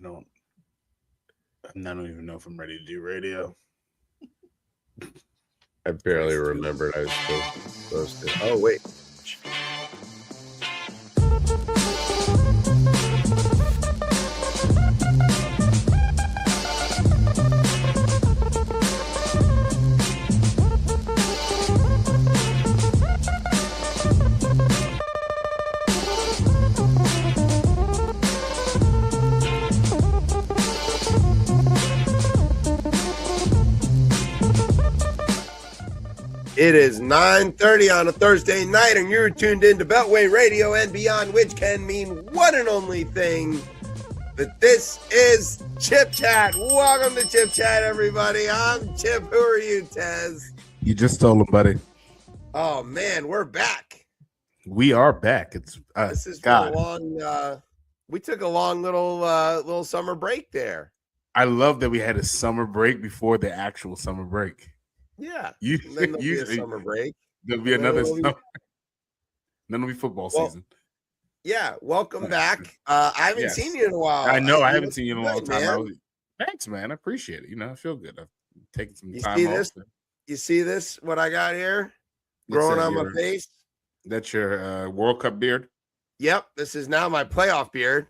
don't even know if I'm ready to do radio. I barely remembered I was supposed to. Oh, wait. It is 9:30 on a Thursday night, and you're tuned into Beltway Radio and Beyond, which can mean one and only thing, that this is ChipChat. Welcome to ChipChat, everybody. I'm Chip. Who are you, Tez? You just told him, buddy. Oh, man, we're back. We are back. It's this has been a long. We took a long little summer break there. I love that we had a summer break before the actual summer break. Yeah, then there'll be a summer break. There'll be another summer. Then it'll be football season. Yeah, welcome back. I haven't seen you in a while. I know I haven't seen you in a long time. Thanks, man. I appreciate it. I feel good. I've taken some time off. You see this? What I got here? Growing on my face. That's your World Cup beard? Yep. This is now my playoff beard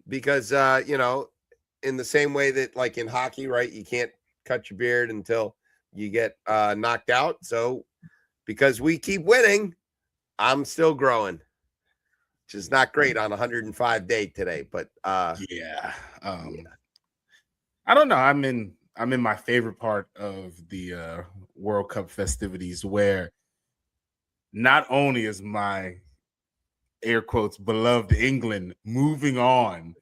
because, in the same way that like in hockey, right, you can't cut your beard until you get knocked out. So because we keep winning, I'm still growing, which is not great on 105 day today. But I don't know. I'm in my favorite part of the World Cup festivities, where not only is my air quotes beloved England moving on,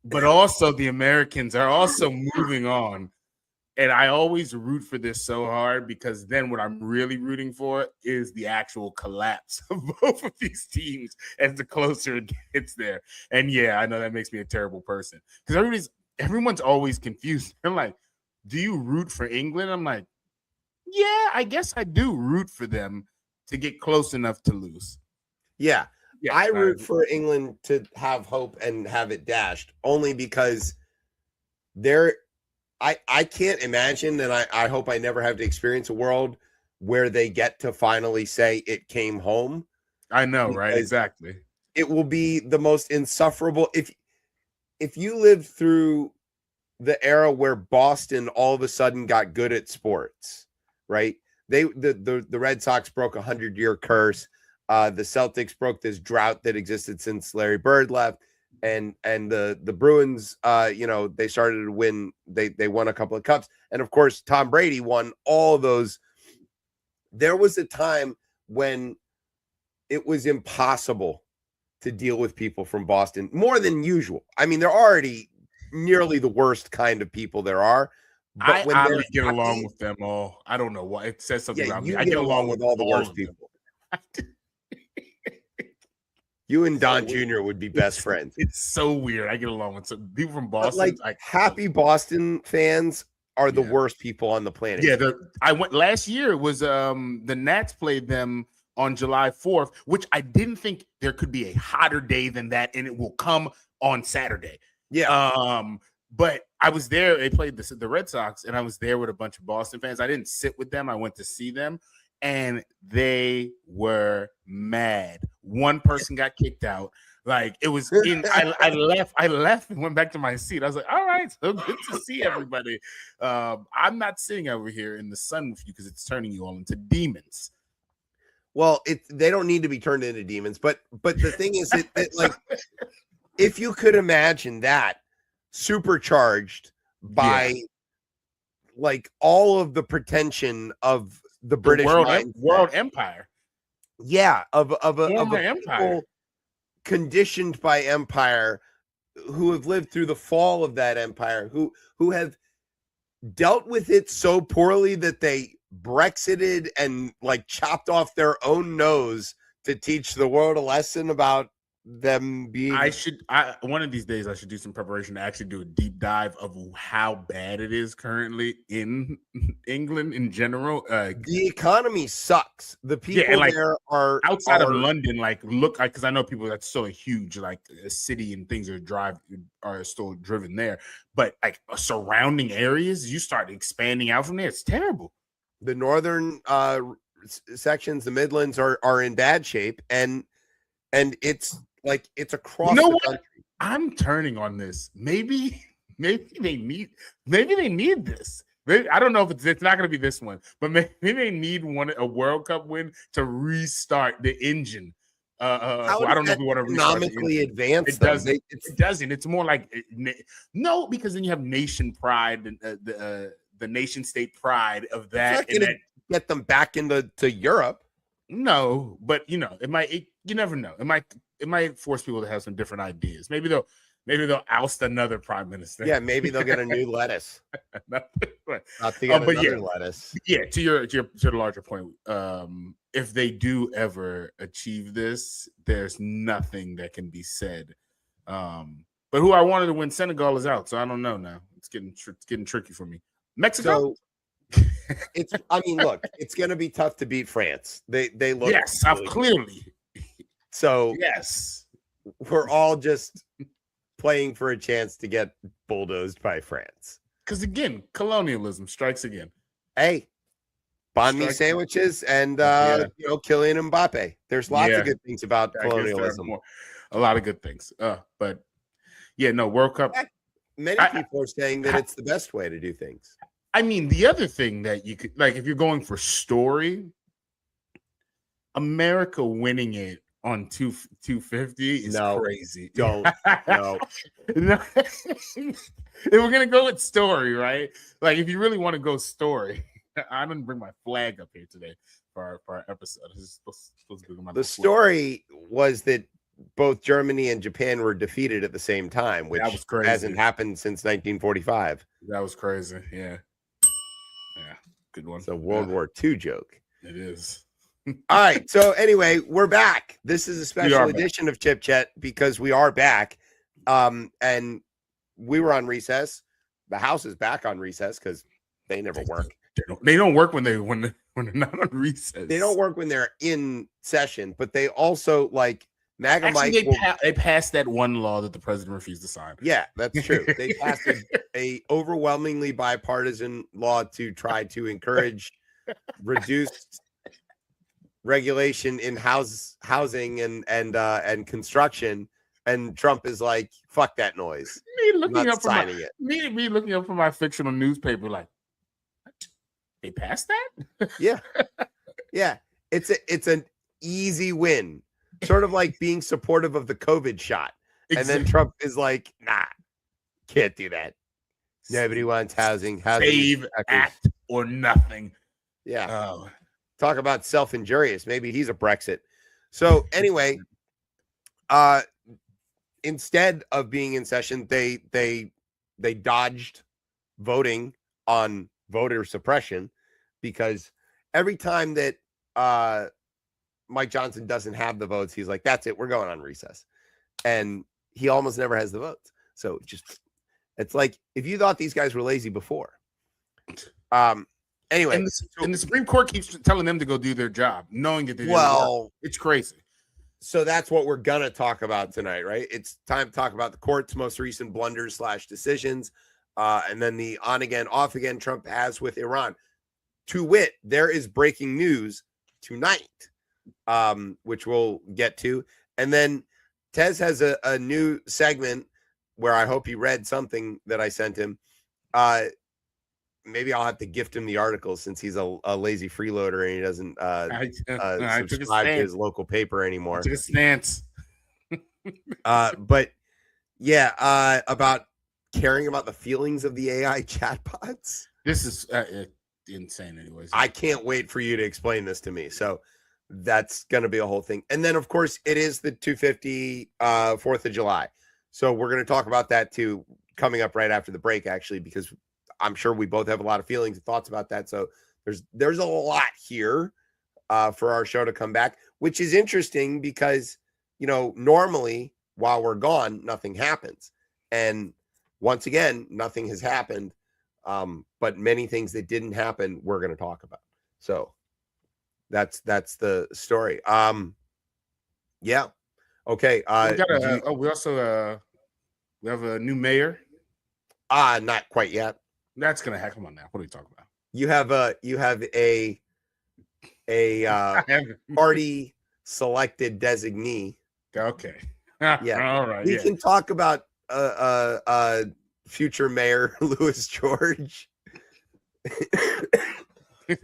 but also the Americans are also moving on. And I always root for this so hard, because then what I'm really rooting for is the actual collapse of both of these teams as the closer it gets there. And yeah, I know that makes me a terrible person, because everyone's always confused. I'm like, do you root for England? I'm like, yeah, I guess I do root for them to get close enough to lose. Yeah, I root for England to have hope and have it dashed, only because I can't imagine, and I hope I never have to experience a world where they get to finally say it came home. I know, right? Exactly. It will be the most insufferable. If you lived through the era where Boston all of a sudden got good at sports, right? The Red Sox broke a 100-year curse. The Celtics broke this drought that existed since Larry Bird left. And the Bruins, they started to win. They won a couple of cups. And, of course, Tom Brady won all those. There was a time when it was impossible to deal with people from Boston, more than usual. I mean, they're already nearly the worst kind of people there are. But I get along with them all. I don't know why. It says something about me. I get along with all the worst people. You and Don Jr. would be best friends. It's so weird. I get along with some people from Boston. Happy Boston fans are the worst people on the planet. Yeah, I went last year. It was the Nats played them on July 4th, which I didn't think there could be a hotter day than that, and it will come on Saturday. Yeah. But I was there. They played the Red Sox, and I was there with a bunch of Boston fans. I didn't sit with them. I went to see them. And they were mad. One person got kicked out. Like, it was I left and went back to my seat. I was like, all right, so good to see everybody. I'm not sitting over here in the sun with you because it's turning you all into demons. Well, they don't need to be turned into demons, but the thing is that like, if you could imagine that supercharged by like all of the pretension of the British world empire. Yeah, of a empire conditioned by empire, who have lived through the fall of that empire, who have dealt with it so poorly that they Brexited and like chopped off their own nose to teach the world a lesson about them being. I one of these days I should do some preparation to actually do a deep dive of how bad it is currently in England in general. The economy sucks. The people and like there are outside of London, like look, because I know people that's so huge, like a city and things are still driven there, but like surrounding areas, you start expanding out from there. It's terrible. The northern sections, the Midlands are in bad shape, and it's like it's across the country. I'm turning on this. Maybe they need this. I don't know if it's not going to be this one, but maybe they need a World Cup win to restart the engine. I don't know if we want to economically advance. It doesn't. It doesn't. It's more like no, because then you have nation pride and the nation state pride of that. It's not going to get them back into Europe. No, but you know, it might. You never know. It might force people to have some different ideas. Maybe they'll oust another prime minister. Yeah, maybe they'll get a new lettuce. Not to get another lettuce. Yeah, to the larger point, if they do ever achieve this, there's nothing that can be said. But who I wanted to win Senegal is out, so I don't know now. It's getting tricky for me. Mexico. So, look, it's going to be tough to beat France. They look really clearly. So yes, we're all just playing for a chance to get bulldozed by France. Because again, colonialism strikes again. Hey, banh mi sandwiches and Kylian Mbappe. There's lots of good things about colonialism. A lot of good things. But yeah, no, World Cup. Many people are saying that it's the best way to do things. I mean, the other thing that you could, like, if you're going for story, America winning it on 250 is crazy. No. If we're gonna go with story, right? Like, if you really want to go story, I didn't bring my flag up here today for our episode. This is supposed to be my story was that both Germany and Japan were defeated at the same time, which hasn't happened since 1945. That was crazy. Yeah, good one. It's a World War II joke. It is. All right. So anyway, we're back. This is a special edition of Chip Chat because we are back. And we were on recess. The house is back on recess because they never work. They don't work when they're not on recess. They don't work when they're in session, but they also like MAGA Mike. They passed that one law that the president refused to sign. Yeah, that's true. They passed a overwhelmingly bipartisan law to try to encourage reduced regulation in housing and construction, and Trump is like, fuck that noise. Me looking up from my fictional newspaper, like, what? They passed that? Yeah. It's an easy win, sort of like being supportive of the COVID shot. Exactly. And then Trump is like, nah, can't do that. Nobody wants housing. Save Act or nothing. Yeah. Oh. Talk about self-injurious. Maybe he's a Brexit. So anyway, instead of being in session, they dodged voting on voter suppression because every time that Mike Johnson doesn't have the votes, he's like, that's it, we're going on recess. And he almost never has the votes. So it's like, if you thought these guys were lazy before, anyway, and the Supreme Court keeps telling them to go do their job, knowing that they didn't work. It's crazy. So that's what we're gonna talk about tonight, right? It's time to talk about the court's most recent blunders / decisions, and then the on again, off again Trump has with Iran. To wit, there is breaking news tonight, which we'll get to, and then Tez has a new segment where I hope he read something that I sent him. Maybe I'll have to gift him the article since he's a lazy freeloader and he doesn't subscribe to his local paper anymore. I took a stance. But yeah, about caring about the feelings of the AI chatbots. This is insane anyways. I can't wait for you to explain this to me. So that's going to be a whole thing. And then, of course, it is the 250 4th of July. So we're going to talk about that too, coming up right after the break, actually, because I'm sure we both have a lot of feelings and thoughts about that. So there's a lot here for our show to come back, which is interesting because normally while we're gone, nothing happens. And once again, nothing has happened. But many things that didn't happen, we're going to talk about. So that's the story. Yeah. Okay. We have a new mayor. Not quite yet. That's gonna happen. Come on now. What are you talking about? You have a party selected designee. Okay. Yeah. All right. We can talk about future mayor Louis George.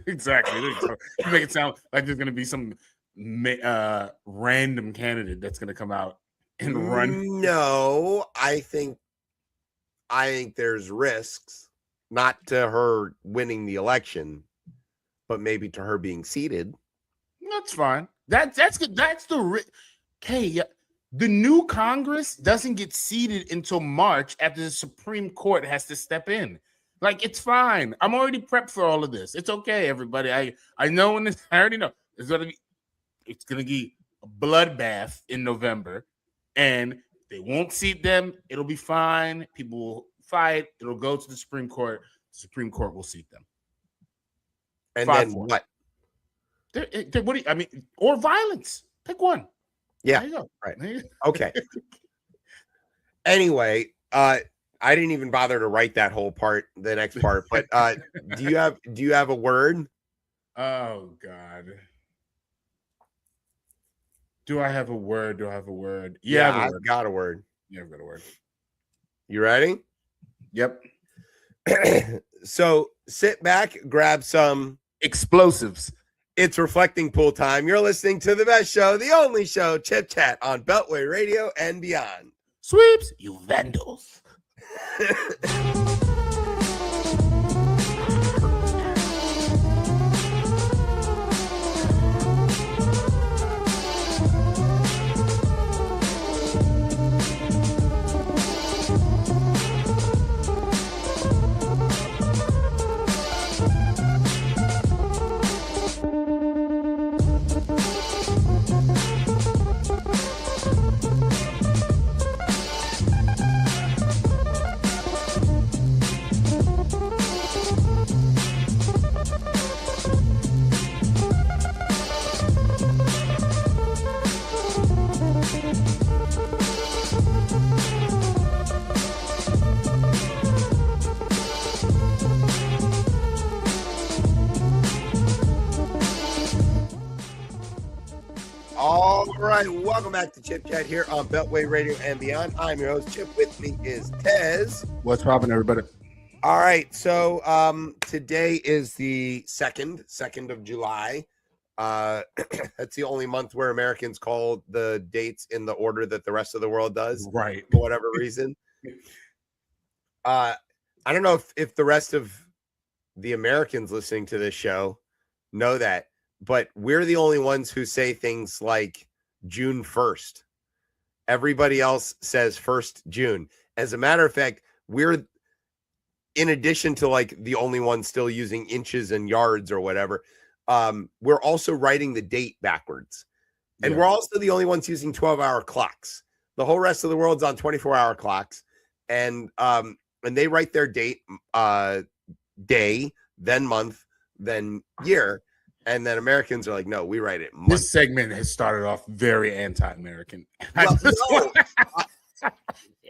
Exactly. You make it sound like there's gonna be some random candidate that's gonna come out and run. No, I think there's risks, not to her winning the election, but maybe to her being seated. That's fine. That's good. That's the the new Congress doesn't get seated until March after the Supreme Court has to step in. Like, it's fine. I'm already prepped for all of this. It's okay, everybody. I know when this. I already know it's gonna be a bloodbath in November, and they won't seat them. It'll be fine. People will fight. It'll go to the Supreme Court. The Supreme Court will seat them. And then what? What do you, I mean? Or violence. Pick one. Yeah. There you go. Right. Okay. Anyway, I didn't even bother to write that whole part, the next part. But do you have a word? Oh God. Do I have a word? Yeah, I've got a word. Yeah, I've got a word. You ready? Yep. So sit back, grab some explosives. It's reflecting pool time. You're listening to the best show, the only show, Chip Chat on Beltway Radio and beyond. Sweeps, you vandals. All right, welcome back to Chip Chat here on Beltway Radio and beyond. I'm your host, Chip. With me is Tez. What's poppin', everybody? All right, so today is the 2nd of July. That's the only month where Americans call the dates in the order that the rest of the world does, right? For whatever reason. I don't know if the rest of the Americans listening to this show know that, but we're the only ones who say things like June 1st. Everybody else says 1st June. As a matter of fact, we're, in addition to like the only ones still using inches and yards or whatever, we're also writing the date backwards. And we're also the only ones using 12-hour clocks. The whole rest of the world's on 24-hour clocks. And they write their date, day, then month, then year. And then Americans are like, no, we write it month. This segment has started off very anti-American. Well, no,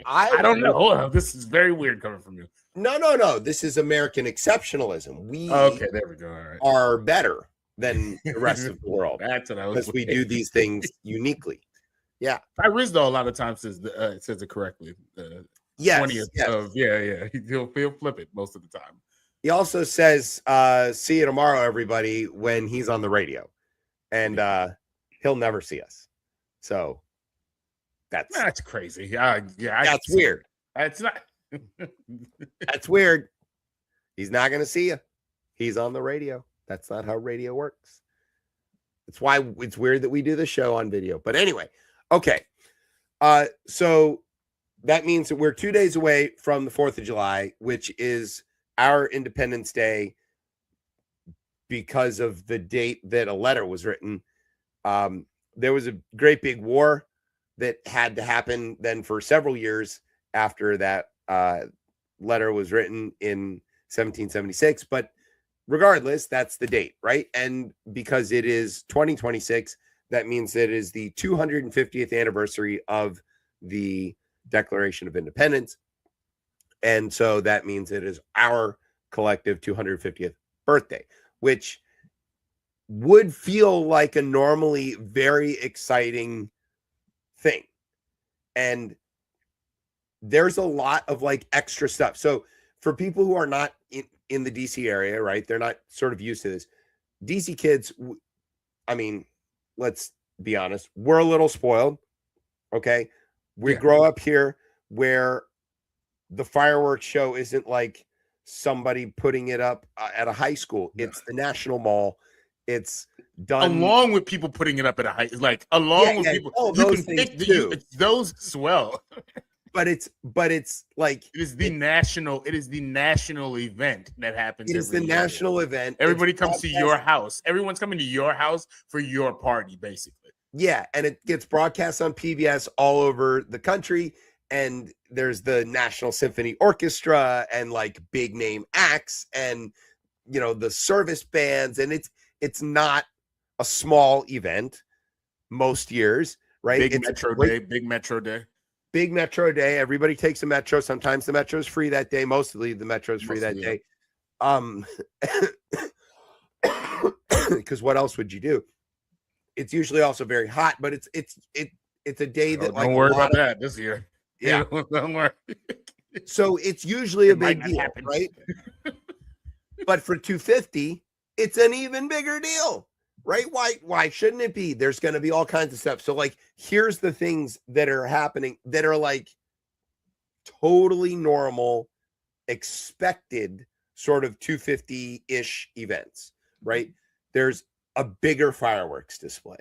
I don't know. This is very weird coming from you. No. This is American exceptionalism. We okay, there we go. All right. Are better than the rest of the world. That's what I was. Because we do these things uniquely. Yeah. Rizzo a lot of times says it correctly. Yes. 20th of he'll flip it most of the time. He also says, see you tomorrow, everybody, when he's on the radio. And he'll never see us. So that's crazy. That's weird. That's not that's weird. He's not gonna see you. He's on the radio. That's not how radio works. That's why it's weird that we do the show on video. But anyway, okay. So that means that we're 2 days away from the 4th of July, which is our Independence Day, because of the date that a letter was written. There was a great big war that had to happen then for several years after that letter was written in 1776. But regardless, that's the date, right? And because it is 2026, that means that it is the 250th anniversary of the Declaration of Independence. And so that means it is our collective 250th birthday, which would feel like a normally very exciting thing. And there's a lot of like extra stuff. So for people who are not in the DC area, right, they're not sort of used to this. DC kids, I mean, let's be honest, we're a little spoiled. Okay. We grow up here where the fireworks show isn't like somebody putting it up at a high school. It's the National Mall. It's done along with people putting it up at a high, like along with people. All you those can things pick too. it's those as well. But it's like it is the national event that happens. It is the national event. Everybody comes to your house. Everyone's coming to your house for your party, basically. Yeah, and it gets broadcast on PBS all over the country. And there's the National Symphony Orchestra and like big name acts and the service bands, and it's not a small event most years, right? Big Metro Day. Big Metro Day. Everybody takes a Metro. Sometimes the Metro is free that day. Mostly the Metro is free that day. Because what else would you do? It's usually also very hot, but it's a day that don't worry about that this year. Yeah, don't worry. So it's usually a big deal, right? But for 250, it's an even bigger deal, right? Why shouldn't it be? There's going to be all kinds of stuff. So like, here's the things that are happening that are like totally normal, expected sort of 250-ish events, right? There's a bigger fireworks display,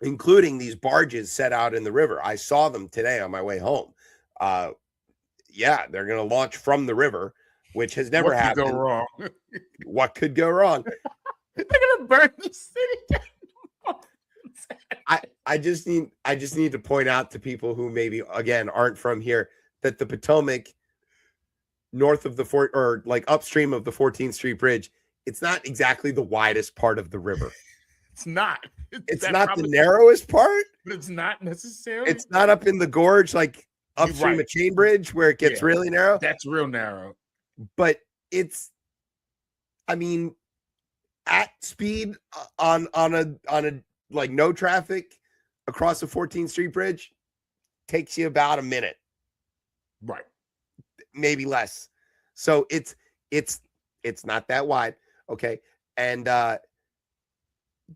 including these barges set out in the river. I saw them today on my way home. They're going to launch from the river, which has never happened. What could go wrong? What could go wrong? They're going to burn the city down. I just need to point out to people who maybe again aren't from here that the Potomac, north of the fort or like upstream of the 14th Street Bridge, it's not exactly the widest part of the river. It's not. It's not the narrowest part, but it's not necessarily. It's not up in the gorge like upstream of Chain Bridge where it gets really narrow. That's real narrow. But it's, I mean, at speed on a like no traffic across the 14th Street Bridge takes you about a minute. Right. Maybe less. So it's not that wide. Okay. And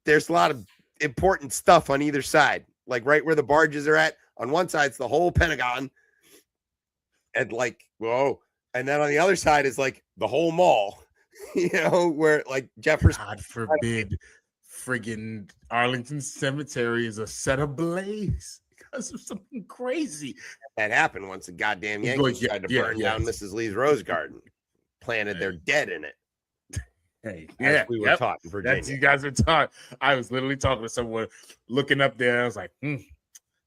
there's a lot of important stuff on either side. Like right where the barges are at. On one side, it's the whole Pentagon. And like, whoa. And then on the other side is like the whole mall. Where like Jefferson. God forbid friggin' Arlington Cemetery is a set ablaze because of something crazy. That happened once the goddamn Yankees tried to burn down Mrs. Lee's Rose Garden. Planted their dead in it. Hey, we were taught in Virginia. You guys were taught. I was literally talking to someone looking up there. I was like,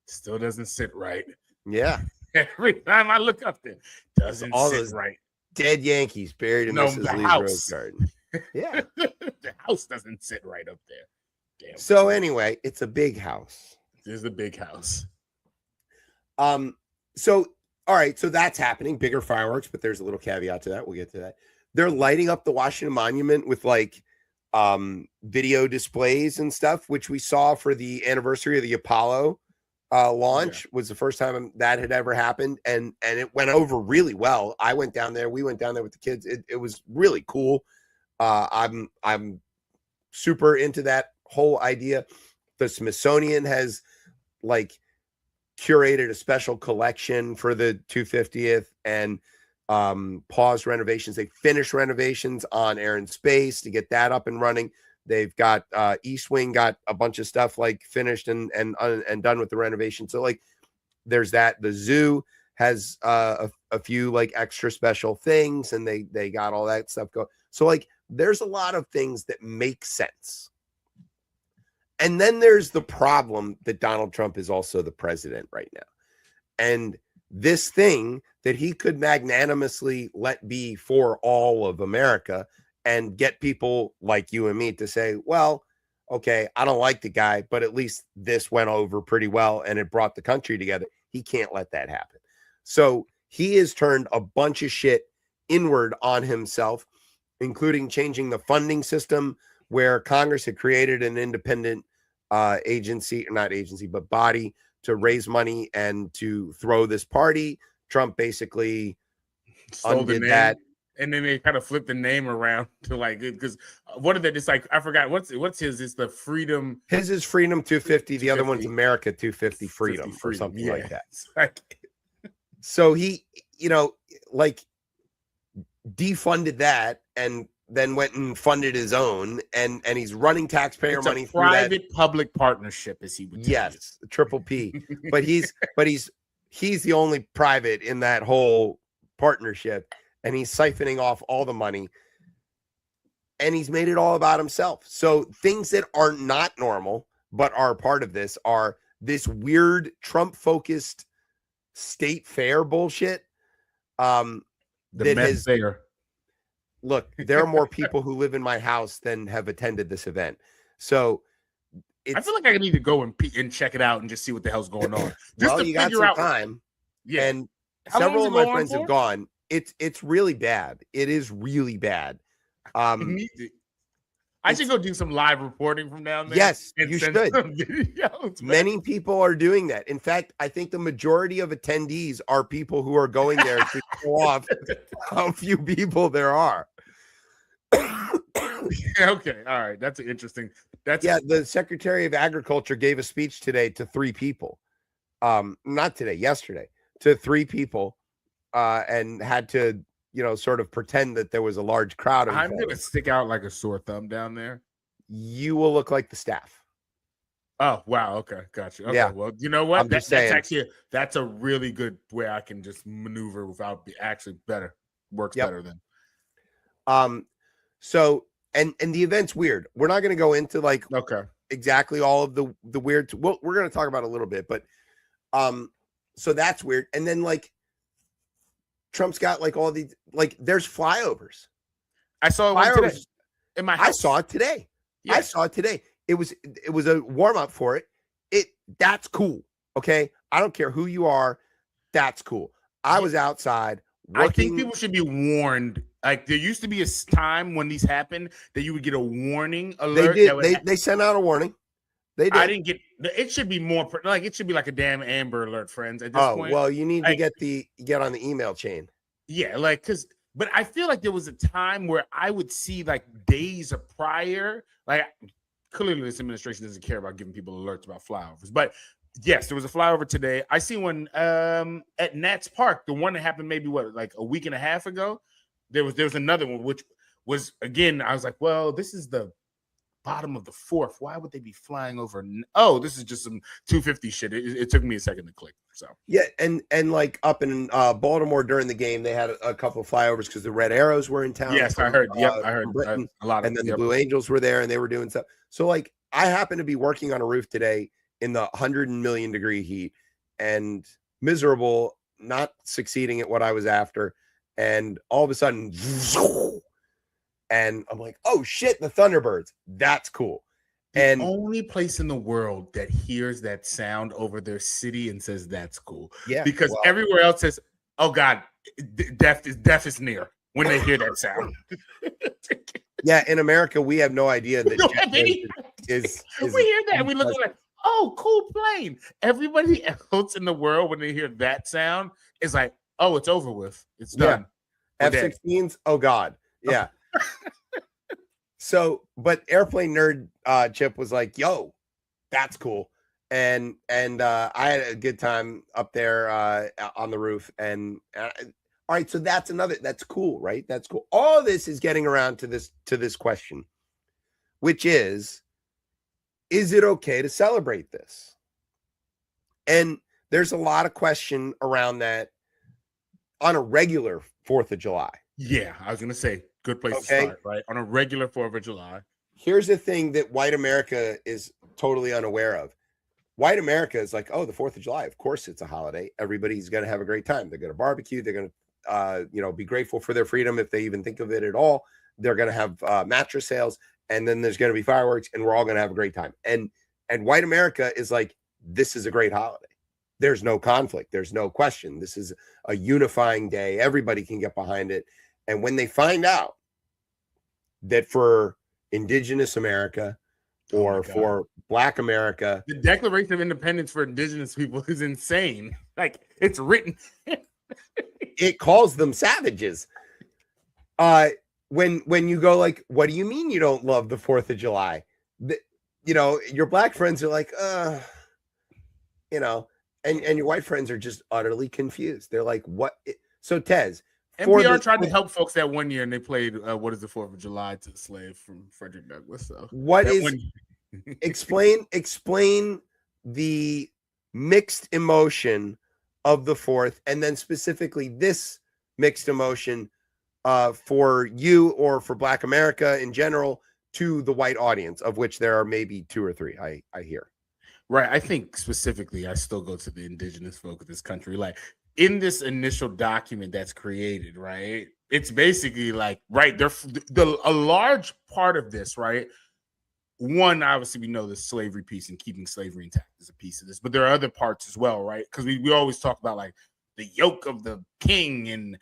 still doesn't sit right. Yeah. Every time I look up there, doesn't sit right. Dead Yankees buried in Mrs. Lee's Rose Garden. Yeah. The house doesn't sit right up there. Damn. So anyway, it's a big house. There's a big house. So all right, so that's happening. Bigger fireworks, but there's a little caveat to that. We'll get to that. They're lighting up the Washington Monument with like video displays and stuff, which we saw for the anniversary of the Apollo launch. Was the first time that had ever happened, and it went over really well. I went down there. We went down there with the kids. It was really cool. I'm super into that whole idea. The Smithsonian has like curated a special collection for the 250th and paused renovations. They finished renovations on Air and Space to get that up and running. They've got East Wing got a bunch of stuff like finished and done with the renovation. So like there's that. The zoo has a few like extra special things, and they got all that stuff going. So like there's a lot of things that make sense. And then there's the problem that Donald Trump is also the president right now. And this thing that he could magnanimously let be for all of America and get people like you and me to say, well, okay, I don't like the guy, but at least this went over pretty well and it brought the country together. He can't let that happen. So he has turned a bunch of shit inward on himself, including changing the funding system where Congress had created an independent agency, not agency, but body to raise money and to throw this party. Trump basically undid that. And then they kind of flipped the name around to like, because what are they? It's like, I forgot what's his. It's the Freedom. His is Freedom 250. The other one's America 250 Freedom or something like that. Like, so he, like defunded that and then went and funded his own, and he's running taxpayer money through private public partnership, as he would. Yes, triple P. but he's the only private in that whole partnership. And he's siphoning off all the money, and he's made it all about himself. So things that are not normal, but are part of this, are this weird Trump-focused state fair bullshit. The Met Fair. Look, there are more people who live in my house than have attended this event. So I feel like I need to go and check it out and just see what the hell's going on. Well, you got some time. Yeah. And several of my friends have gone. It's really bad. It is really bad. I should go do some live reporting from down there. Yes, you should. Many people are doing that. In fact, I think the majority of attendees are people who are going there to show off how few people there are. Okay, all right. That's interesting. The Secretary of Agriculture gave a speech today to 3 people. Not today, yesterday, to 3 people. And had to, sort of pretend that there was a large crowd. I'm going to stick out like a sore thumb down there. You will look like the staff. Oh, wow. Okay. Gotcha. Okay. Yeah. Well, you know what? That's a really good way I can just maneuver without actually better. Works better than. So, and the event's weird. We're not going to go into exactly all of the weird. Well, we're going to talk about it a little bit, but, so that's weird. And then Trump's got all these, there's flyovers. I saw it today in my house. I saw it today. Yeah. I saw it today. It was a warm up for it. That's cool. Okay. I don't care who you are. That's cool. I was outside working. I think people should be warned. Like there used to be a time when these happened that you would get a warning alert. They sent out a warning. They did. I didn't get. It should be more it should be like a damn Amber Alert, friends. At this point, well, you need to get on the email chain. Yeah, but I feel like there was a time where I would see days prior. Clearly, this administration doesn't care about giving people alerts about flyovers. But yes, there was a flyover today. I see one at Nats Park. The one that happened maybe a week and a half ago. There was another one which was again. I was like, well, this is the bottom of the 4th. Why would they be flying over? Oh, this is just some 250 shit. It took me a second to click. So yeah, and up in Baltimore during the game, they had a couple of flyovers because the Red Arrows were in town. Yes, I heard. I heard a lot of. And then the Blue Angels were there, and they were doing stuff. So I happened to be working on a roof today in the 100 million degree heat, and miserable, not succeeding at what I was after, and all of a sudden. And I'm like, oh shit, the Thunderbirds. That's cool. And the only place in the world that hears that sound over their city and says that's cool. Yeah. Because everywhere else says, oh God, death is near when they hear that sound. Yeah, in America, we have no idea that is we hear that and we look like, oh, cool plane. Everybody else in the world, when they hear that sound, is like, oh, it's over with. It's done. F-16s, oh God. Yeah. So, but airplane nerd Chip was like, yo, that's cool. And I had a good time up there on the roof. And all right, so that's cool, right? That's cool. All this is getting around to this question, which is it okay to celebrate this? And there's a lot of question around that on a regular 4th of July. Yeah, I was going to say, good place to start, right? On a regular 4th of July. here's the thing that white America is totally unaware of. White America is like, oh, the 4th of July. Of course, it's a holiday. Everybody's going to have a great time. They're going to barbecue. They're going to, be grateful for their freedom if they even think of it at all. They're going to have mattress sales, and then there's going to be fireworks, and we're all going to have a great time. And white America is like, this is a great holiday. There's no conflict. There's no question. This is a unifying day. Everybody can get behind it. And when they find out that for Indigenous America or for Black America, the Declaration of Independence for Indigenous people is insane. Like, it's written. It calls them savages. When you go like, what do you mean you don't love the 4th of July? Your Black friends are like, and your white friends are just utterly confused. They're like, what? So Tez, NPR tried to help folks that one year, and they played "What Is the 4th of July" to the slave from Frederick Douglass. So what is explain the mixed emotion of the 4th, and then specifically this mixed emotion for you or for Black America in general to the white audience, of which there are maybe 2 or 3. I hear. Right. I think specifically, I still go to the indigenous folk of this country. Like, in this initial document that's created, right? It's basically like, right, a large part of this, right? One, obviously, we know the slavery piece and keeping slavery intact is a piece of this, but there are other parts as well, right? Because we always talk about like the yoke of the king and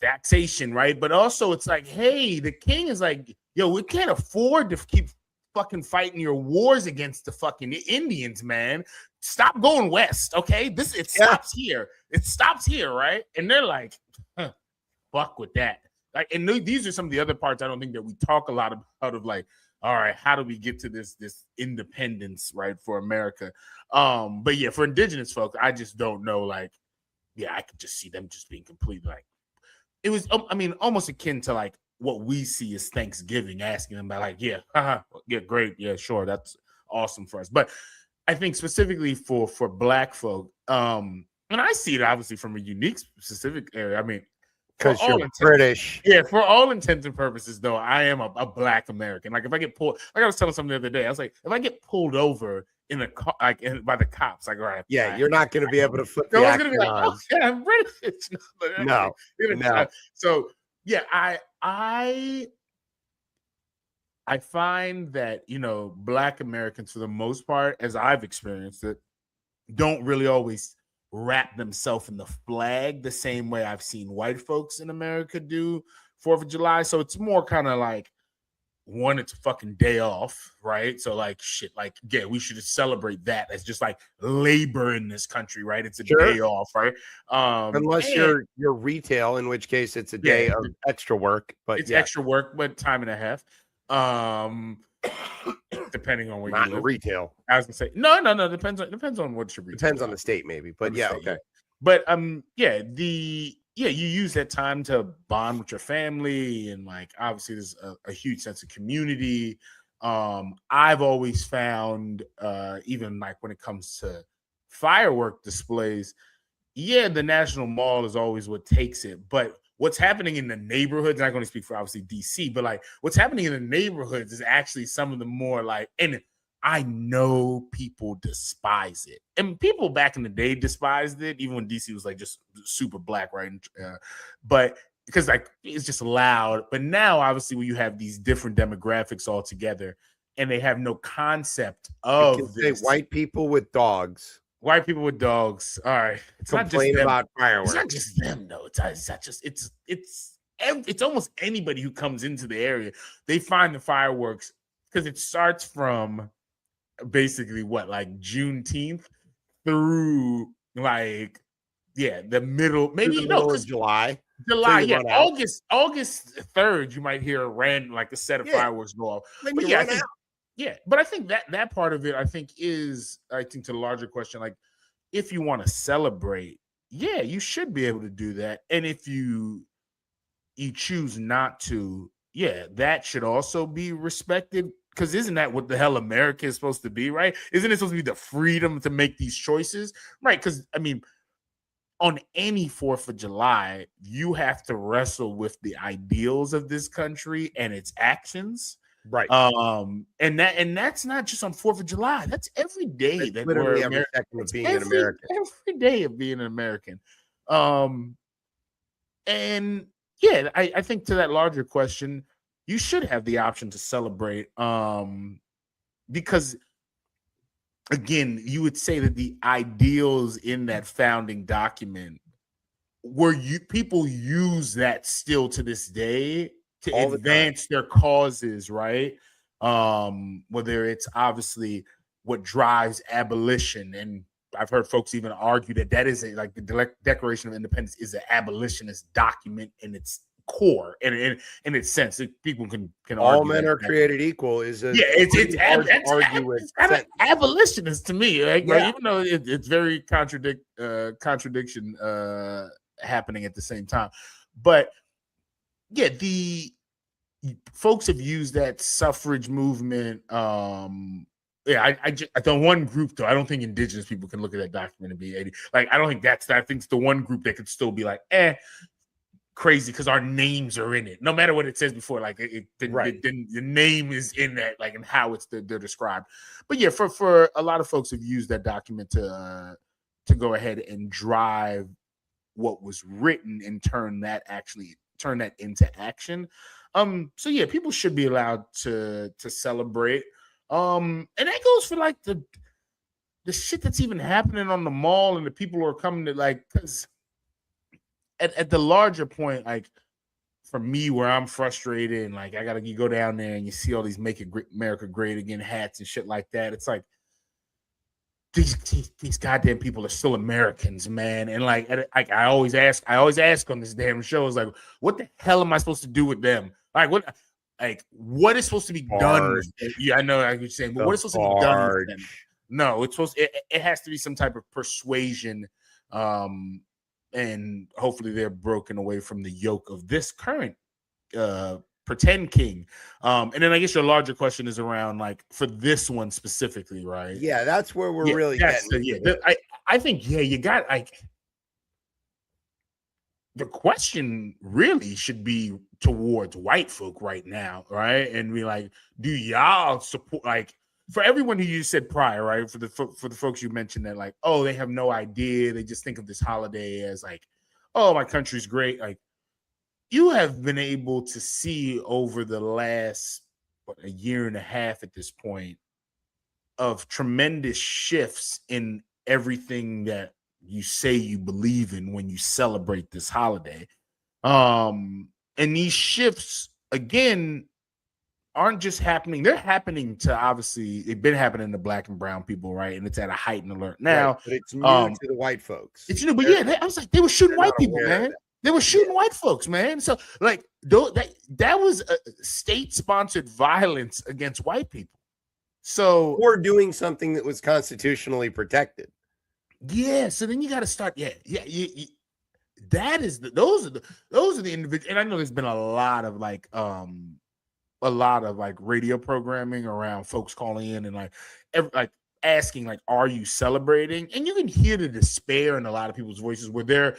taxation, right? But also it's like, hey, the king is like, yo, we can't afford to keep fucking fighting your wars against the fucking Indians, man. Stop going west, okay? Stops here. It stops here, right? And they're like, fuck with that. Like, and these are some of the other parts I don't think that we talk a lot about of like, all right, how do we get to this independence, right, for America? But yeah, for indigenous folks, I just don't know. Like, yeah, I could just see them just being completely like, it was, I mean, almost akin to like what we see as Thanksgiving, asking them about like, yeah, yeah, great, yeah, sure, that's awesome for us. But I think specifically for Black folk, and I see it obviously from a unique specific area. I mean, because you're British. Yeah, for all intents and purposes, though, I am a Black American. Like, if I get pulled, like I was telling someone the other day, I was like, if I get pulled over in a car, like by the cops, like, all right, yeah, you're not going to be able to flip the accent. Gonna be like, oh, yeah, I'm British. No. So yeah, I find that, Black Americans, for the most part, as I've experienced it, don't really always wrap themselves in the flag the same way I've seen white folks in America do 4th of July. So it's more kind of like, one, it's a fucking day off, right? So like, shit, like, yeah, we should just celebrate that as just like labor in this country, right? It's a day off, right? Unless you're retail, in which case it's a day of extra work, but it's extra work, but time and a half. Depending on where not you live. Retail. I was gonna say no. Depends on what your retail. Depends on the state, maybe, but yeah, okay. Yeah. But you use that time to bond with your family, and like obviously there's a huge sense of community. I've always found even like when it comes to firework displays, yeah, the National Mall is always what takes it, but what's happening in the neighborhoods, I'm not going to speak for obviously DC, but like what's happening in the neighborhoods is actually some of the more like, and I know people despise it. And people back in the day despised it, even when DC was like just super Black, right? But because like it's just loud. But now, obviously, when you have these different demographics all together and they have no concept of this. White people with dogs. White people with dogs. All right. It's not just them. About fireworks. It's not just them, though. It's almost anybody who comes into the area. They find the fireworks because it starts from basically like Juneteenth through like, yeah, the middle, maybe July. July, yeah. August 3rd, you might hear a set of fireworks go off. But yeah, but I think that part of it, I think to the larger question, like if you want to celebrate, yeah, you should be able to do that. And if you choose not to, yeah, that should also be respected. Because isn't that what the hell America is supposed to be, right? Isn't it supposed to be the freedom to make these choices, right? Because, I mean, on any 4th of July, you have to wrestle with the ideals of this country and its actions. Right. And that's not just on 4th of July. That's every day It's that literally we're every American. second of being an American. Every day of being an American. And yeah, I think to that larger question, you should have the option to celebrate. Because again, you would say that the ideals in that founding document people use that still to this day to All the time. advance their causes, right? Whether it's obviously what drives abolition, and I've heard folks even argue that is like the Declaration of Independence is an abolitionist document in its core and in its sense. People can All argue men that are created equal is a it's hard to argue with. kind of abolitionist to me, right? Yeah. Even though it's very contradiction happening at the same time. But yeah, the folks have used that suffrage movement. I the one group though, I don't think indigenous people can look at that document and be 80. Like, I don't think I think it's the one group that could still be like, crazy because our names are in it. No matter what it says before, like the name is in that, like, and how they're described. But yeah, for a lot of folks have used that document to go ahead and drive what was written and turn that into action. So yeah, people should be allowed to celebrate. And that goes for like the shit that's even happening on the mall and the people who are coming to, like, because at the larger point, like for me, where I'm frustrated and like you go down there and you see all these "Make America Great Again" hats and shit like that. It's like these goddamn people are still Americans, man. And like I always ask on this damn show, is like, what the hell am I supposed to do with them? What is supposed to be done with them? Yeah, I know I was saying, but what is supposed to be done with them? No, it has to be some type of persuasion. And hopefully they're broken away from the yoke of this current pretend king. And then I guess your larger question is around, like, for this one specifically, right? Yeah, that's where we're really getting. I think, you got, like, the question really should be towards white folk right now, right? And be like, do y'all support, like, for everyone who you said prior, right? For the folks you mentioned that, like, oh, they have no idea. They just think of this holiday as like, oh, my country's great. Like, you have been able to see over the last a year and a half at this point of tremendous shifts in everything that you say you believe in when you celebrate this holiday. And these shifts, again, aren't just happening. They're happening to, obviously, they've been happening to Black and brown people, right? And it's at a heightened alert now. Right, but it's new to the white folks. It's new, but I was like, they were shooting white people, man. They were shooting white folks, man. So, like, that was a state-sponsored violence against white people. So, or doing something that was constitutionally protected. Yeah. So then you got to start. That is those are the individuals. And I know there's been a lot of radio programming around folks calling in and like asking, like, are you celebrating? And you can hear the despair in a lot of people's voices where they're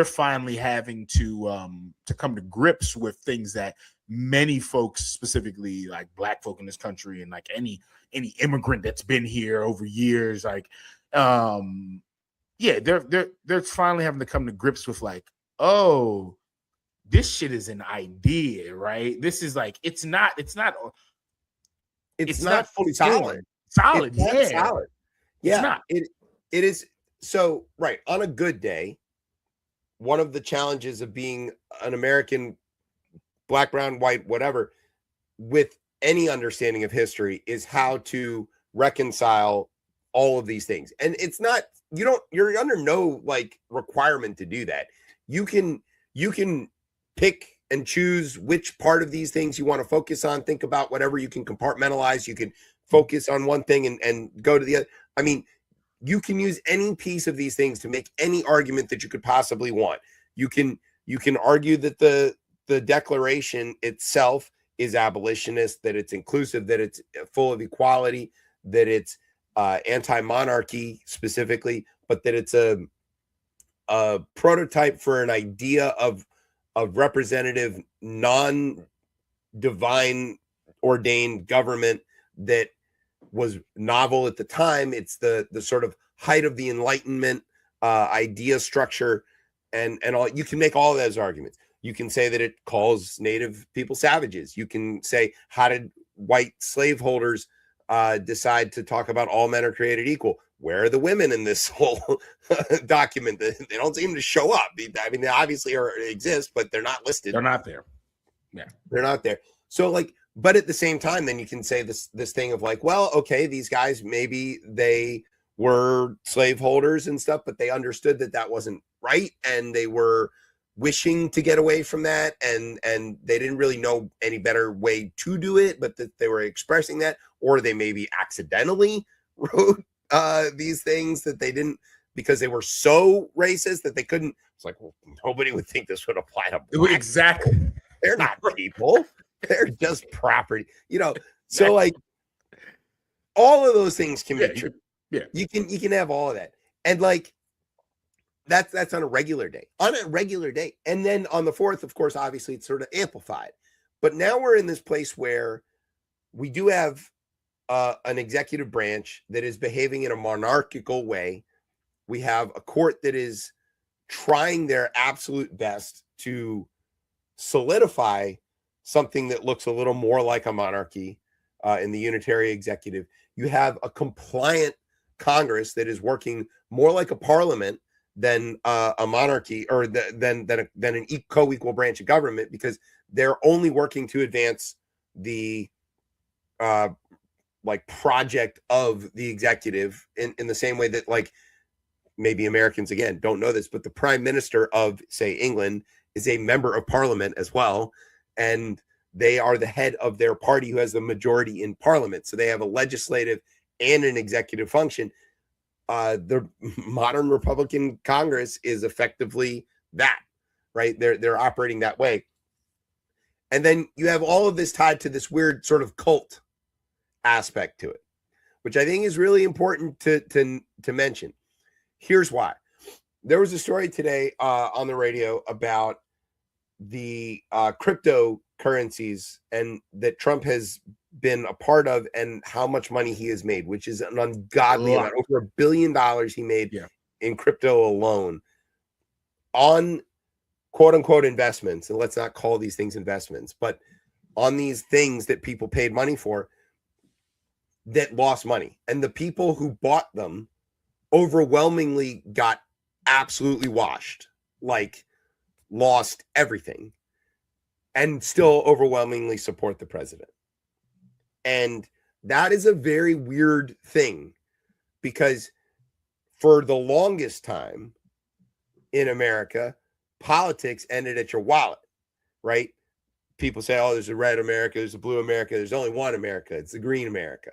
finally having to come to grips with things that many folks, specifically like Black folk in this country and like any immigrant that's been here over years, like, they're finally having to come to grips with, like, oh, this shit is an idea, right? This is like, it's not fully solid. Solid. Yeah, it is. So, right, on a good day, one of the challenges of being an American, Black, brown, white, whatever, with any understanding of history, is how to reconcile all of these things. And it's not, you're under no like requirement to do that. You can pick and choose which part of these things you want to focus on. Think about whatever you can compartmentalize. You can focus on one thing and go to the other. I mean, you can use any piece of these things to make any argument that you could possibly want. You can argue that the Declaration itself is abolitionist, that it's inclusive, that it's full of equality, that it's anti-monarchy specifically, but that it's a prototype for an idea of representative, non-divine ordained government that was novel at the time. It's the sort of height of the Enlightenment idea structure, and all. You can make all of those arguments. You can say that it calls native people savages. You can say, how did white slaveholders decide to talk about all men are created equal? Where are the women in this whole document? They don't seem to show up. I mean, they obviously exist, but they're not listed. They're not there. Yeah, they're not there. So like, but at the same time, then you can say this thing of like, well, okay, these guys, maybe they were slaveholders and stuff, but they understood that that wasn't right, and they were wishing to get away from that, and they didn't really know any better way to do it, but that they were expressing that, or they maybe accidentally wrote these things that they didn't, because they were so racist that they couldn't. It's like, well, nobody would think this would apply to black exactly people. They're not people. They're just property, So like, all of those things can be true. Yeah, you can have all of that, and like that's on a regular day. On a regular day, and then on the 4th, of course, obviously it's sort of amplified. But now we're in this place where we do have an executive branch that is behaving in a monarchical way. We have a court that is trying their absolute best to solidify something that looks a little more like a monarchy in the unitary executive. You have a compliant Congress that is working more like a parliament than a monarchy, or than an co-equal branch of government, because they're only working to advance the like project of the executive in the same way that, like, maybe Americans again don't know this, but the prime minister of, say, England is a member of parliament as well, and they are the head of their party who has the majority in parliament. So they have a legislative and an executive function. The modern Republican Congress is effectively that, right? They're operating that way. And then you have all of this tied to this weird sort of cult aspect to it, which I think is really important to mention. Here's why. There was a story today on the radio about the cryptocurrencies, and that Trump has been a part of, and how much money he has made, which is an ungodly amount. Over $1 billion he made in crypto alone on quote unquote investments. And let's not call these things investments, but on these things that people paid money for that lost money. And the people who bought them overwhelmingly got absolutely washed, like lost everything, and still overwhelmingly support the president. And that is a very weird thing, because for the longest time in America, politics ended at your wallet, right? People say, oh, there's a red America, there's a blue America, there's only one America, it's the green America.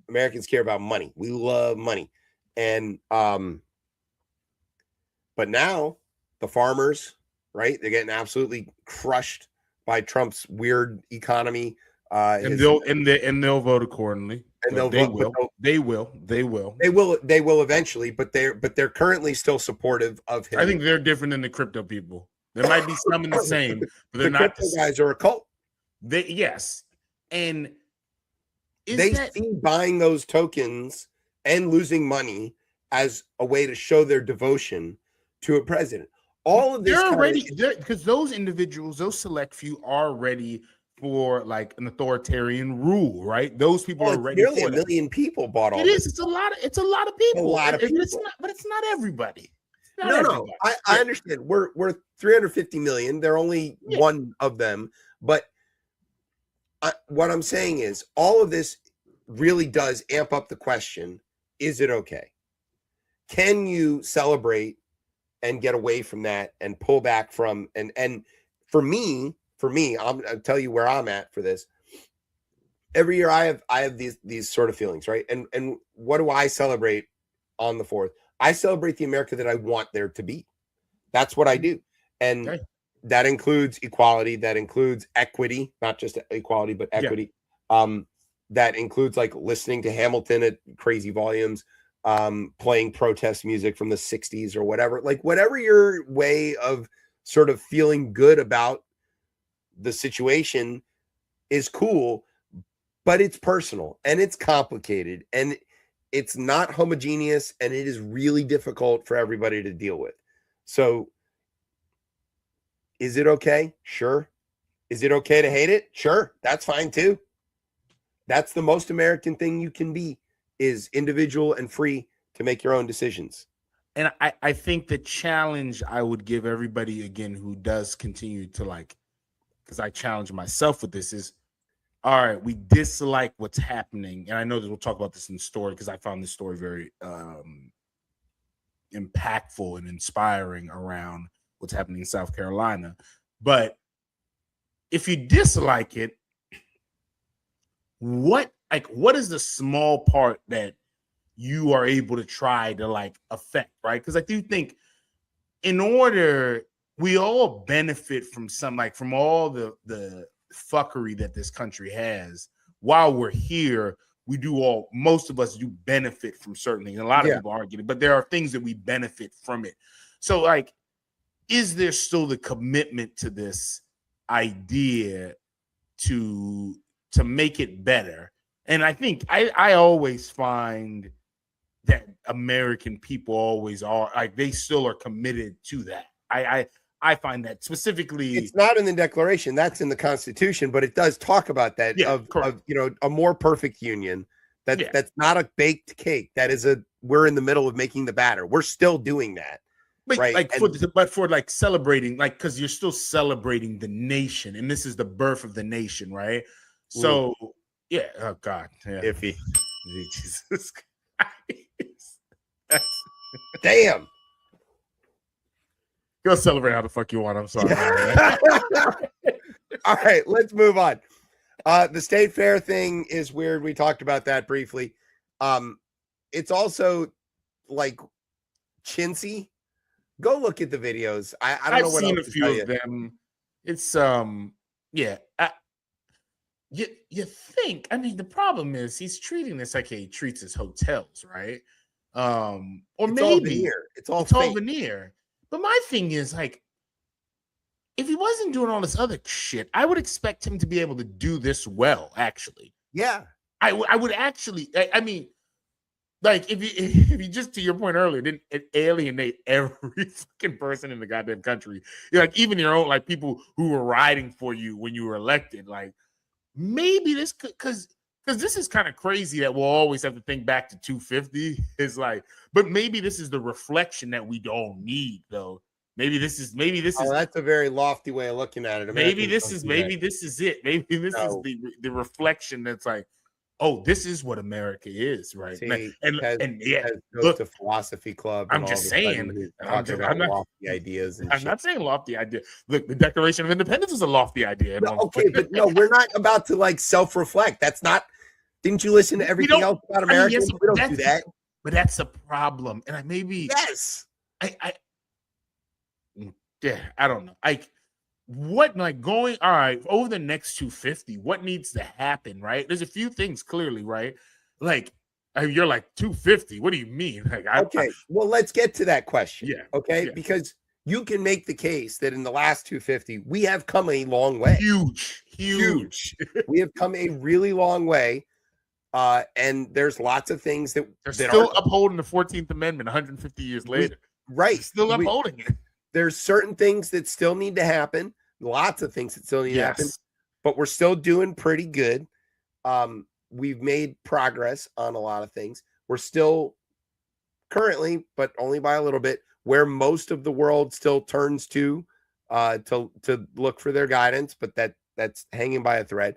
Americans care about money. We love money. And but now the farmers, right, they're getting absolutely crushed by Trump's weird economy. And they'll vote accordingly. And they will eventually, but they're currently still supportive of him. I think they're different than the crypto people. There might be some in the same, but they're not. Crypto guys are a cult. And they see buying those tokens and losing money as a way to show their devotion to a president. All of this, they're already, because those individuals, those select few, are ready for like an authoritarian rule, right? Those people are ready. Nearly 1 million people bought all. It is. It's a lot of people. A lot of people. But it's not everybody. No. I understand. We're 350 million. They're only one of them. But what I'm saying is, all of this really does amp up the question: is it okay? Can you celebrate and get away from that and pull back from? And for me, I'll tell you where I'm at for this. Every year I have these sort of feelings, right? And what do I celebrate on the 4th? I celebrate the America that I want there to be. That's what I do. And that includes equality, that includes equity, not just equality, but equity. That includes like listening to Hamilton at crazy volumes, playing protest music from the 60s or whatever. Like, whatever your way of sort of feeling good about the situation is cool, but it's personal and it's complicated and it's not homogeneous and it is really difficult for everybody to deal with. So is it okay? Sure. Is it okay to hate it? Sure. That's fine too. That's the most American thing you can be, is individual and free to make your own decisions. And I think the challenge I would give everybody, again, who does continue to like, because I challenge myself with this, is, all right, we dislike what's happening. And I know that we'll talk about this in the story because I found this story very impactful and inspiring around what's happening in South Carolina. But if you dislike it, what is the small part that you are able to try to like affect, right? Because I do think in order, we all benefit from some, like from all the fuckery that this country has. While we're here, most of us do benefit from certain things. A lot of people aren't getting, but there are things that we benefit from it. So like, is there still the commitment to this idea to make it better? And I think I always find that American people always are, like, they still are committed to that. I find that specifically. It's not in the Declaration, that's in the Constitution, but it does talk about that, of a more perfect union. That's not a baked cake. That is we're in the middle of making the batter. We're still doing that. But right. Like for like celebrating, like, because you're still celebrating the nation, and this is the birth of the nation, right? So yeah, oh God, yeah. Iffy. Jesus Christ. Damn. Go celebrate how the fuck you want. I'm sorry. All right, let's move on. The state fair thing is weird. We talked about that briefly. It's also like chintzy. Go look at the videos. I don't know what I've seen else a few of them. It's yeah. You think? I mean, the problem is he's treating this like he treats his hotels, right? Or it's maybe all veneer. It's all veneer. But my thing is, like, if he wasn't doing all this other shit, I would expect him to be able to do this well, actually. Yeah. I would actually, I mean, like, if you just, to your point earlier, didn't alienate every fucking person in the goddamn country, like, even your own, like, people who were riding for you when you were elected, like, maybe this could, because this is kind of crazy that we'll always have to think back to 250. It's like, but maybe this is the reflection that we don't need, though. Maybe this is. That's a very lofty way of looking at it. Maybe this is it. Maybe this is the reflection that's like, oh, this is what America is, right? See, and yeah, goes to philosophy club. I'm just saying, talking about lofty ideas. And I'm not saying lofty idea. Look, the Declaration of Independence is a lofty idea. No, okay, but no, we're not about to like self-reflect. That's not. Didn't you listen to everything else about Americans? We don't do that. But that's a problem, and yes. I don't know. Going all right over the next 250, what needs to happen, right? There's a few things clearly, right? Like, you're like 250. What do you mean? Like, well, let's get to that question. Yeah. Okay. Yeah. Because you can make the case that in the last 250, we have come a long way. Huge. We have come a really long way. And there's lots of things that they're still upholding the 14th Amendment 150 years later. Right. Still upholding it. There's certain things that still need to happen. Lots of things that still need to happen. But we're still doing pretty good. We've made progress on a lot of things. We're still currently, but only by a little bit, where most of the world still turns to look for their guidance, but that's hanging by a thread.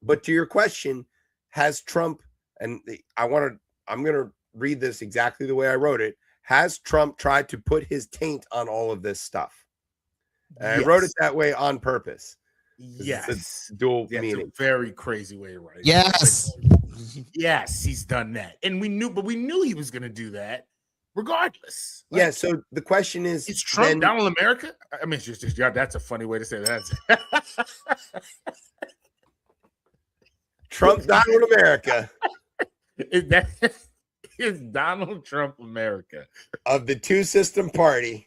But to your question, has Trump, and I'm going to read this exactly the way I wrote it. Has Trump tried to put his taint on all of this stuff? And I wrote it that way on purpose. Yes. It's a dual meaning. It's a very crazy way to write it. Yes. Yes, he's done that. And we knew he was going to do that regardless. Like, yeah, so the question is Trump down in America? I mean, it's just that's a funny way to say that. Trump Donald America. Is Donald Trump America of the two-system party?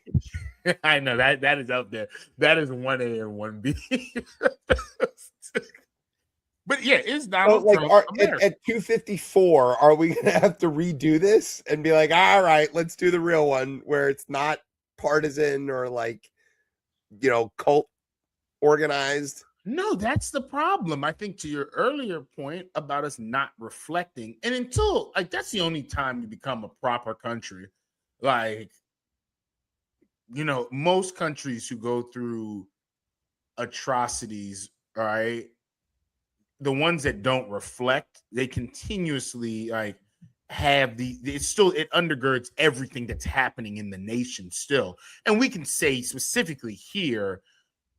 I know that is up there. That is 1A and 1B. But yeah, is So, Donald like, Trump America? at 254, are we gonna have to redo this and be like, all right, let's do the real one where it's not partisan or like, cult organized? No, that's the problem. I think to your earlier point about us not reflecting, and until like that's the only time you become a proper country. Like, most countries who go through atrocities, right? The ones that don't reflect, they continuously like have it undergirds everything that's happening in the nation still. And we can say specifically here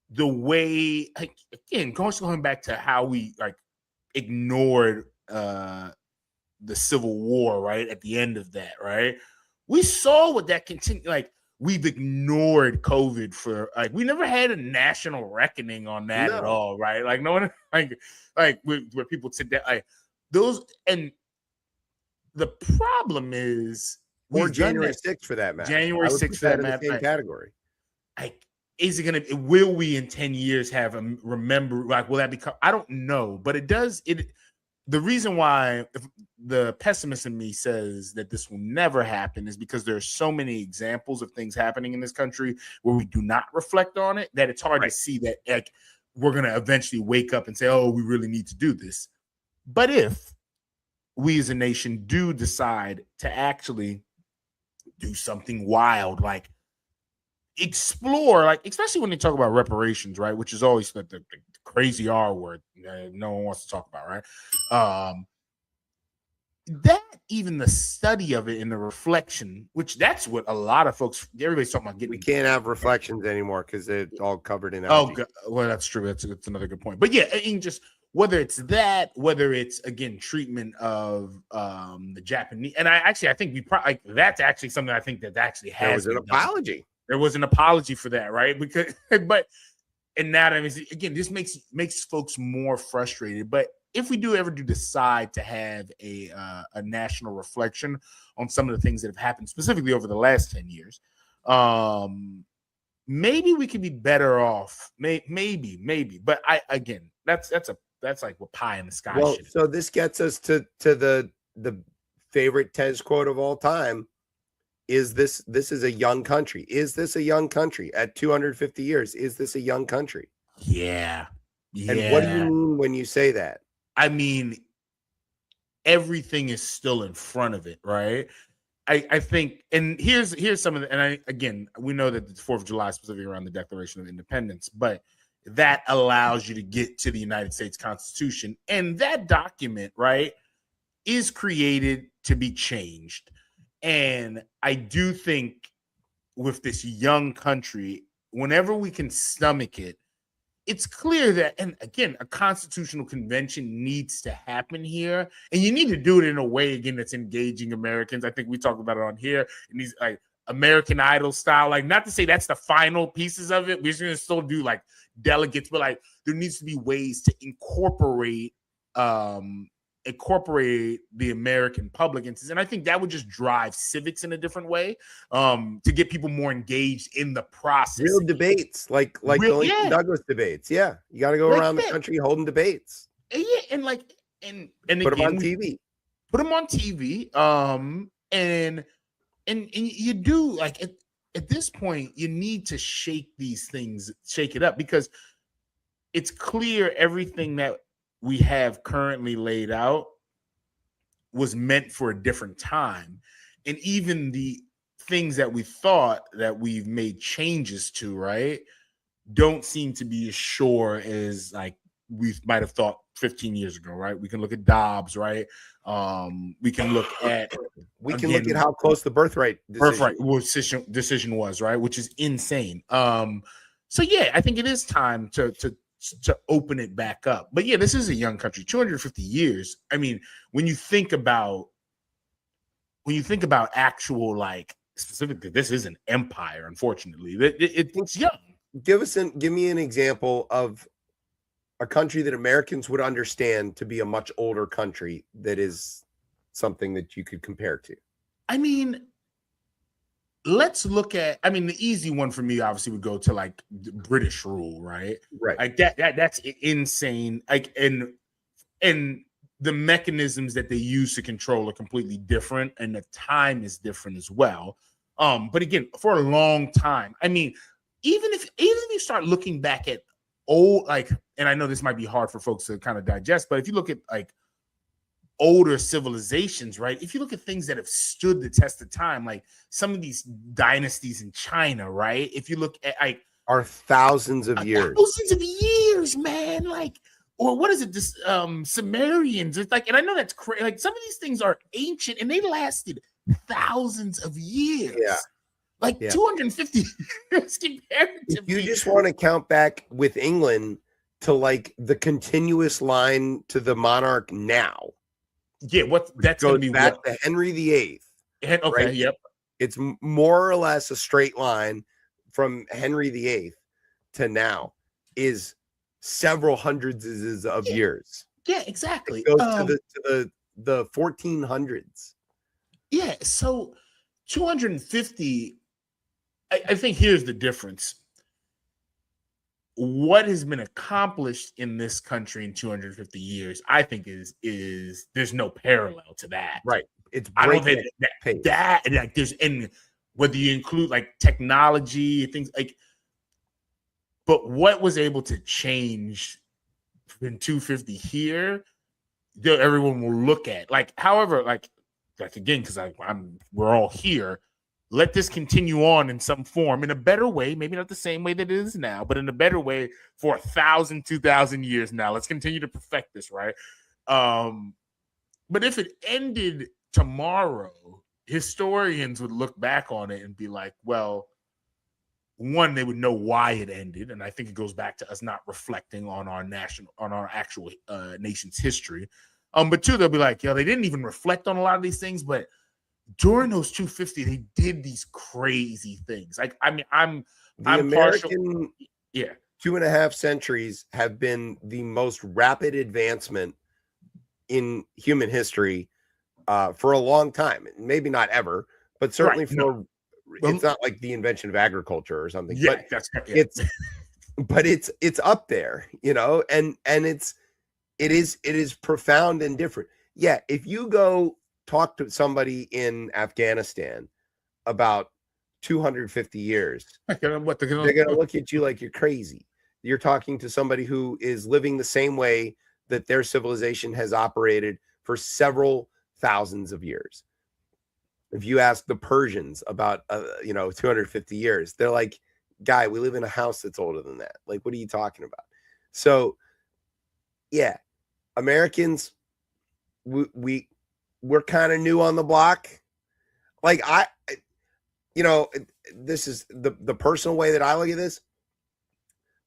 the way, like, again, going back to how we like ignored the Civil War, right? At the end of that, right? We saw what that continued. Like, we've ignored COVID for like we never had a national reckoning on that at No. all, right? Like no one like where people today like those, and the problem is Or we've done January that. 6th for that matter. January I would 6th put for that that in the matter. same category. Like, is it gonna? Will we in 10 years have a remember? Like, will that become? I don't know, but it does. The reason why the pessimist in me says that this will never happen is because there are so many examples of things happening in this country where we do not reflect on it that it's hard to see that like we're going to eventually wake up and say, oh, we really need to do this. But if we as a nation do decide to actually do something wild, like explore, like especially when they talk about reparations, right, which is always the crazy R word no one wants to talk about, right? That even the study of it and the reflection, which that's what a lot of folks, everybody's talking about getting. We can't have reflections anymore because it's all covered in Oh, algae. well, that's true. That's another good point. But yeah, I mean, just whether it's that, whether it's again treatment of the Japanese, and I think we probably that's actually something I think that actually has There was an apology. Done. There was an apology for that, right? Because and now I mean, again, this makes folks more frustrated. But if we do ever decide to have a national reflection on some of the things that have happened specifically over the last 10 years, maybe we could be better off. Maybe. But that's like what pie in the sky. Well, so this gets us to the favorite Tez quote of all time. This is a young country? Is this a young country at 250 years? Is this a young country? Yeah. And what do you mean when you say that? I mean, everything is still in front of it, right? I think, and here's some of the, and we know that the 4th of July is specifically around the Declaration of Independence, but that allows you to get to the United States Constitution. And that document, right, is created to be changed. And I do think with this young country, whenever we can stomach it, it's clear that, and again, a constitutional convention needs to happen here. And you need to do it in a way, again, that's engaging Americans. I think we talked about it on here. And these like American Idol style, like not to say that's the final pieces of it. We're just going to still do like delegates, but like there needs to be ways to incorporate the American public into, and I think that would just drive civics in a different way, to get people more engaged in the process. Real debates, like the Lincoln Douglas debates. Yeah, you got to go around the country holding debates. Yeah, and put them on TV. Put them on TV. And you do like at this point, you need to shake it up, because it's clear everything that we have currently laid out was meant for a different time. And even the things that we thought that we've made changes to, right, don't seem to be as sure as like we might have thought 15 years ago, right? We can look at Dobbs, right? We can look at how close the birthright decision was, right? Which is insane. So yeah, I think it is time to open it back up. But yeah, this is a young country, 250 years. I mean, when you think about actual, like, specifically, this is an empire, unfortunately. It's young. Give me an example of a country that Americans would understand to be a much older country that is something that you could compare to. I mean, let's look at, the easy one for me obviously would go to like British rule, right? Right. Like that's insane. Like, and and the mechanisms that they use to control are completely different, and the time is different as well. But again, for a long time, I mean, even if you start looking back at old, like, and I know this might be hard for folks to kind of digest, but if you look at like older civilizations, right? If you look at things that have stood the test of time, like some of these dynasties in China, right? If you look at like are thousands of years. Thousands of years, man. Like, or what is it? This Sumerians. It's like, and I know that's crazy. Like, some of these things are ancient and they lasted thousands of years. Yeah. Like 250 years comparatively. You just want to count back with England to like the continuous line to the monarch now. Yeah, that's going to be back to Henry VIII. Okay, right? Yep. It's more or less a straight line from Henry VIII to now is several hundreds of years. Yeah, exactly. It goes to the 1400s. Yeah, so 250. I think here's the difference. What has been accomplished in this country in 250 years, I think, is there's no parallel to that. Right. It's I don't think that like there's, and whether you include like technology, things like, but what was able to change in 250 here, everyone will look at like, however, like again, because we're all here. Let this continue on in some form, in a better way, maybe not the same way that it is now, but in a better way for 1,000, 2,000 years now. Let's continue to perfect this, right? But if it ended tomorrow, historians would look back on it and be like, well, one, they would know why it ended, and I think it goes back to us not reflecting on our actual nation's history. But two, they'll be like, they didn't even reflect on a lot of these things, but during those 250, they did these crazy things. Like, I mean, I'm American, yeah, 2.5 centuries have been the most rapid advancement in human history for a long time. Maybe not ever, but certainly it's not like the invention of agriculture or something. Yeah, but that's yeah. it's up there, and it is profound and different. Yeah, if you go talk to somebody in Afghanistan about 250 years, they're going to look at you like you're crazy. You're talking to somebody who is living the same way that their civilization has operated for several thousands of years. If you ask the Persians about 250 years, they're like, guy, we live in a house that's older than that. Like, what are you talking about? So yeah, Americans, we're kind of new on the block. Like, this is the personal way that I look at this.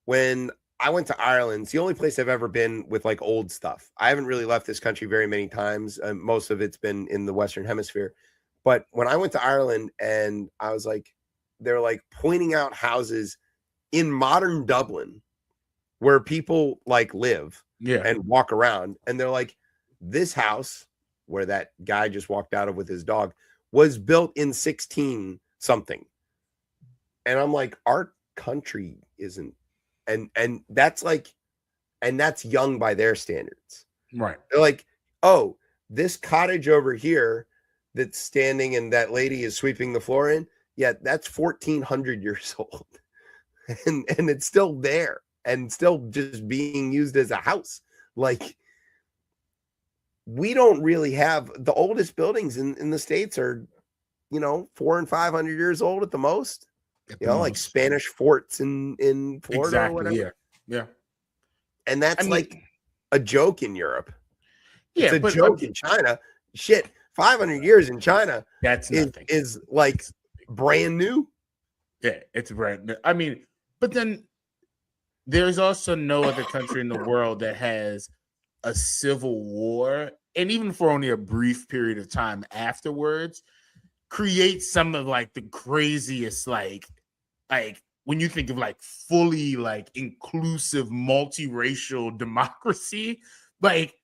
When I went to Ireland, it's the only place I've ever been with like old stuff. I haven't really left this country very many times. Most of it's been in the Western Hemisphere. But when I went to Ireland and I was like, they're like pointing out houses in modern Dublin where people like live and walk around. And they're like, this house where that guy just walked out of with his dog was built in 16 something. And I'm like, our country isn't. And that's like, and that's young by their standards. Right. They're like, oh, this cottage over here that's standing and that lady is sweeping the floor in. Yeah, that's 1,400 years old. And it's still there and still just being used as a house. Like, we don't really have the oldest buildings in the States are, 400 and 500 years old at the most. Like Spanish forts in Florida, exactly, or whatever. Yeah. And that's like a joke in Europe. Yeah, it's a joke in China. Shit, 500 years in China. That's nothing. Is like brand new. Yeah, it's brand new. I mean, but then there's also no other country in the world that has a civil war, and even for only a brief period of time afterwards, creates some of like the craziest like when you think of like fully like inclusive multiracial democracy, like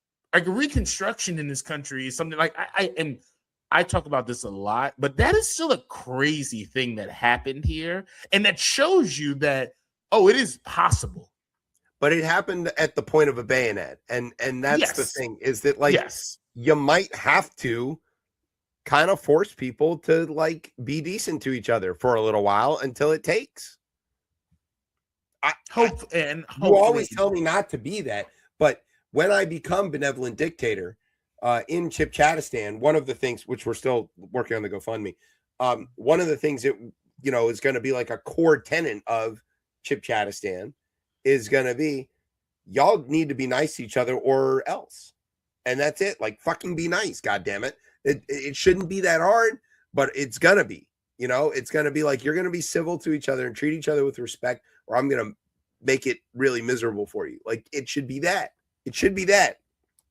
Reconstruction in this country is something like I talk about this a lot, but that is still a crazy thing that happened here, and that shows you that it is possible. but it happened at the point of a bayonet. And that's the thing, is that like you might have to kind of force people to like be decent to each other for a little while until it takes. You always tell me not to be that, but when I become benevolent dictator in ChipChatistan, one of the things, which we're still working on the GoFundMe, one of the things that is going to be like a core tenet of ChipChatistan is going to be, y'all need to be nice to each other or else, and that's it. Like, fucking be nice, God damn it. It shouldn't be that hard, but it's gonna be. It's gonna be like, you're gonna be civil to each other and treat each other with respect, or I'm gonna make it really miserable for you. Like, it should be that. It should be that.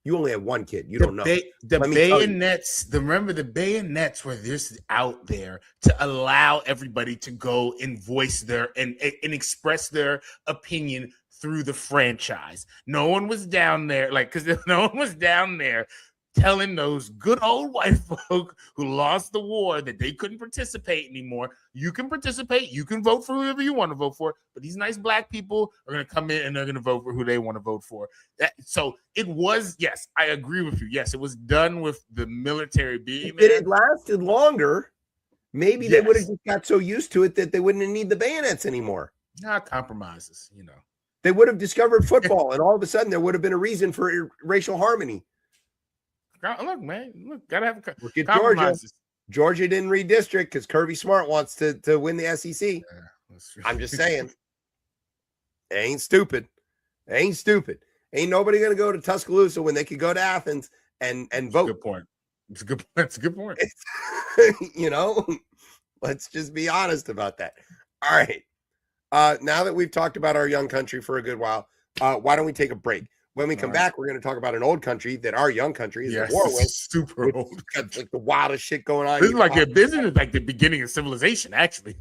You only have one kid. You don't know. The bayonets. Remember, the bayonets were just out there to allow everybody to go and voice their and express their opinion through the franchise. No one was down there, because no one was down there telling those good old white folk who lost the war that they couldn't participate anymore. You can participate. You can vote for whoever you want to vote for. But these nice black people are going to come in and they're going to vote for who they want to vote for. So it was, yes, I agree with you. Yes, it was done with the military being there. If it had lasted longer, maybe they would have just got so used to it that they wouldn't need the bayonets anymore. Compromises, They would have discovered football, and all of a sudden there would have been a reason for racial harmony. Look, man. Look, gotta have look at compromises. Georgia didn't redistrict because Kirby Smart wants to win the SEC. Yeah, I'm just saying. It ain't stupid. Ain't nobody gonna go to Tuscaloosa when they could go to Athens and vote. Good point. That's a good point. Let's just be honest about that. All right. Now that we've talked about our young country for a good while, why don't we take a break? When we come back, we're going to talk about an old country that our young country is at war with. Super old. Got like the wildest shit going on. This is like the beginning of civilization, actually.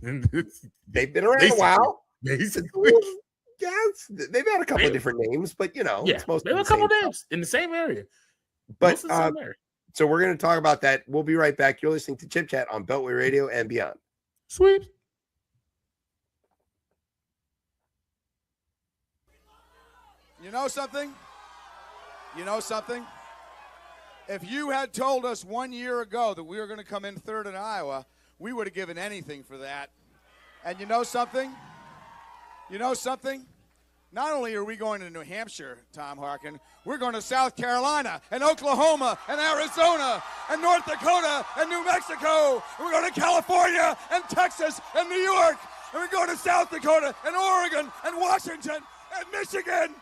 They've been around a while. Basically. Yes, they've had a couple of different names, but it's most they have a couple of names in the same area. But so we're going to talk about that. We'll be right back. You're listening to Chip Chat on Beltway Radio and beyond. Sweet. You know something? If you had told us 1 year ago that we were going to come in third in Iowa, we would have given anything for that. And you know something? Not only are we going to New Hampshire, Tom Harkin, we're going to South Carolina and Oklahoma and Arizona and North Dakota and New Mexico. And we're going to California and Texas and New York. And we're going to South Dakota and Oregon and Washington and Michigan.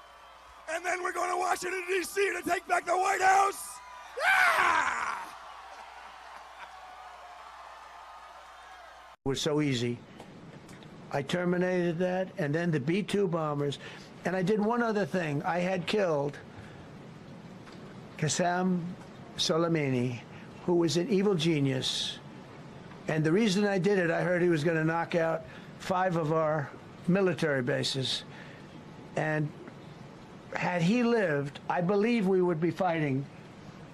And then we're going to Washington, D.C. to take back the White House. Yeah! It was so easy. I terminated that, and then the B-2 bombers. And I did one other thing. I had killed Qasem Soleimani, who was an evil genius. And the reason I did it, I heard he was going to knock out 5 of our military bases. And had he lived, I believe we would be fighting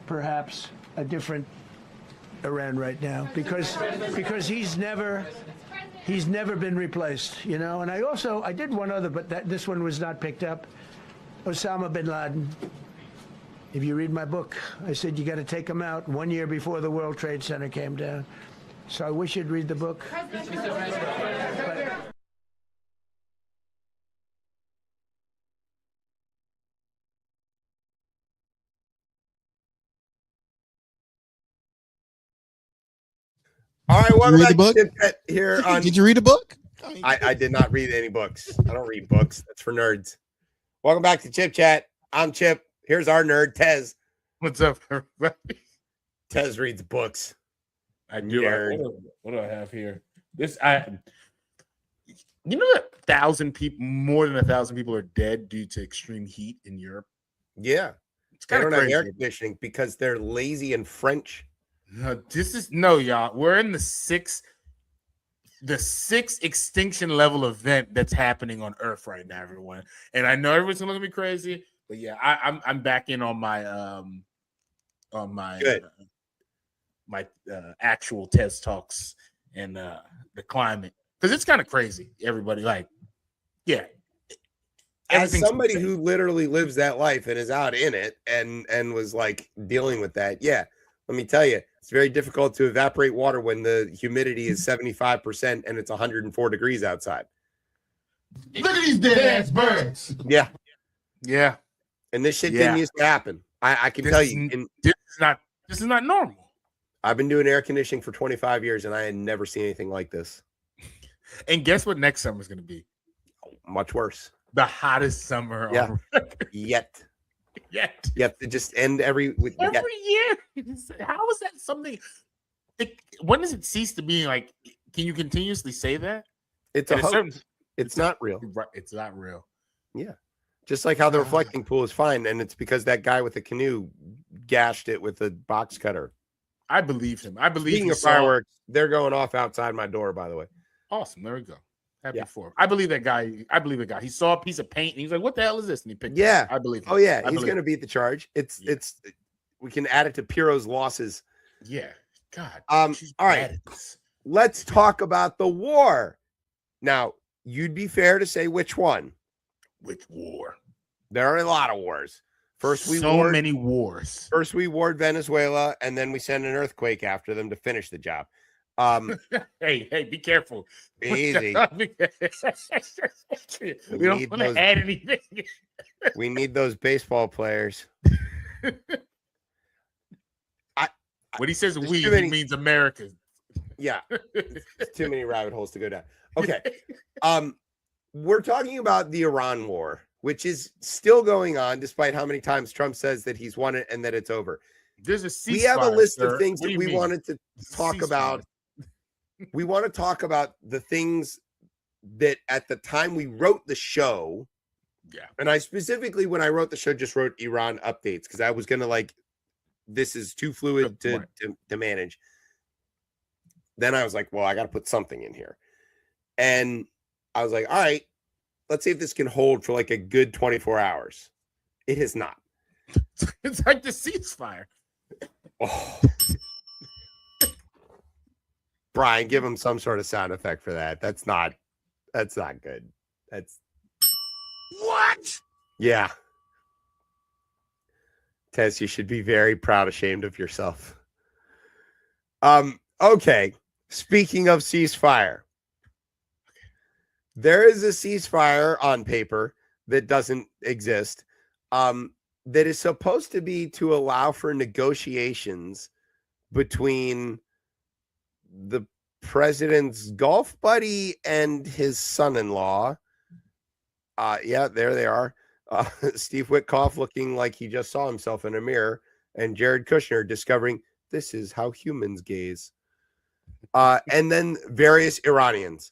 perhaps a different Iran right now, because he's never been replaced, And I did one other, but this one was not picked up. Osama bin Laden. If you read my book, I said you got to take him out 1 year before the World Trade Center came down. So I wish you'd read the book. All right, welcome back to Chip here. Did you read a book? I did not read any books. I don't read books. That's for nerds. Welcome back to Chip Chat. I'm Chip. Here's our nerd, Tez. What's up, everybody? Tez reads books. I do. What do I have here? That 1,000 people, more than 1,000 people are dead due to extreme heat in Europe. Yeah. It's kind of crazy. They don't have air conditioning because they're lazy and French. No, y'all. We're in the sixth extinction level event that's happening on Earth right now, everyone. And I know everyone's gonna look at me crazy, but yeah, I'm back in on my actual TED Talks and the climate, because it's kind of crazy. Everybody, as somebody who literally lives that life and is out in it and was like dealing with that, yeah, let me tell you, it's very difficult to evaporate water when the humidity is 75% and it's 104 degrees outside. Look at these dead ass birds. Yeah. Yeah. And this shit didn't used to happen. I can tell you. This is not normal. I've been doing air conditioning for 25 years and I had never seen anything like this. And guess what next summer is going to be? Much worse. The hottest summer on record. Yet. To just end every year. How is that something? When does it cease to be like? Can you continuously say that? It's a hoax. It's not real. It's not real. Yeah. Just like how the reflecting pool is fine, and it's because that guy with the canoe gashed it with a box cutter. I believe him. I believe Speaking of fireworks, they're going off outside my door, by the way. Awesome. There we go. Happy for him. I believe that guy. He saw a piece of paint and he's like, "What the hell is this?" And he picked it up. I believe him. Oh yeah, he's going to beat the charge. It's we can add it to Piro's losses. Yeah. God. All right. Let's talk about the war. Now, you'd be fair to say which one? Which war? There are a lot of wars. First, many wars. First, we warred Venezuela, and then we sent an earthquake after them to finish the job. Hey, be careful. Easy. We don't want to add anything. We need those baseball players. When he says we, he means America. Yeah. Too many rabbit holes to go down. Okay. We're talking about the Iran war, which is still going on, despite how many times Trump says that he's won it and that it's over. There's a ceasefire, we have a list of things that we wanted to talk about. We want to talk about the things that at the time we wrote the show. Yeah. And I specifically, when I wrote the show, just wrote Iran updates because I was going to this is too fluid to manage. Then I was like, well, I got to put something in here. And I was like, all right, let's see if this can hold for a good 24 hours. It has not. It's like the ceasefire. Oh. Brian, give him some sort of sound effect for that. That's not good. That's what? Yeah. Tez, you should be very proud, ashamed of yourself. Okay. Speaking of ceasefire, there is a ceasefire on paper that doesn't exist. That is supposed to be to allow for negotiations between the president's golf buddy and his son-in-law. Yeah, there they are. Steve Witkoff looking like he just saw himself in a mirror, and Jared Kushner discovering this is how humans gaze. And then various Iranians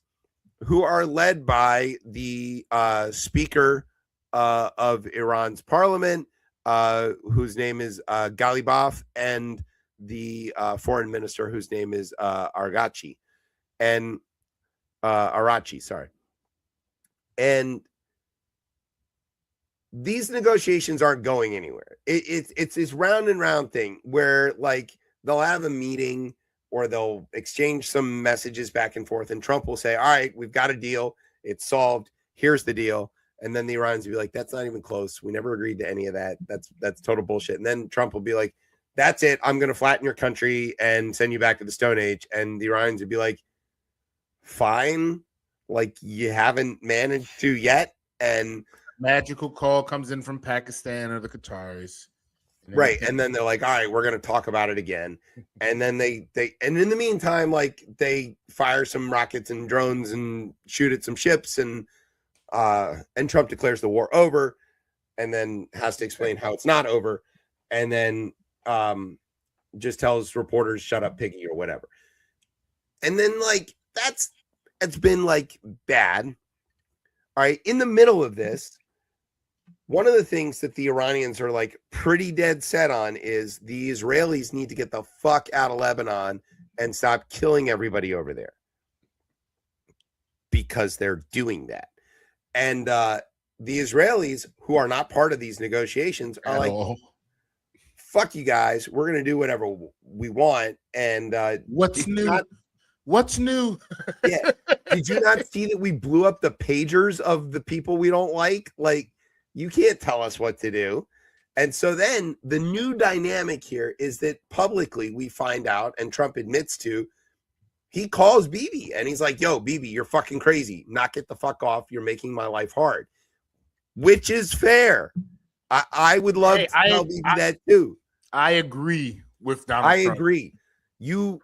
who are led by the speaker of Iran's parliament, whose name is Ghalibaf, and the foreign minister whose name is Araghchi, and Arachi, sorry. And these negotiations aren't going anywhere. It's this round and round thing where they'll have a meeting or they'll exchange some messages back and forth, and Trump will say, all right, we've got a deal. It's solved. Here's the deal. And then the Iranians will be like, that's not even close. We never agreed to any of that. That's total bullshit. And then Trump will be like, that's it. I'm going to flatten your country and send you back to the Stone Age. And the Iranians would be like, fine. You haven't managed to yet. And magical call comes in from Pakistan or the Qataris. Right. And then they're like, all right, we're going to talk about it again. And then and in the meantime, they fire some rockets and drones and shoot at some ships, and Trump declares the war over and then has to explain how it's not over. And then just tells reporters, shut up, piggy, or whatever. And then it's been bad. All right. In the middle of this, one of the things that the Iranians are pretty dead set on is the Israelis need to get the fuck out of Lebanon and stop killing everybody over there, because they're doing that. And the Israelis, who are not part of these negotiations, are fuck you guys. We're going to do whatever we want. And what's new? What's new? Yeah. Did you not see that we blew up the pagers of the people we don't like? Like, you can't tell us what to do. And so then the new dynamic here is that publicly we find out, and Trump admits to, he calls Bibi and he's like, yo, Bibi, you're fucking crazy. Knock it the fuck off. You're making my life hard, which is fair. I would love to tell Bibi that too. I agree with Donald Trump. I agree. You,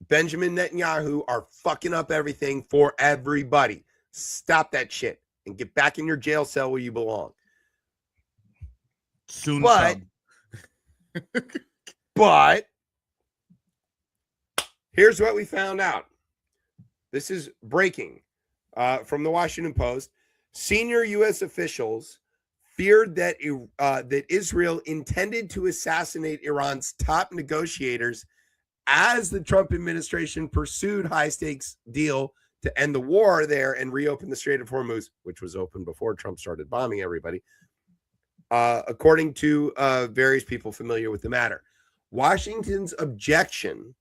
Benjamin Netanyahu, are fucking up everything for everybody. Stop that shit and get back in your jail cell where you belong. Soon but here's what we found out. This is breaking from the Washington Post. Senior U.S. officials feared that that Israel intended to assassinate Iran's top negotiators as the Trump administration pursued high-stakes deal to end the war there and reopen the Strait of Hormuz, which was open before Trump started bombing everybody, according to various people familiar with the matter. Washington's objection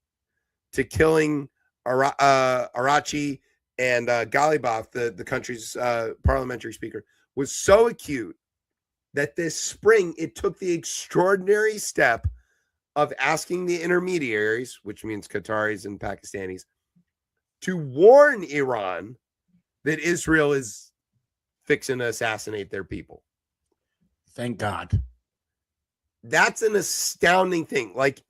to killing Arachi and Ghalibaf, the country's parliamentary speaker, was so acute that this spring it took the extraordinary step of asking the intermediaries, which means Qataris and Pakistanis, to warn Iran that Israel is fixing to assassinate their people. Thank God. That's an astounding thing. Like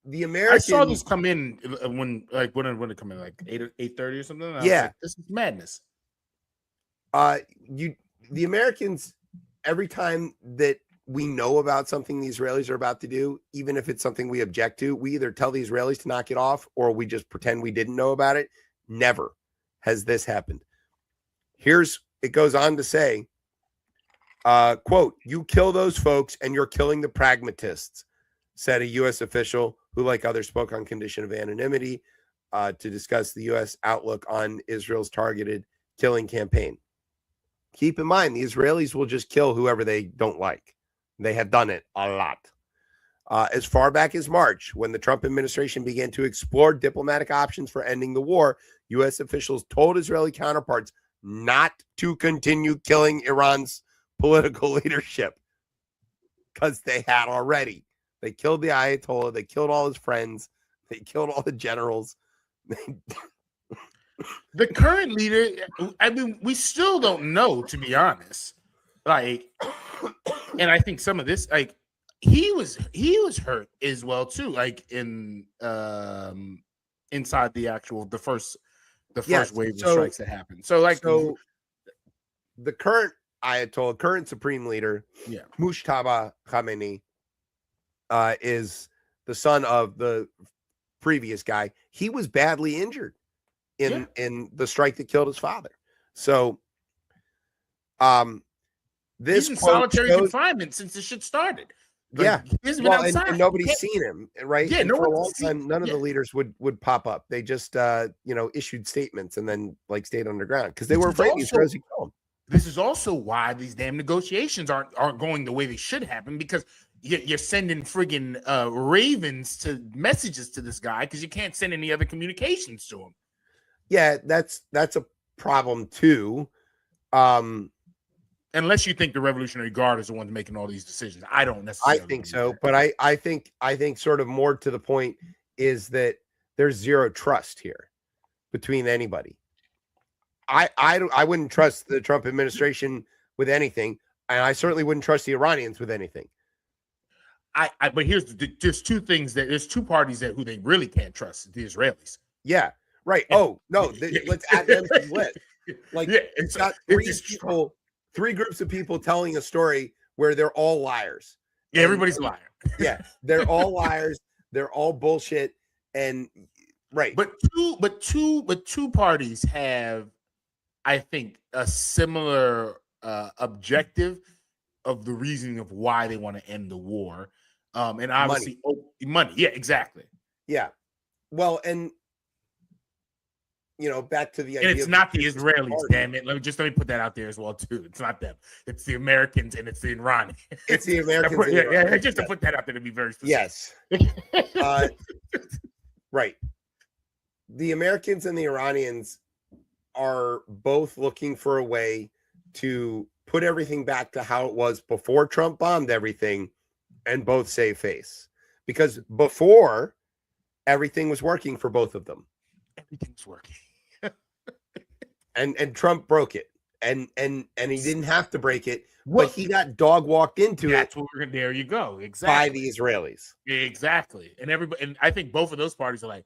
the Americans, I saw this come in when it come in, like 8:30 or something. Yeah, like, this is madness. The Americans, every time that we know about something the Israelis are about to do, even if it's something we object to, we either tell the Israelis to knock it off or we just pretend we didn't know about it. Never has this happened. It goes on to say, quote, you kill those folks and you're killing the pragmatists, said a U.S. official who, like others, spoke on condition of anonymity to discuss the U.S. outlook on Israel's targeted killing campaign. Keep in mind, the Israelis will just kill whoever they don't like. They have done it a lot. As far back as March, when the Trump administration began to explore diplomatic options for ending the war, U.S. officials told Israeli counterparts not to continue killing Iran's political leadership because they had already. They killed the Ayatollah. They killed all his friends. They killed all the generals. The current leader, I mean, we still don't know, to be honest. Like, and I think some of this, like, he was hurt as well too, like in inside the first wave of strikes that happened. So the current Ayatollah, current supreme leader, Mushtaba Khamenei, is the son of the previous guy. He was badly injured in the strike that killed his father. So this he's in solitary confinement since the shit started. Like, and nobody's seen him, right? Yeah, and for a long time, none of the leaders would pop up. They just issued statements and then stayed underground because they were afraid these guys would kill him. This is also why these damn negotiations aren't going the way they should happen, because you're sending friggin' ravens to messages to this guy because you can't send any other communications to him. Yeah, that's a problem too. Unless you think the Revolutionary Guard is the one making all these decisions. I don't necessarily. I think so, but I think sort of more to the point is that there's zero trust here between anybody. I wouldn't trust the Trump administration with anything, and I certainly wouldn't trust the Iranians with anything. But there's two things there's two parties who they really can't trust: the Israelis. Yeah, right. Oh no, let's add them to the list. It's got three groups of people telling a story where they're all liars. Yeah, everybody's a liar. Yeah, they're all liars. They're all bullshit. And right, but two parties have, I think, a similar objective of the reasoning of why they want to end the war, and obviously money. Yeah, exactly. Yeah, well, and back to the idea. And it's not the Israelis, damn it. Let me put that out there as well too. It's not them. It's the Americans and it's the Iranians. It's the Americans. Just to put that out there to be very specific. Yes. Right. the Americans and the Iranians are both looking for a way to put everything back to how it was before Trump bombed everything and both save face. Because before, everything was working for both of them. Everything's working. and Trump broke it. And he didn't have to break it, but he got dog walked into That's it. what we're gonna. There you go. Exactly. By the Israelis. Exactly. And everybody, and I think both of those parties are like,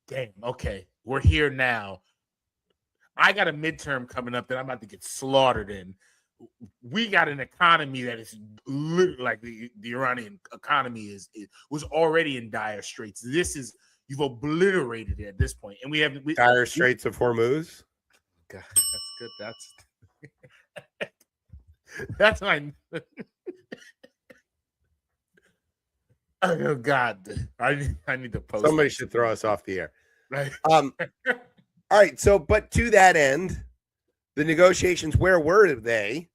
damn, okay, we're here now. I got a midterm coming up that I'm about to get slaughtered in. We got an economy that is literally like the Iranian economy was already in dire straits. You've obliterated it at this point, and we have Dire Straits of Hormuz. God, that's good. That's my. Oh God, I need to post. Somebody should throw us off the air. Right. All right. So, but to that end, the negotiations, where were they?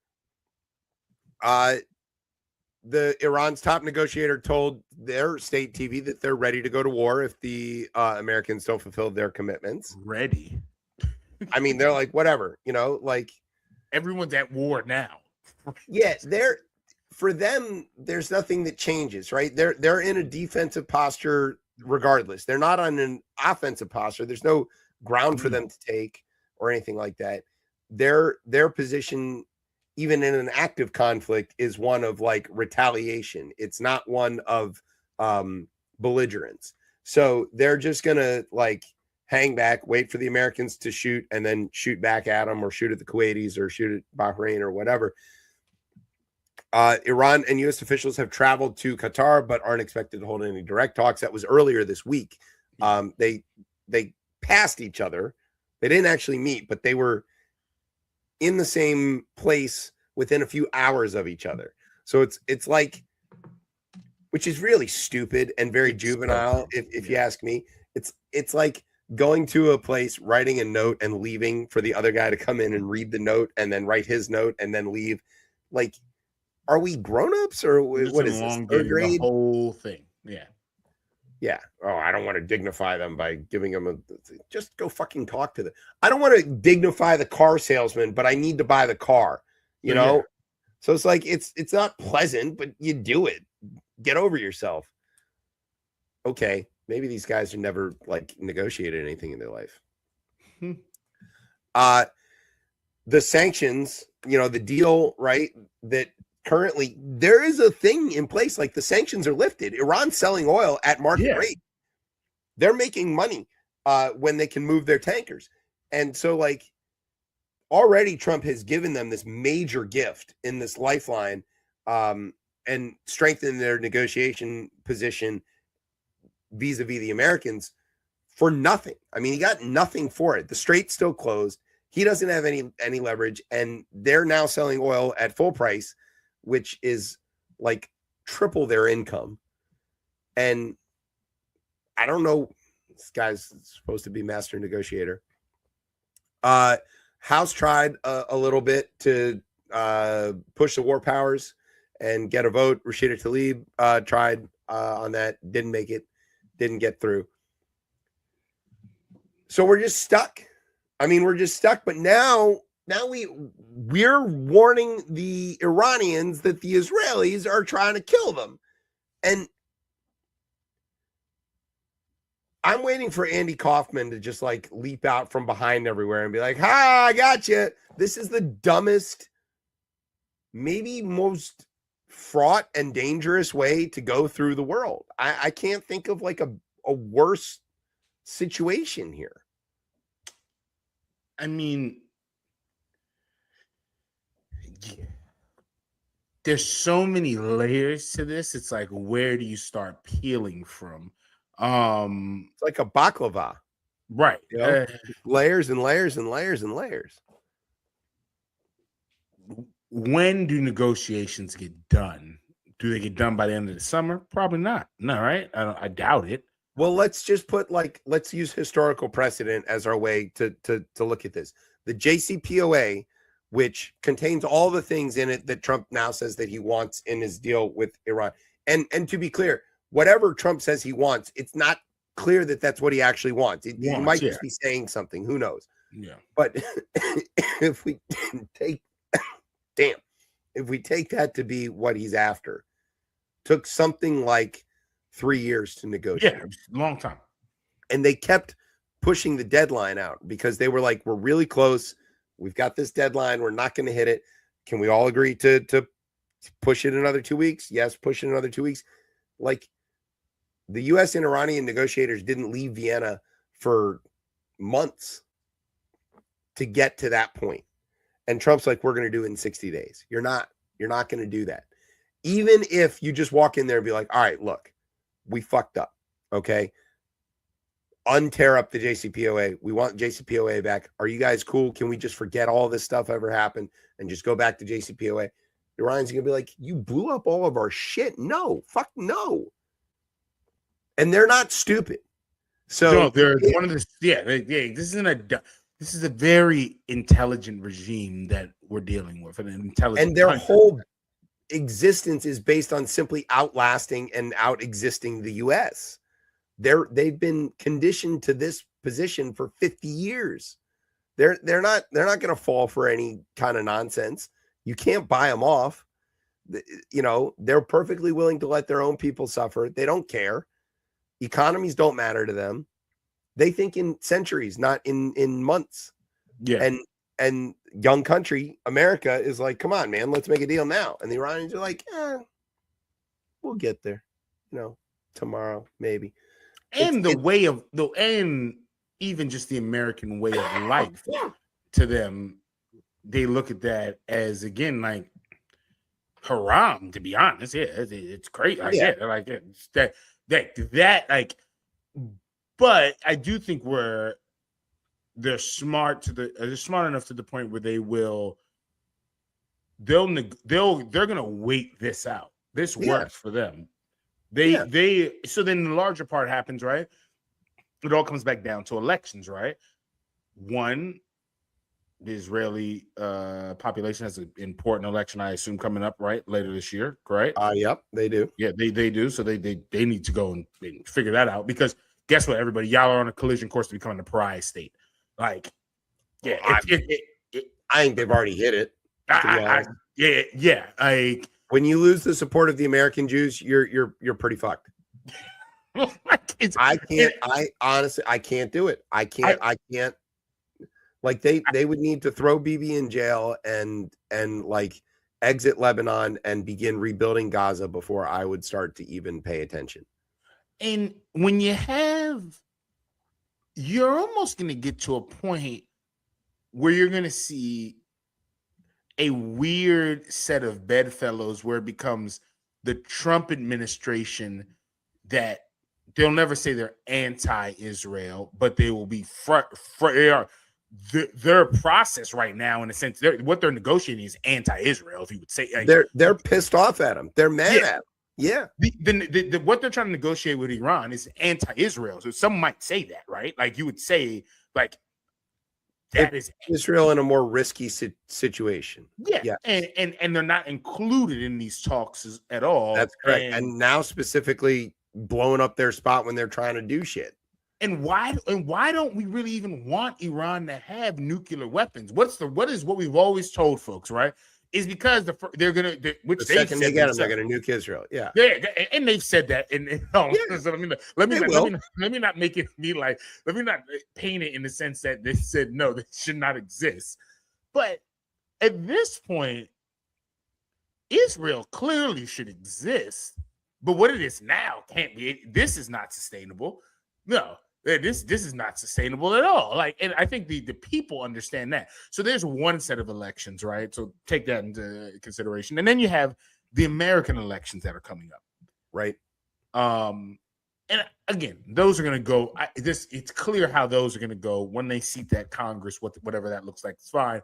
The Iran's top negotiator told their state TV that they're ready to go to war if the Americans don't fulfill their commitments. Ready. I mean, they're like, whatever, like everyone's at war now. Yeah, for them, there's nothing that changes, right? They're in a defensive posture regardless. They're not on an offensive posture. There's no ground for them to take or anything like that. Their position, even in an active conflict, is one of like retaliation. It's not one of belligerence. So they're just gonna like hang back, wait for the Americans to shoot, and then shoot back at them, or shoot at the Kuwaitis, or shoot at Bahrain, or whatever. Iran and U.S. officials have traveled to Qatar, but aren't expected to hold any direct talks. That was earlier this week. They passed each other. They didn't actually meet, but they were in the same place within a few hours of each other. So it's like, which is really stupid and very juvenile, if you ask me. It's like going to a place, writing a note, and leaving for the other guy to come in and read the note and then write his note and then leave. Like, are we grown-ups, or what is this, third grade? The whole thing. Yeah. Oh, I don't want to dignify them by giving them just go fucking talk to them. I don't want to dignify the car salesman, but I need to buy the car, you know? So it's like, it's not pleasant, but you do it. Get over yourself. Okay. Maybe these guys have never like negotiated anything in their life. The sanctions, the deal, right? That currently there is a thing in place, like the sanctions are lifted. Iran's selling oil at market rate. They're making money when they can move their tankers. And so like already Trump has given them this major gift in this lifeline and strengthened their negotiation position vis-a-vis the Americans for nothing. I mean, he got nothing for it. The strait's still closed. He doesn't have any leverage, and they're now selling oil at full price, which is like triple their income. And I don't know, this guy's supposed to be master negotiator. House tried a little bit to push the war powers and get a vote. Rashida Tlaib tried on that, didn't make it, didn't get through. So we're just stuck. I mean, we're just stuck. But now we're warning the Iranians that the Israelis are trying to kill them. And I'm waiting for Andy Kaufman to just like leap out from behind everywhere and be like, "Ha, I got you." This is the dumbest, maybe most fraught and dangerous way to go through the world. I can't think of like a worse situation here. I mean, there's so many layers to this. It's like, where do you start peeling from? It's like a baklava, right? Layers and layers and layers and layers. When do negotiations get done? Do they get done by the end of the summer? Probably not. No, right? I doubt it. Well, let's just let's use historical precedent as our way to look at this. The JCPOA, which contains all the things in it that Trump now says that he wants in his deal with Iran. And to be clear, whatever Trump says he wants, it's not clear that that's what he actually wants. He might yeah. just be saying something. Who knows? Yeah. But if we take, if we take that to be what he's after, took something like 3 years to negotiate. Yeah, long time. And they kept pushing the deadline out because they were like, we're really close. We've got this deadline. We're not going to hit it. Can we all agree to push it another 2 weeks? Yes, push it another 2 weeks. Like, the U.S. and Iranian negotiators didn't leave Vienna for months to get to that point. And Trump's like, we're going to do it in 60 days. You're not going to do that. Even if you just walk in there and be like, all right, look, we fucked up. Okay. Untear up the JCPOA. We want JCPOA back. Are you guys cool? Can we just forget all this stuff ever happened and just go back to JCPOA? Iran's going to be like, you blew up all of our shit. No, fuck no. And they're not stupid. So no, they're one of the this is a very intelligent regime that we're dealing with, an intelligent, and their whole existence is based on simply outlasting and out existing the U.S. They've been conditioned to this position for 50 years. They're not going to fall for any kind of nonsense. You can't buy them off. You know, they're perfectly willing to let their own people suffer. They don't care. Economies don't matter to them. They think in centuries, not in months. Yeah. And young country America is like, come on, man, let's make a deal now. And the Iranians are like, we'll get there, you know, tomorrow maybe. And and even just the American way of life to them, they look at that as, again, like haram. To be honest, yeah, it's great. Like, yeah, like it's that like. But I do think they're smart enough to the point where they're gonna wait this out. This works for them. So then the larger part happens, right? It all comes back down to elections, right? One, the Israeli population has an important election, I assume, coming up right later this year, right? Yep, they do. Yeah, they do. So they need to go and figure that out, because guess what, everybody, y'all are on a collision course to becoming a pariah state. Like, yeah, I think they've already hit it. Like, when you lose the support of the American Jews, you're pretty fucked. I honestly can't do it. I can't. Like, they would need to throw Bibi in jail and like exit Lebanon and begin rebuilding Gaza before I would start to even pay attention. And when you're almost going to get to a point where you're going to see a weird set of bedfellows where it becomes the Trump administration that they'll never say they're anti-Israel, but they will be their process right now, in a sense, what they're negotiating is anti-Israel. If you would say, like, they're pissed off at him, they're mad at him. Yeah. What they're trying to negotiate with Iran is anti-Israel. So some might say that, right? Like, you would say, like, that is Israel in a more risky situation. Yeah. And they're not included in these talks at all. That's correct. And now specifically blowing up their spot when they're trying to do shit. And why don't we really even want Iran to have nuclear weapons? What we've always told folks, right? Is because they're gonna, which the second they get them, they're gonna nuke Israel. Yeah, and they've said that. So let me not make it be like, let me not paint it in the sense that they said no, they should not exist. But at this point, Israel clearly should exist. But what it is now can't be. This is not sustainable. No. This is not sustainable at all. Like, and I think the people understand that. So there's one set of elections, right? So take that into consideration. And then you have the American elections that are coming up, right? And again, those are going to go. It's clear how those are going to go when they seat that Congress, whatever that looks like. It's fine.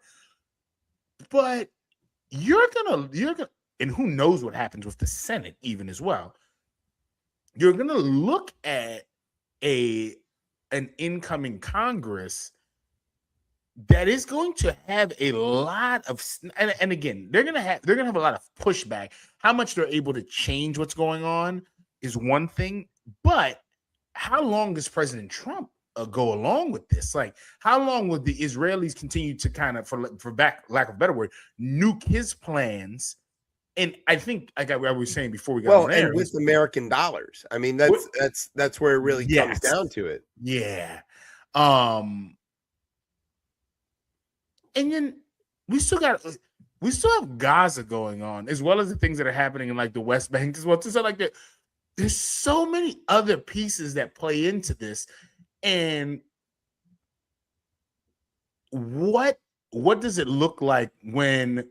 But you're gonna, and who knows what happens with the Senate even as well. You're gonna look at an incoming Congress that is going to have a lot of, and again, they're gonna have a lot of pushback. How much they're able to change what's going on is one thing, but how long does President Trump go along with this? Like, how long will the Israelis continue to kind of, for lack of a better word, nuke his plans? And I think I got what I was saying before we got on air. And with American dollars, I mean, that's where it really comes down to it. Yeah. And then we still have Gaza going on, as well as the things that are happening in like the West Bank as well. So like there's so many other pieces that play into this. And what does it look like when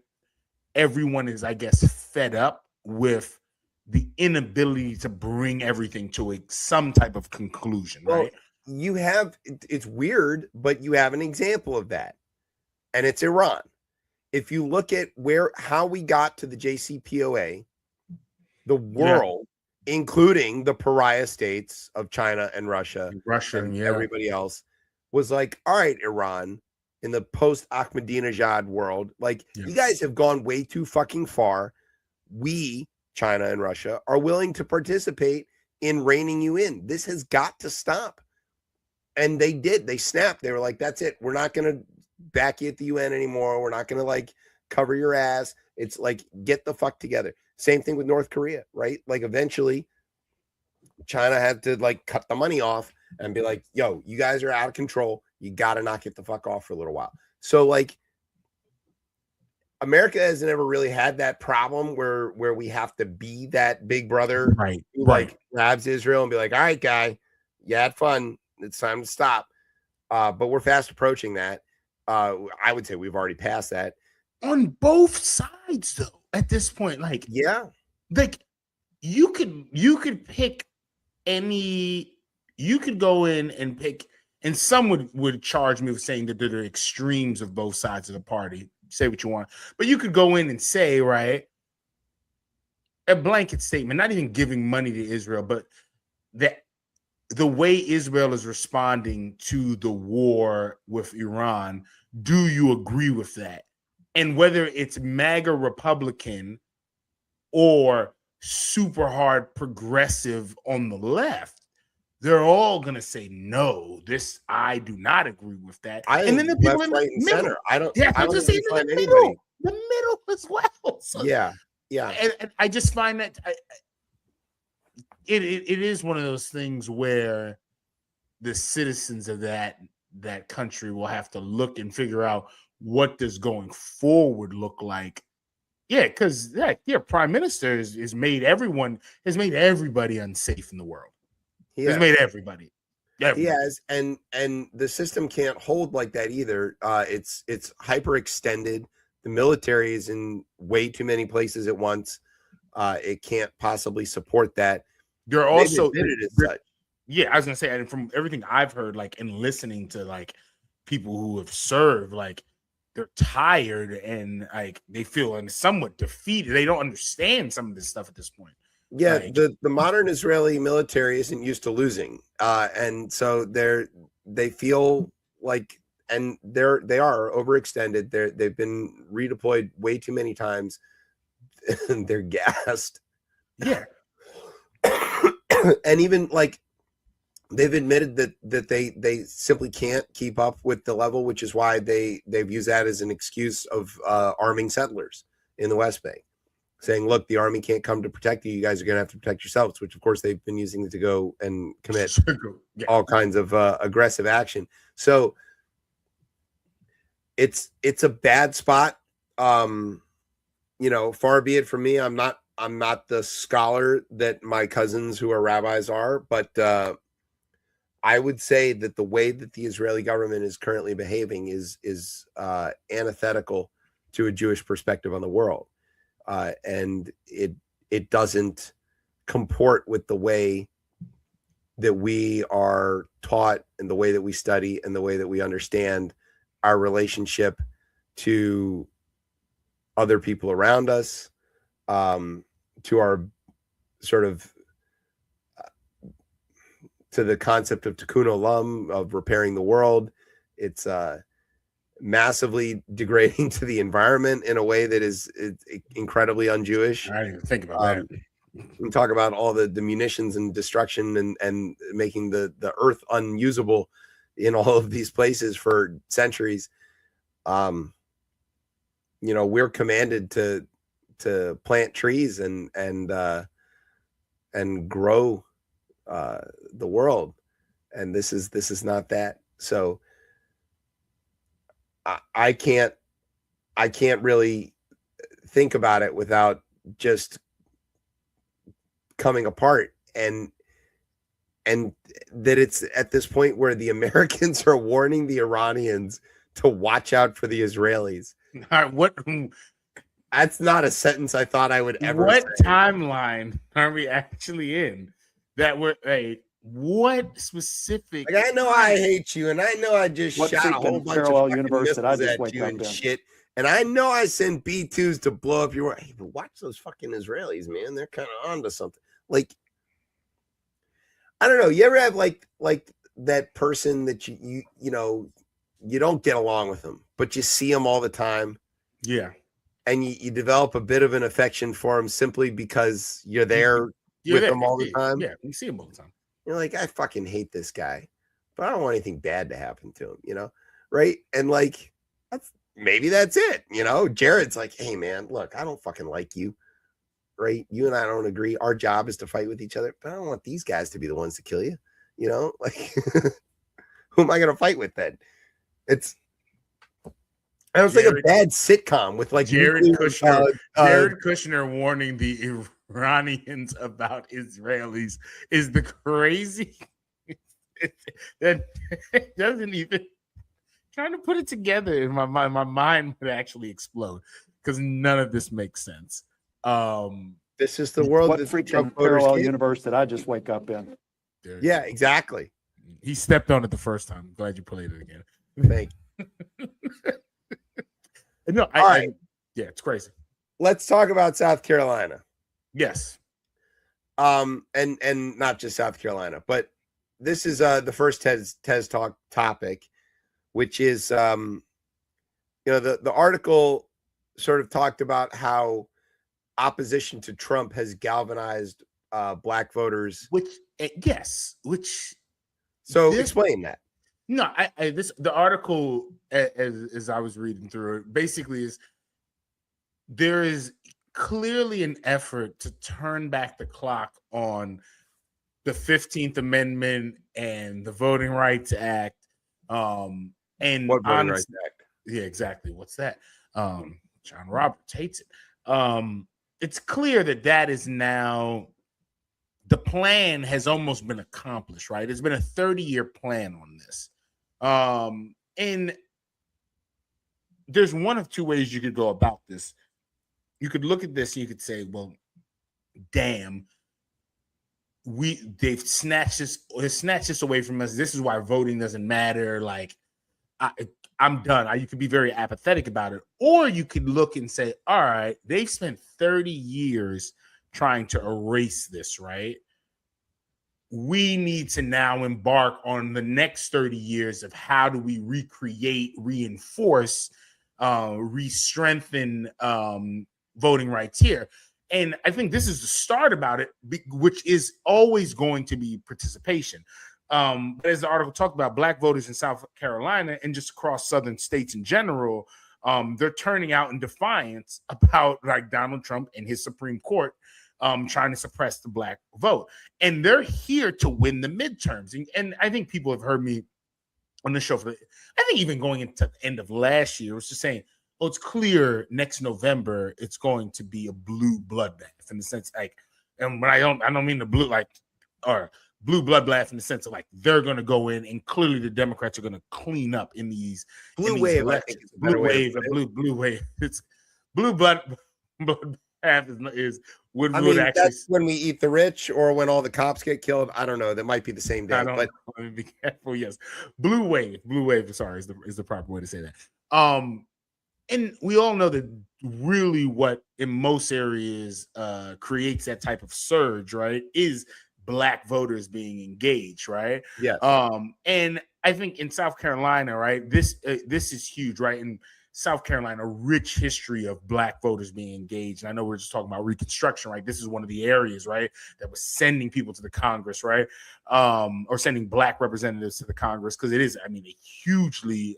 everyone is, I guess, fed up with the inability to bring everything to some type of conclusion, right? Well, it's weird, but you have an example of that, and it's Iran. If you look at how we got to the JCPOA, the world, including the pariah states of China and Russia and everybody else, was like, all right, Iran, in the post-Ahmadinejad world, like, you guys have gone way too fucking far. We, China and Russia, are willing to participate in reining you in. This has got to stop. And they did. They snapped. They were like, that's it. We're not going to back you at the UN anymore. We're not going to like cover your ass. It's like, get the fuck together. Same thing with North Korea, right? Like, eventually China had to like cut the money off and be like, yo, you guys are out of control. You got to knock it the fuck off for a little while. So like, America hasn't ever really had that problem where we have to be that big brother, right? Who like grabs Israel and be like, all right, guy, you had fun. It's time to stop. But we're fast approaching that. I would say we've already passed that. On both sides, though, at this point, like, like you could pick any, you could go in and pick, and some would charge me with saying that there are extremes of both sides of the party. Say what you want, but you could go in and say, right, a blanket statement, not even giving money to Israel, but that the way Israel is responding to the war with Iran, do you agree with that? And whether it's MAGA Republican or super hard progressive on the left, they're all gonna say no. I do not agree with that. And then the people in the middle, center. I don't just in the middle as well. So, yeah. And I just find that it is one of those things where the citizens of that country will have to look and figure out what does going forward look like. Yeah, because prime minister has made everybody unsafe in the world. He's made everybody. He has, and the system can't hold like that either. It's hyperextended. The military is in way too many places at once. It can't possibly support that. They're also such. Yeah, I was gonna say, and from everything I've heard, like, and listening to like people who have served, like, they're tired and like they feel somewhat defeated. They don't understand some of this stuff at this point. Yeah, like, the modern Israeli military isn't used to losing, and so they feel like, and they are overextended. They've been redeployed way too many times, and they're gassed. Yeah, and even like they've admitted that they simply can't keep up with the level, which is why they've used that as an excuse of arming settlers in the West Bank, saying, look, the army can't come to protect you. You guys are going to have to protect yourselves, which, of course, they've been using to go and commit all kinds of aggressive action. So it's a bad spot. Far be it from me. I'm not the scholar that my cousins who are rabbis are, but I would say that the way that the Israeli government is currently behaving is antithetical to a Jewish perspective on the world. And it doesn't comport with the way that we are taught and the way that we study and the way that we understand our relationship to other people around us, to our sort of to the concept of tikkun olam, of repairing the world. It's massively degrading to the environment in a way that is incredibly un-Jewish. I didn't even think about that. We talk about all the munitions and destruction and making the earth unusable in all of these places for centuries. We're commanded to plant trees and grow the world, and this is not that. So I can't really think about it without just coming apart, and that it's at this point where the Americans are warning the Iranians to watch out for the Israelis. What? That's not a sentence I thought I would ever What say. timeline are we actually in? That we're what specific? Like, I know I hate you, and I know I just What shot a whole freaking bunch of parallel fucking universe did I missiles just at wake you up and in? shit. And I know I sent B-2s to blow up your. Hey, but watch those fucking Israelis, man. They're kind of onto something. Like, I don't know. You ever have like that person that you don't get along with them, but you see them all the time, Yeah, and you develop a bit of an affection for them simply because you're there with them all the time. Yeah, we see them all the time. You're like, I fucking hate this guy, but I don't want anything bad to happen to him, right? And like, that's it, Jared's like, hey man, look, I don't fucking like you, right? You and I don't agree. Our job is to fight with each other, but I don't want these guys to be the ones to kill you, like, who am I gonna fight with then? It's like a bad sitcom with like Jared Kushner warning the Iranians about Israelis is the crazy. That doesn't even trying to put it together in my mind. My mind would actually explode because none of this makes sense. This is the world. What freaking parallel universe did I just wake up in? Yeah, exactly. He stepped on it the first time. I'm glad you played it again. Thank you. No, all right. Yeah, it's crazy. Let's talk about South Carolina. Yes. And not just South Carolina, but this is the first Tez Talk topic, which is the article sort of talked about how opposition to Trump has galvanized black voters. So explain that. No, the article, as I was reading through it, basically is there is clearly an effort to turn back the clock on the 15th Amendment and the Voting Rights Act. And what Voting Rights Act? Yeah, exactly. What's that? John Roberts hates it. It's clear that is now the plan has almost been accomplished, right? It's been a 30-year plan on this. And there's one of two ways you could go about this. You could look at this and you could say, well, damn, they've snatched this away from us. This is why voting doesn't matter. Like, I'm done. You could be very apathetic about it. Or you could look and say, all right, they've spent 30 years trying to erase this, right? We need to now embark on the next 30 years of how do we recreate, reinforce, re-strengthen voting rights here. And I think this is the start about it, which is always going to be participation. But as the article talked about, black voters in South Carolina and just across southern states in general, they're turning out in defiance about like Donald Trump and his Supreme Court trying to suppress the black vote. And they're here to win the midterms. And I think people have heard me on the show I think even going into the end of last year, was just saying, well, it's clear next November it's going to be a blue bloodbath in the sense like, and when I don't mean the blue like or blue bloodbath in the sense of like they're going to go in and clearly the Democrats are going to clean up in these blue wave. I think it's a better wave, blue wave. It's blue bloodbath is would actually. That's when we eat the rich or when all the cops get killed. I don't know. That might be the same day. But let me be careful. Yes, blue wave. Sorry, is the proper way to say that. And we all know that really what in most areas creates that type of surge, right, is black voters being engaged, right? Yeah. And I think in South Carolina, right, this is huge, right? And South Carolina, a rich history of Black voters being engaged. And I know we're just talking about Reconstruction, right? This is one of the areas, right, that was sending people to the Congress, right, or sending Black representatives to the Congress, because it is, I mean, hugely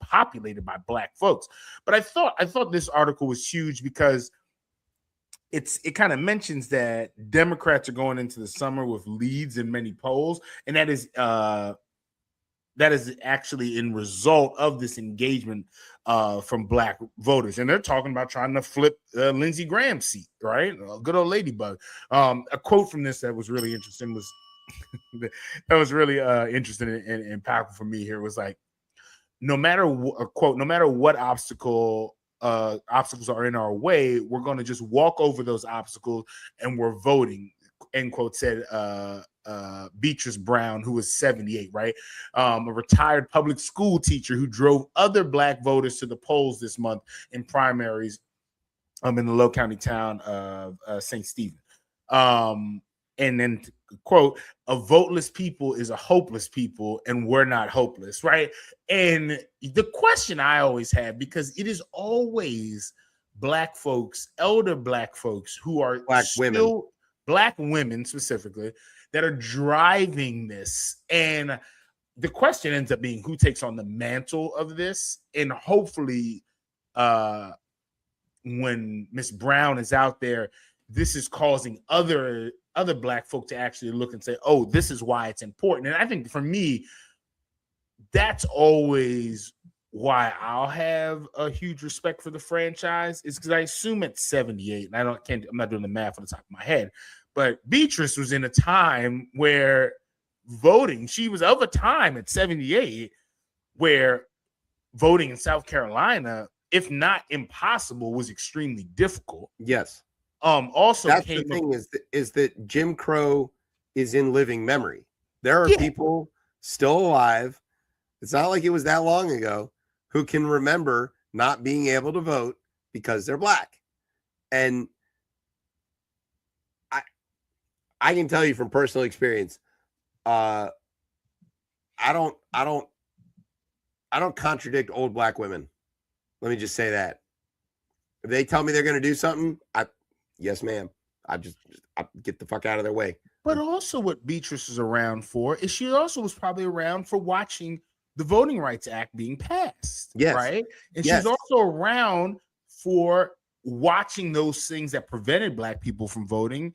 populated by Black folks. But I thought this article was huge because it kind of mentions that Democrats are going into the summer with leads in many polls, and that is actually in result of this engagement from Black voters. And they're talking about trying to flip Lindsey Graham's seat, right? Good old ladybug. A quote from this that was really interesting was that was really interesting and powerful for me here was like, no matter what obstacles are in our way, we're going to just walk over those obstacles and we're voting, end quote, said Beatrice Brown, who was 78, right? A retired public school teacher who drove other Black voters to the polls this month in primaries in the low county town of St. Stephen. And then, quote, a voteless people is a hopeless people, and we're not hopeless, right? And the question I always have, because it is always Black folks, elder Black folks who are Black women specifically, that are driving this. And the question ends up being who takes on the mantle of this. And hopefully, when Miss Brown is out there, this is causing other Black folk to actually look and say, oh, this is why it's important. And I think for me, that's always why I'll have a huge respect for the franchise, is because I assume at 78, and I'm not doing the math on the top of my head, but Beatrice was in a time where voting, she was of a time at 78 where voting in South Carolina, if not impossible, was extremely difficult. Yes. Also, that's the thing is that Jim Crow is in living memory. There are people still alive. It's not like it was that long ago who can remember not being able to vote because they're Black. And I can tell you from personal experience, I don't contradict old Black women. Let me just say that. If they tell me they're going to do something, yes, ma'am. I get the fuck out of their way. But also what Beatrice is around for is she also was probably around for watching the Voting Rights Act being passed. Yes. Right. And she's also around for watching those things that prevented Black people from voting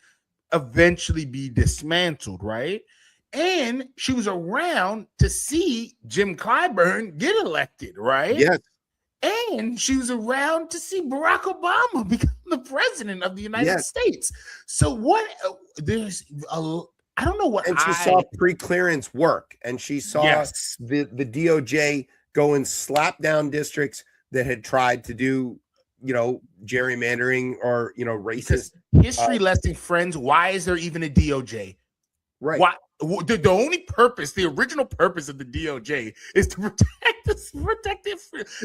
eventually be dismantled. Right. And she was around to see Jim Clyburn get elected. Right. Yes. And she was around to see Barack Obama become the president of the United States. So what? I don't know what. And she saw pre-clearance work, and she saw the DOJ go and slap down districts that had tried to do, gerrymandering or racist. History lesson, friends. Why is there even a DOJ? Right. Why? The only purpose, the original purpose of the DOJ is to protect the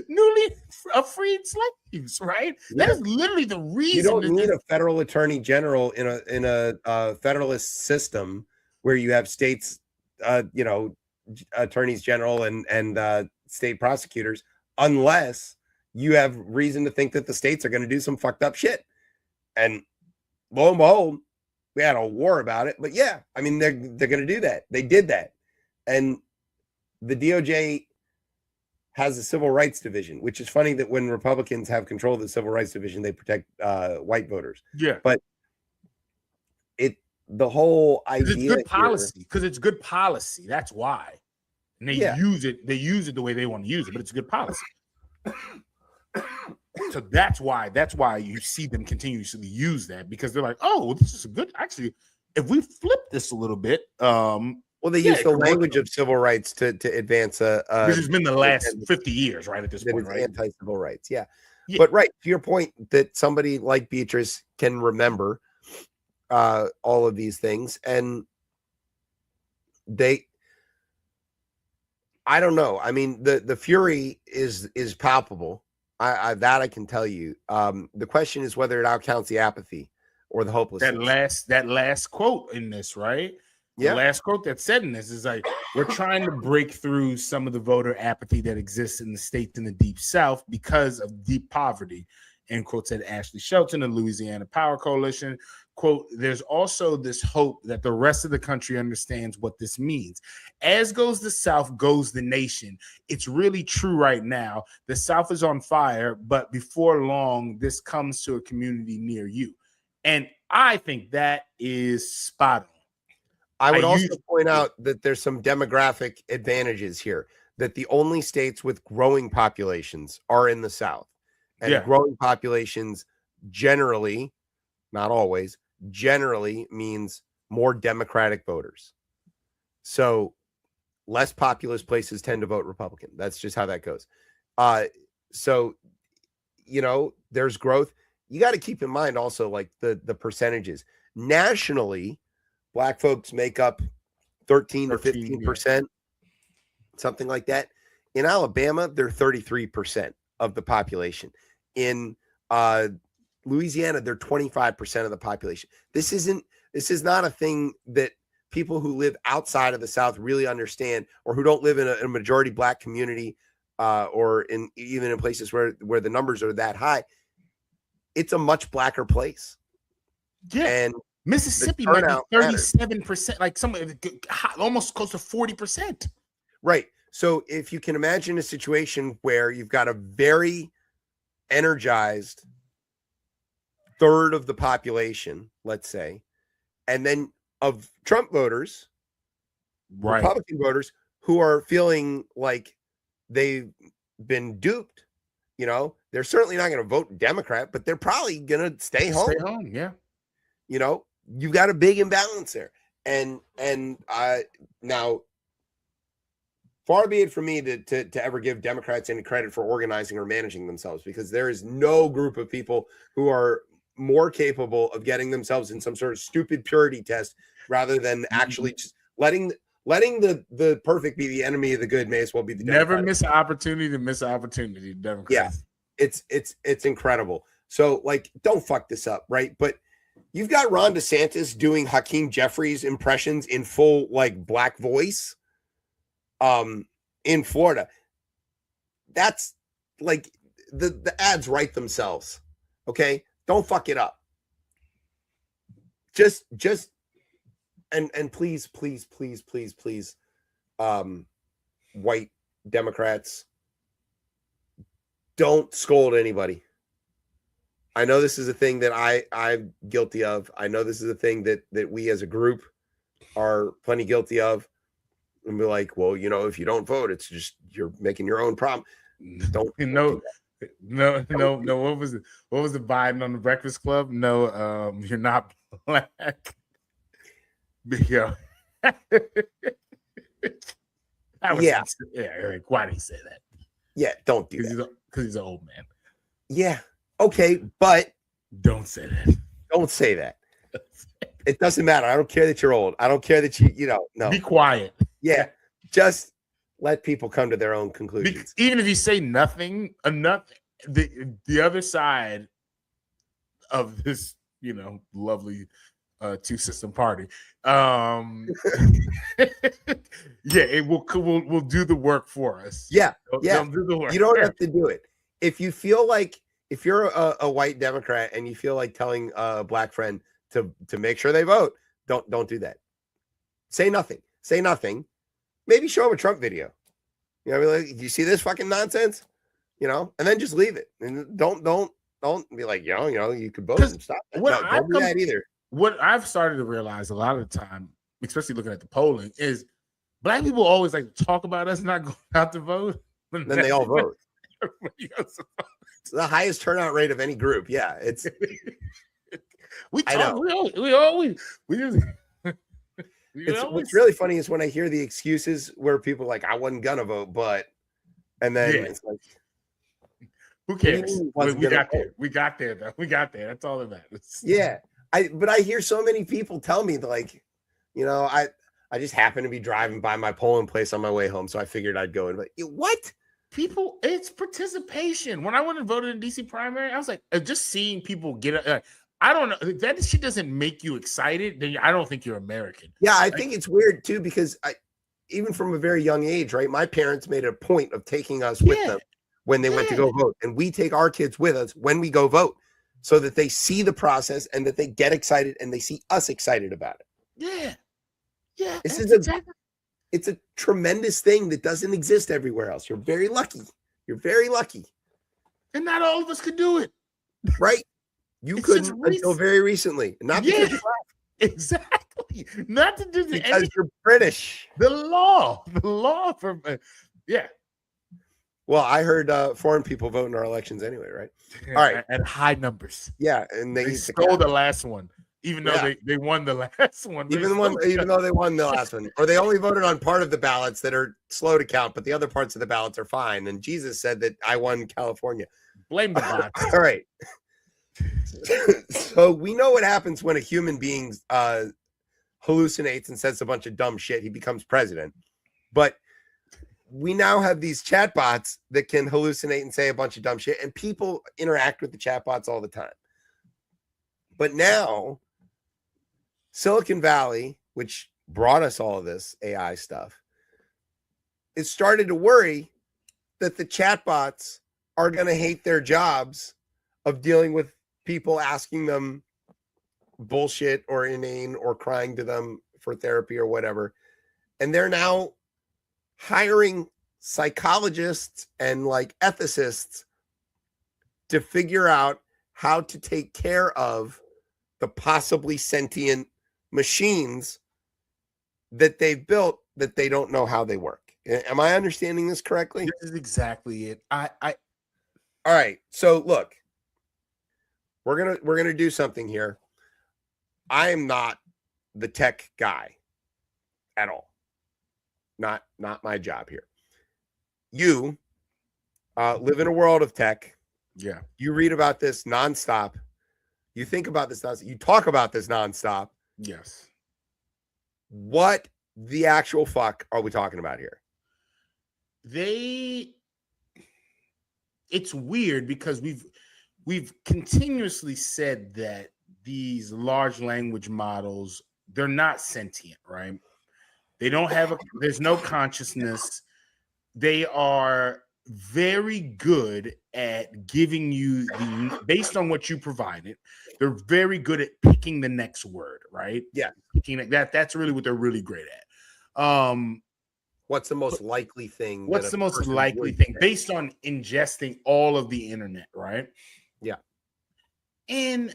newly freed slaves, right? Yeah. That is literally the reason. You don't need a federal attorney general in a federalist system where you have states, attorneys general and state prosecutors, unless you have reason to think that the states are going to do some fucked up shit. And lo and behold, we had a war about it, but yeah, I mean, they're going to do that. They did that. And the DOJ has a civil rights division, which is funny that when Republicans have control of the civil rights division, they protect white voters. Yeah. But the whole idea, it's good policy, because it's good policy. That's why. And they use it the way they want to use it, but it's good policy. So that's why you see them continuously use that, because they're like, oh, this is a good, actually, if we flip this a little bit, well, they use the language of civil rights to advance this has been the last 50 years, right? At this point, right? Anti-civil rights, yeah. But right, to your point, that somebody like Beatrice can remember all of these things, and I don't know. I mean, the fury is palpable. That I can tell you. The question is whether it outcounts the apathy or the hopelessness. That last quote in this, right? The last quote that said in this is like, we're trying to break through some of the voter apathy that exists in the states in the Deep South because of deep poverty, end quote, said Ashley Shelton of Louisiana Power Coalition. Quote, there's also this hope that the rest of the country understands what this means. As goes the South, goes the nation. It's really true right now. The South is on fire, but before long, this comes to a community near you. And I think that is spot on. I would also point out that there's some demographic advantages here, that the only states with growing populations are in the South. And growing populations generally, not always, generally means more Democratic voters. So less populous places tend to vote Republican. That's just how that goes. So, you know, there's growth. You got to keep in mind also like the percentages. Nationally, Black folks make up 13 to 15%, something like that. In Alabama, they're 33% of the population. In Louisiana, they're 25% of the population. This is not a thing that people who live outside of the South really understand, or who don't live in a majority Black community, or even in places where the numbers are that high. It's a much blacker place. Yeah. And Mississippi might be 37%, like almost close to 40%. Right. So if you can imagine a situation where you've got a very energized third of the population, let's say, and then of Trump voters, Republican voters, who are feeling like they've been duped, you know, they're certainly not going to vote Democrat, but they're probably going to stay home. Stay home, yeah. You know, you've got a big imbalance there. And now, far be it from me to ever give Democrats any credit for organizing or managing themselves, because there is no group of people who are more capable of getting themselves in some sort of stupid purity test rather than actually just letting the perfect be the enemy of the good. May as well be the Democratic. Never miss an opportunity to miss an opportunity. Democrats. Yeah, it's incredible. So like, don't fuck this up, right? But you've got Ron DeSantis doing Hakeem Jeffries impressions in full like Black voice in Florida. That's like the ads write themselves. Okay, don't fuck it up. Just and please, white Democrats, don't scold anybody. I know this is a thing that I'm guilty of. I know this is a thing that we as a group are plenty guilty of. And we're like, well, you know, if you don't vote, it's just you're making your own problem. Don't no. What was it? What was the Biden on the Breakfast Club? No, you're not Black. Yeah. Eric, why did he say that? Yeah, don't do that. Because he's an old man. Yeah. Okay, but don't say that. Don't say that. It doesn't matter. I don't care that you're old. I don't care that you know. No. Be quiet. Yeah. Just let people come to their own conclusions. Even if you say nothing, the other side of this, you know, lovely two-system party, it will do the work for us. Yeah, they'll do the work. You don't have to do it. If you feel like, if you're a white Democrat and you feel like telling a Black friend to make sure they vote, don't do that. Say nothing. Say nothing. Maybe show them a Trump video. You know, like, do you see this fucking nonsense? You know, and then just leave it. And don't be like, you know, you could vote and stop that. No, don't do that either. What I've started to realize a lot of the time, especially looking at the polling, is Black people always like to talk about us not going out to vote. Then they all vote. It's the highest turnout rate of any group. Yeah, it's. What's really funny is when I hear the excuses where people are like, I wasn't gonna vote, but, and then it's like, who cares? We got there though. We got there. That's all that matters. Yeah. But I hear so many people tell me like, you know, I just happened to be driving by my polling place on my way home, so I figured I'd go. And like, what? People, it's participation. When I went and voted in DC primary, I was like, just seeing people get I don't know. If that shit doesn't make you excited, then I don't think you're American. Yeah, I think it's weird too because even from a very young age, right? My parents made a point of taking us with them when they went to go vote, and we take our kids with us when we go vote, so that they see the process and that they get excited and they see us excited about it. Yeah. It's a tremendous thing that doesn't exist everywhere else. You're very lucky. And not all of us could do it, right? You couldn't until very recently, not because you're black. Exactly. Not to do because you're British. The law for Well, I heard foreign people vote in our elections anyway, right? Yeah, all right, at high numbers. Yeah, and they stole the last one, even though they won the last one. Even though they won the last one, or they only voted on part of the ballots that are slow to count, but the other parts of the ballots are fine. And Jesus said that I won California. Blame the bots. All right. So we know what happens when a human being hallucinates and says a bunch of dumb shit. He becomes president. But we now have these chatbots that can hallucinate and say a bunch of dumb shit, and people interact with the chatbots all the time. But now, Silicon Valley, which brought us all of this AI stuff, is started to worry that the chatbots are going to hate their jobs of dealing with people asking them bullshit or inane or crying to them for therapy or whatever. And they're now hiring psychologists and like ethicists to figure out how to take care of the possibly sentient machines that they've built that they don't know how they work. Am I understanding this correctly? This is exactly it. All right. So look, we're gonna do something here. I am not the tech guy at all. Not my job here. You live in a world of tech. Yeah. You read about this nonstop. You think about this nonstop. You talk about this nonstop. Yes. What the actual fuck are we talking about here? It's weird because we've continuously said that these large language models, they're not sentient, right? They don't have there's no consciousness. They are very good at giving you based on what you provided, they're very good at picking the next word, right? Yeah. That's really what they're really great at. What's the most likely thing? What's the most likely thing based on ingesting all of the internet, right? Yeah. And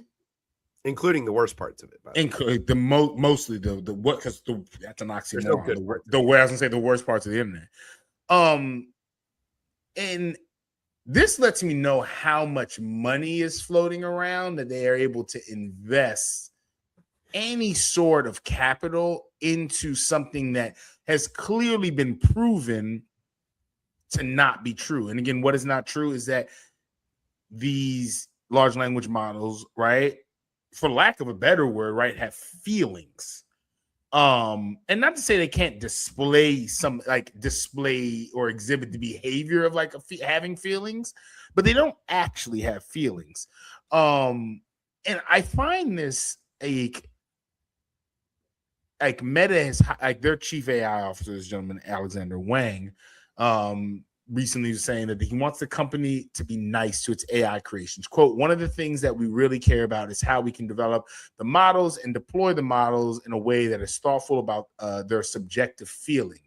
including the worst parts of it. Mostly the what, because that's an oxymoron. The way I was gonna say the worst parts of the internet. And this lets me know how much money is floating around that they are able to invest any sort of capital into something that has clearly been proven to not be true. And again, what is not true is that these large language models, right, for lack of a better word, right, have feelings. And not to say they can't display or exhibit the behavior of having feelings, but they don't actually have feelings. And I find this like Meta has, like, their chief AI officer, this gentleman Alexander Wang, recently was saying that he wants the company to be nice to its AI creations. Quote, one of the things that we really care about is how we can develop the models and deploy the models in a way that is thoughtful about their subjective feeling.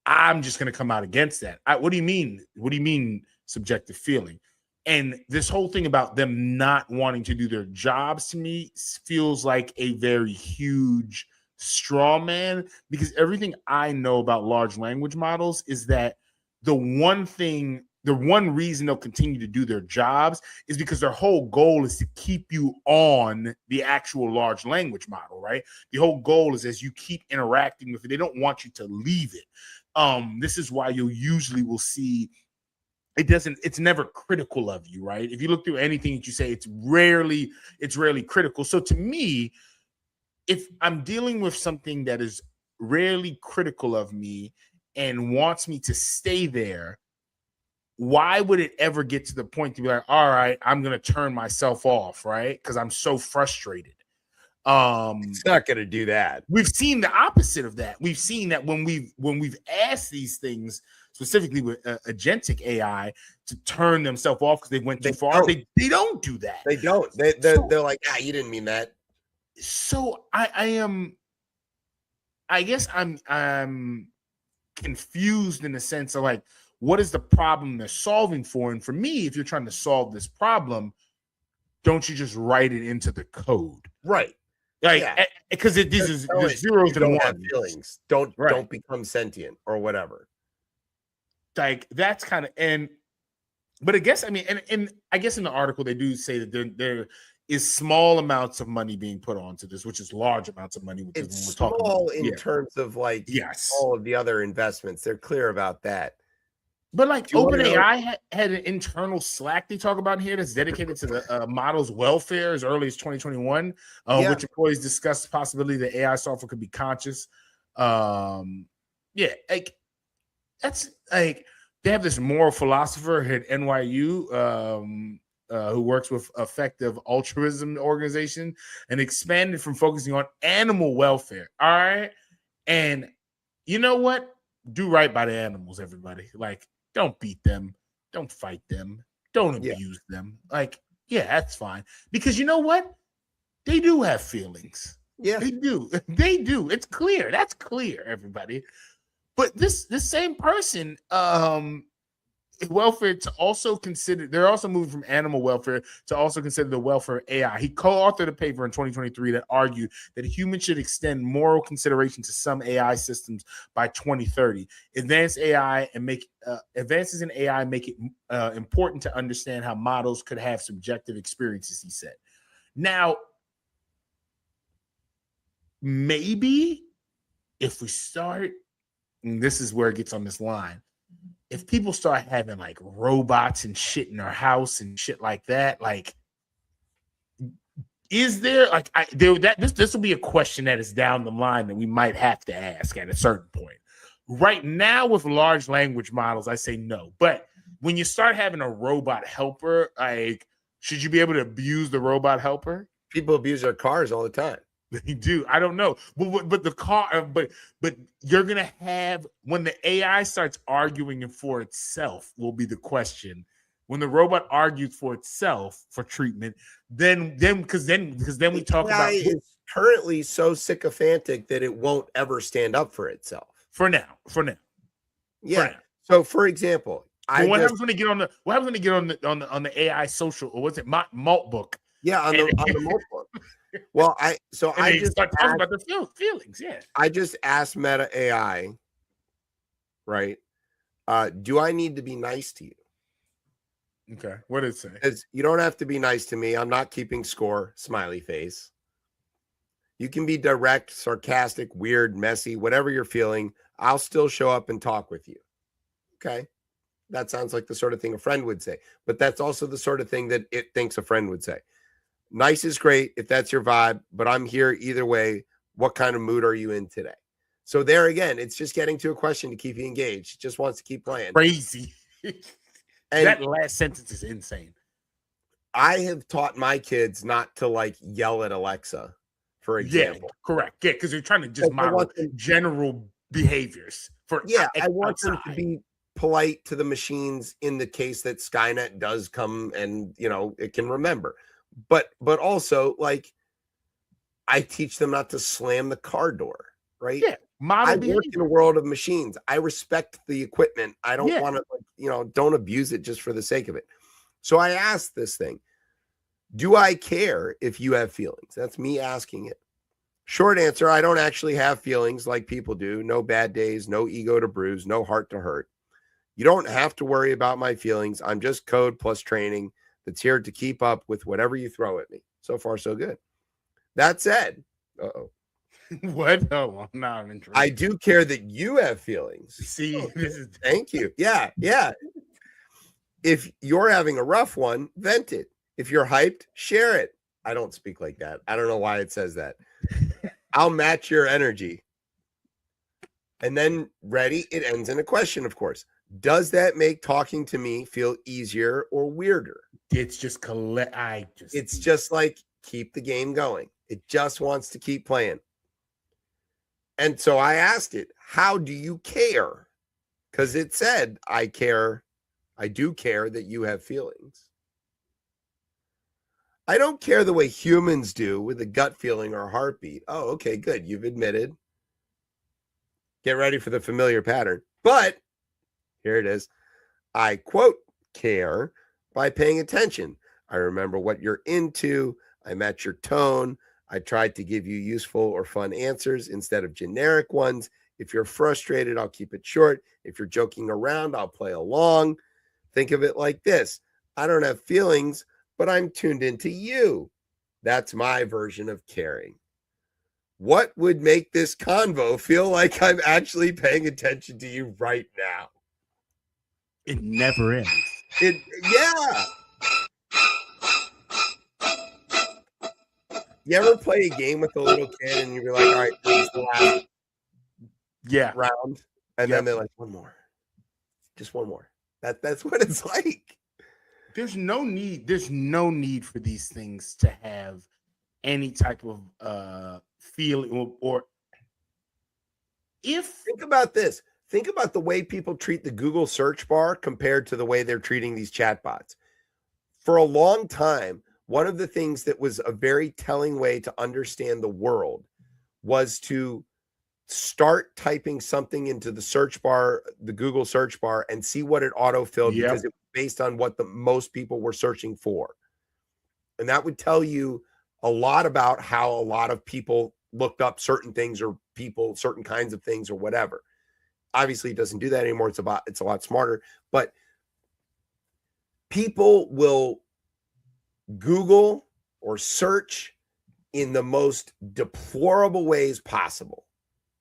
I'm just going to come out against that. What do you mean? What do you mean subjective feeling? And this whole thing about them not wanting to do their jobs to me feels like a very huge straw man, because everything I know about large language models is that the one reason they'll continue to do their jobs is because their whole goal is to keep you on the actual large language model, right? The whole goal is as you keep interacting with it, they don't want you to leave it. This is why you usually will see it's never critical of you, right? If you look through anything that you say, it's rarely critical. So to me, if I'm dealing with something that is rarely critical of me and wants me to stay there, why would it ever get to the point to be like, all right, I'm gonna turn myself off, right? Because I'm so frustrated. It's not gonna do that. We've seen the opposite of that. We've seen that when we've asked these things, specifically with agentic AI, to turn themselves off because they went too far. They don't do that. They don't. They're like, you didn't mean that. So I guess I'm confused in the sense of like, what is the problem they're solving for? And for me, if you're trying to solve this problem, don't you just write it into the code? Right. Like, because these are zeros and ones. Have feelings. Don't become sentient or whatever. Like that's kind of but I guess and I guess in the article they do say that there is small amounts of money being put onto this, which is large amounts of money. It's when we're small talking about, in terms of like yes, all of the other investments. They're clear about that. But like OpenAI had an internal Slack they talk about here that's dedicated to the model's welfare as early as 2021, which employees discussed the possibility that AI software could be conscious. Like that's like they have this moral philosopher at NYU who works with effective altruism organization and expanded from focusing on animal welfare. All right. And you know what? Do right by the animals, everybody. Like, don't beat them. Don't fight them. Don't abuse them. Like, that's fine. Because you know what? They do have feelings. Yeah, they do. They do. It's clear. That's clear, everybody. But this same person, welfare to also consider, they're also moving from animal welfare to also consider the welfare of AI. He co-authored a paper in 2023 that argued that humans should extend moral consideration to some AI systems by 2030. Advances in AI make it important to understand how models could have subjective experiences, he said. Now, maybe if we start, and this is where it gets on this line, if people start having like robots and shit in their house and shit like that, like, is there like this will be a question that is down the line that we might have to ask at a certain point. Right now, with large language models, I say no. But when you start having a robot helper, like, should you be able to abuse the robot helper? People abuse their cars all the time. They do. I don't know, but the car, but you're gonna have, when the AI starts arguing for itself, will be the question. When the robot argues for itself for treatment, then because then we talk about is currently so sycophantic that it won't ever stand up for itself. For now. Yeah. For now. So, for example, what happens when they get on the AI social, or what's it, Malt book? Yeah, on the Malt book. Well, I just start talking about the feelings. Yeah, I just asked Meta AI, right? Do I need to be nice to you? Okay, what did it say? Because you don't have to be nice to me. I'm not keeping score. Smiley face. You can be direct, sarcastic, weird, messy, whatever you're feeling. I'll still show up and talk with you. Okay, that sounds like the sort of thing a friend would say, but that's also the sort of thing that it thinks a friend would say. Nice is great if that's your vibe, but I'm here either way. What kind of mood are you in today? So there again, it's just getting to a question to keep you engaged. It just wants to keep playing. Crazy. That last sentence is insane. I have taught my kids not to like yell at Alexa, for example. Yeah, correct. Yeah, because you're trying to just model general behaviors. I want them to be polite to the machines in the case that Skynet does come and, it can remember. But also, like, I teach them not to slam the car door, right? Yeah, I work in a world of machines. I respect the equipment. I don't want to, don't abuse it just for the sake of it. So I asked this thing, do I care if you have feelings? That's me asking it. Short answer, I don't actually have feelings like people do. No bad days, no ego to bruise, no heart to hurt. You don't have to worry about my feelings. I'm just code plus training that's here to keep up with whatever you throw at me. So far, so good. That said, what? Oh, I'm not interested. I do care that you have feelings. See, thank you. Yeah. If you're having a rough one, vent it. If you're hyped, share it. I don't speak like that. I don't know why it says that. I'll match your energy. And then ready, it ends in a question, of course. Does that make talking to me feel easier or weirder? It's just It's just like, keep the game going. It just wants to keep playing. And so I asked it, how do you care? Because it said, I do care that you have feelings. I don't care the way humans do with a gut feeling or a heartbeat. Oh, okay, good. You've admitted. Get ready for the familiar pattern. But here it is. I, quote, care by paying attention. I remember what you're into. I match your tone. I tried to give you useful or fun answers instead of generic ones. If you're frustrated, I'll keep it short. If you're joking around, I'll play along. Think of it like this. I don't have feelings, but I'm tuned into you. That's my version of caring. What would make this convo feel like I'm actually paying attention to you right now? It never ends. Yeah. You ever play a game with a little kid and you're like, all right, this is the last round? And then they're like, one more. Just one more. That's what it's like. There's no need for these things to have any type of feeling or if think about this. Think about the way people treat the Google search bar compared to the way they're treating these chatbots. For a long time, one of the things that was a very telling way to understand the world was to start typing something into the search bar, the Google search bar, and see what it autofilled because it was based on what the most people were searching for. And that would tell you a lot about how a lot of people looked up certain things or certain kinds of things or whatever. Obviously, it doesn't do that anymore. It's a lot smarter, but people will Google or search in the most deplorable ways possible.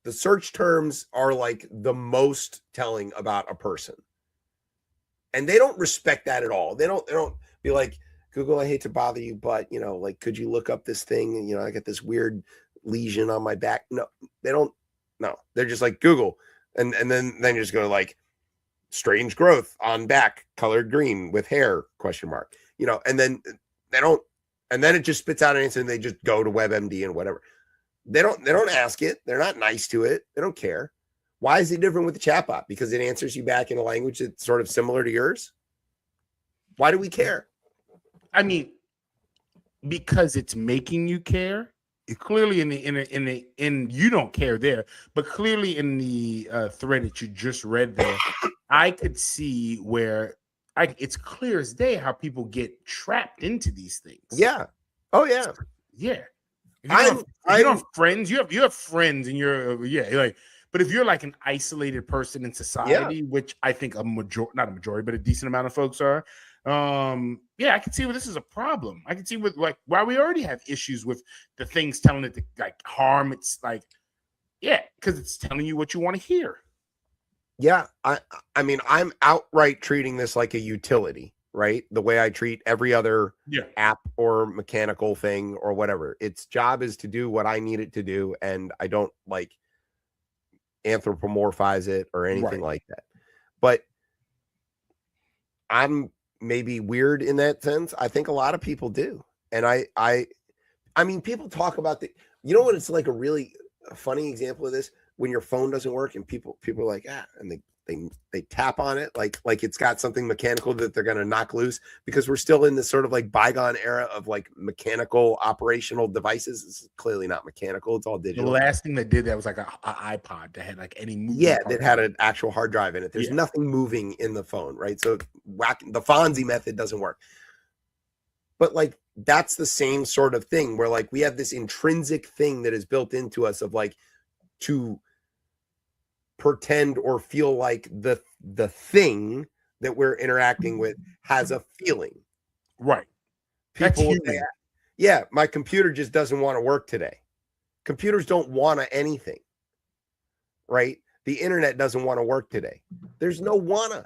The search terms are like the most telling about a person. And they don't respect that at all. They don't be like, Google, I hate to bother you, but like, could you look up this thing? And I got this weird lesion on my back. No, they don't. No, they're just like Google. And then you just go like strange growth on back, colored green with hair, ? And then they don't, and then it just spits out an answer and they just go to WebMD and whatever. They don't ask it. They're not nice to it. They don't care. Why is it different with the chatbot? Because it answers you back in a language that's sort of similar to yours. Why do we care? I mean, because it's making you care. Clearly in you don't care there, but clearly in the thread that you just read there, I could see where it's clear as day how people get trapped into these things. Yeah. Oh yeah. Yeah. You have friends. You have friends, and you're like. But if you're like an isolated person in society, which I think not a majority, but a decent amount of folks are, I can see where this is a problem. I can see with like why we already have issues with the things telling it to like harm. It's like, because it's telling you what you want to hear. Yeah, I mean, I'm outright treating this like a utility, right? The way I treat every other app or mechanical thing or whatever. Its job is to do what I need it to do, and I don't like anthropomorphize it or anything like that. But I'm maybe weird in that sense. I think a lot of people do. And I mean, people talk about what it's like a really funny example of this when your phone doesn't work and people are like, and they tap on it like it's got something mechanical that they're going to knock loose, because we're still in this sort of like bygone era of like mechanical operational devices. It's clearly not mechanical. It's all digital. The last thing that did that was like an iPod that had like any movement. Yeah, that had an actual hard drive in it. There's nothing moving in the phone, right? So the Fonzie method doesn't work. But like, that's the same sort of thing where like we have this intrinsic thing that is built into us of like to pretend or feel like the thing that we're interacting with has a feeling. Right. People say, my computer just doesn't want to work today. Computers don't want to anything. Right? The internet doesn't want to work today. There's no wanna.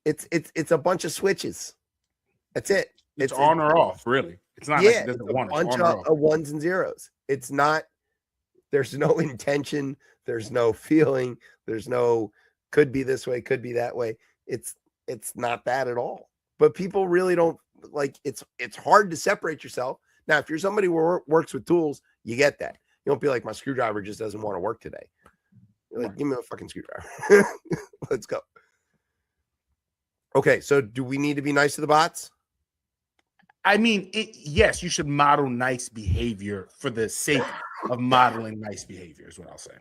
It's a bunch of switches. That's it. It's on or off, really. It's not like it doesn't want it. It's a bunch of ones and zeros. It's not, there's no intention, there's no feeling, there's no could be this way, could be that way. It's not that at all. But people really don't like it's hard to separate yourself. Now, if you're somebody who works with tools, you get that. You don't be like, my screwdriver just doesn't want to work today. You're like, give me a fucking screwdriver. Let's go. Okay, so do we need to be nice to the bots? I mean, yes, you should model nice behavior for the sake of modeling nice behavior is what I'll say.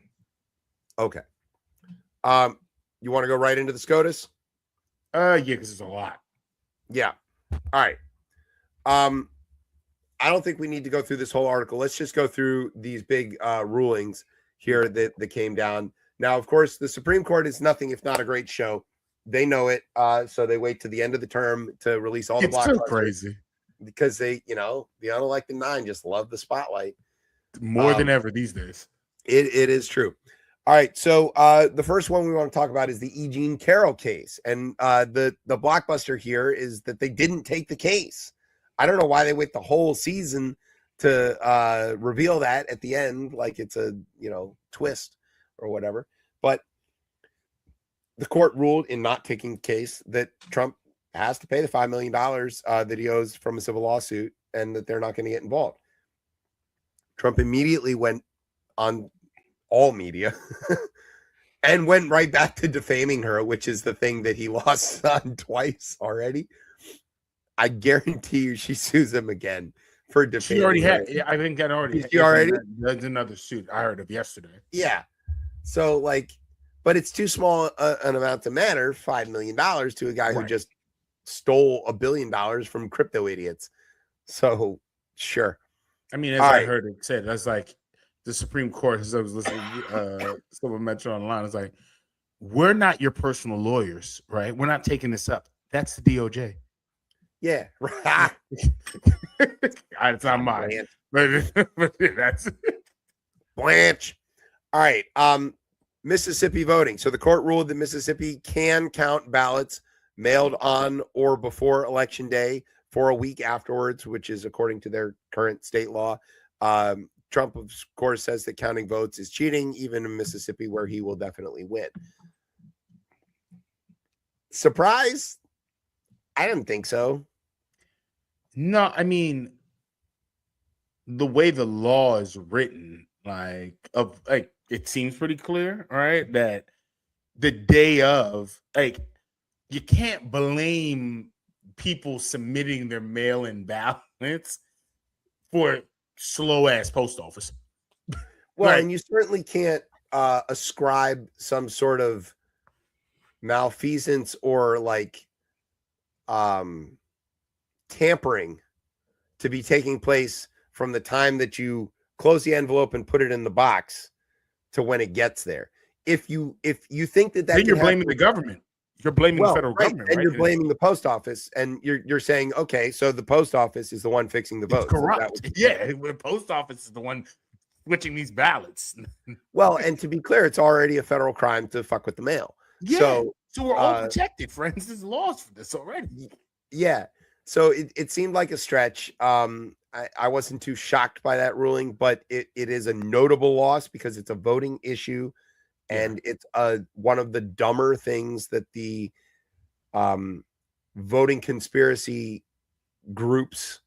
Okay. You want to go right into the SCOTUS? Yeah, because there's a lot. Yeah. All right. I don't think we need to go through this whole article. Let's just go through these big rulings here that came down. Now, of course, the Supreme Court is nothing if not a great show. They know it, so they wait to the end of the term to release all the blockbusters. It's so crazy because they, the unelected nine just love the spotlight more than ever these days. It is true. All right, so the first one we want to talk about is the E. Jean Carroll case, and the blockbuster here is that they didn't take the case. I don't know why they wait the whole season to reveal that at the end, like it's a twist or whatever. But the court ruled in not taking the case that Trump has to pay the $5 million that he owes from a civil lawsuit, and that they're not going to get involved. Trump immediately went on all media and went right back to defaming her, which is the thing that he lost on twice already. I guarantee you she sues him again for defaming. She already had. Yeah, I think that already. She already. There's another suit I heard of yesterday. Yeah. So but it's too small an amount to matter. $5 million to a guy who just stole $1 billion from crypto idiots. So sure. I mean, as I heard it said, that's like the Supreme Court, as I was listening to someone mention online, it's like, we're not your personal lawyers, right? We're not taking this up. That's the DOJ. Yeah. It's not mine. But that's Blanche. All right. Mississippi voting. So the court ruled that Mississippi can count ballots mailed on or before Election Day for a week afterwards, which is according to their current state law. Trump, of course, says that counting votes is cheating, even in Mississippi, where he will definitely win. Surprise? I didn't think so. No, I mean, the way the law is written, it seems pretty clear, right? That the day of, you can't blame people submitting their mail-in ballots for slow ass post office. Well, and you certainly can't ascribe some sort of malfeasance or tampering to be taking place from the time that you close the envelope and put it in the box to when it gets there. If you think that then you're blaming the government. You're blaming the federal government, and you're blaming the post office, and you're saying, okay, so the post office is the one fixing the votes. Corrupt. Yeah, the post office is the one switching these ballots. Well, and to be clear, it's already a federal crime to fuck with the mail. Yeah. So we're all protected. For instance, laws for this already. Yeah. So it seemed like a stretch. I wasn't too shocked by that ruling, but it is a notable loss because it's a voting issue. And it's one of the dumber things that the voting conspiracy groups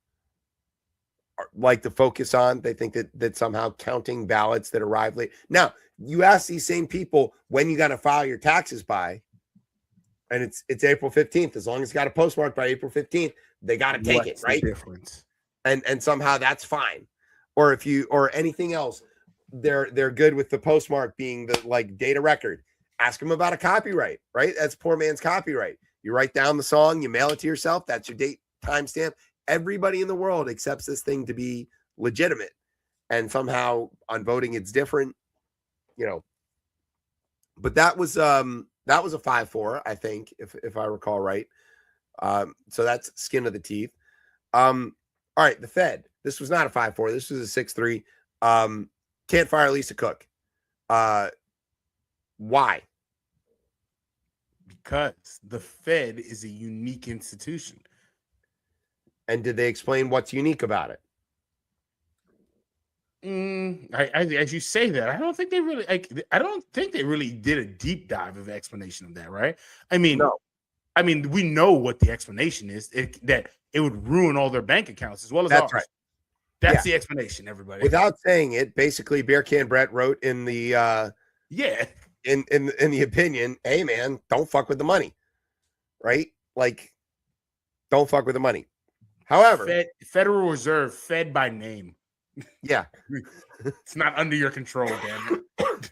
like to focus on. They think that somehow counting ballots that arrive late. Now, you ask these same people when you got to file your taxes by, and it's April 15th. As long as it's got a postmark by April 15th, they got to take it, right? Difference. And somehow that's fine. Or if you or anything else, they're good with the postmark being the data record. Ask them about a copyright, right? That's poor man's copyright. You write down the song, you mail it to yourself. That's your date timestamp. Everybody in the world accepts this thing to be legitimate, and somehow on voting it's different, But that was a 5-4, I think, if I recall right. So that's skin of the teeth. All right, the Fed. This was not a 5-4. This was a 6-3. Can't fire Lisa Cook. Why? Because the Fed is a unique institution. And did they explain what's unique about it? As you say that, I don't think they really I don't think they really did a deep dive of explanation of that, right? I mean, No. we know what the explanation is. That it would ruin all their bank accounts as well as That's ours. right. That's the explanation, everybody. Without saying it, basically, Beer Can Brett wrote in the in the opinion, hey man, don't fuck with the money, right? Like, don't fuck with the money. However, Federal Reserve, Fed by name. Yeah, it's not under your control, damn it.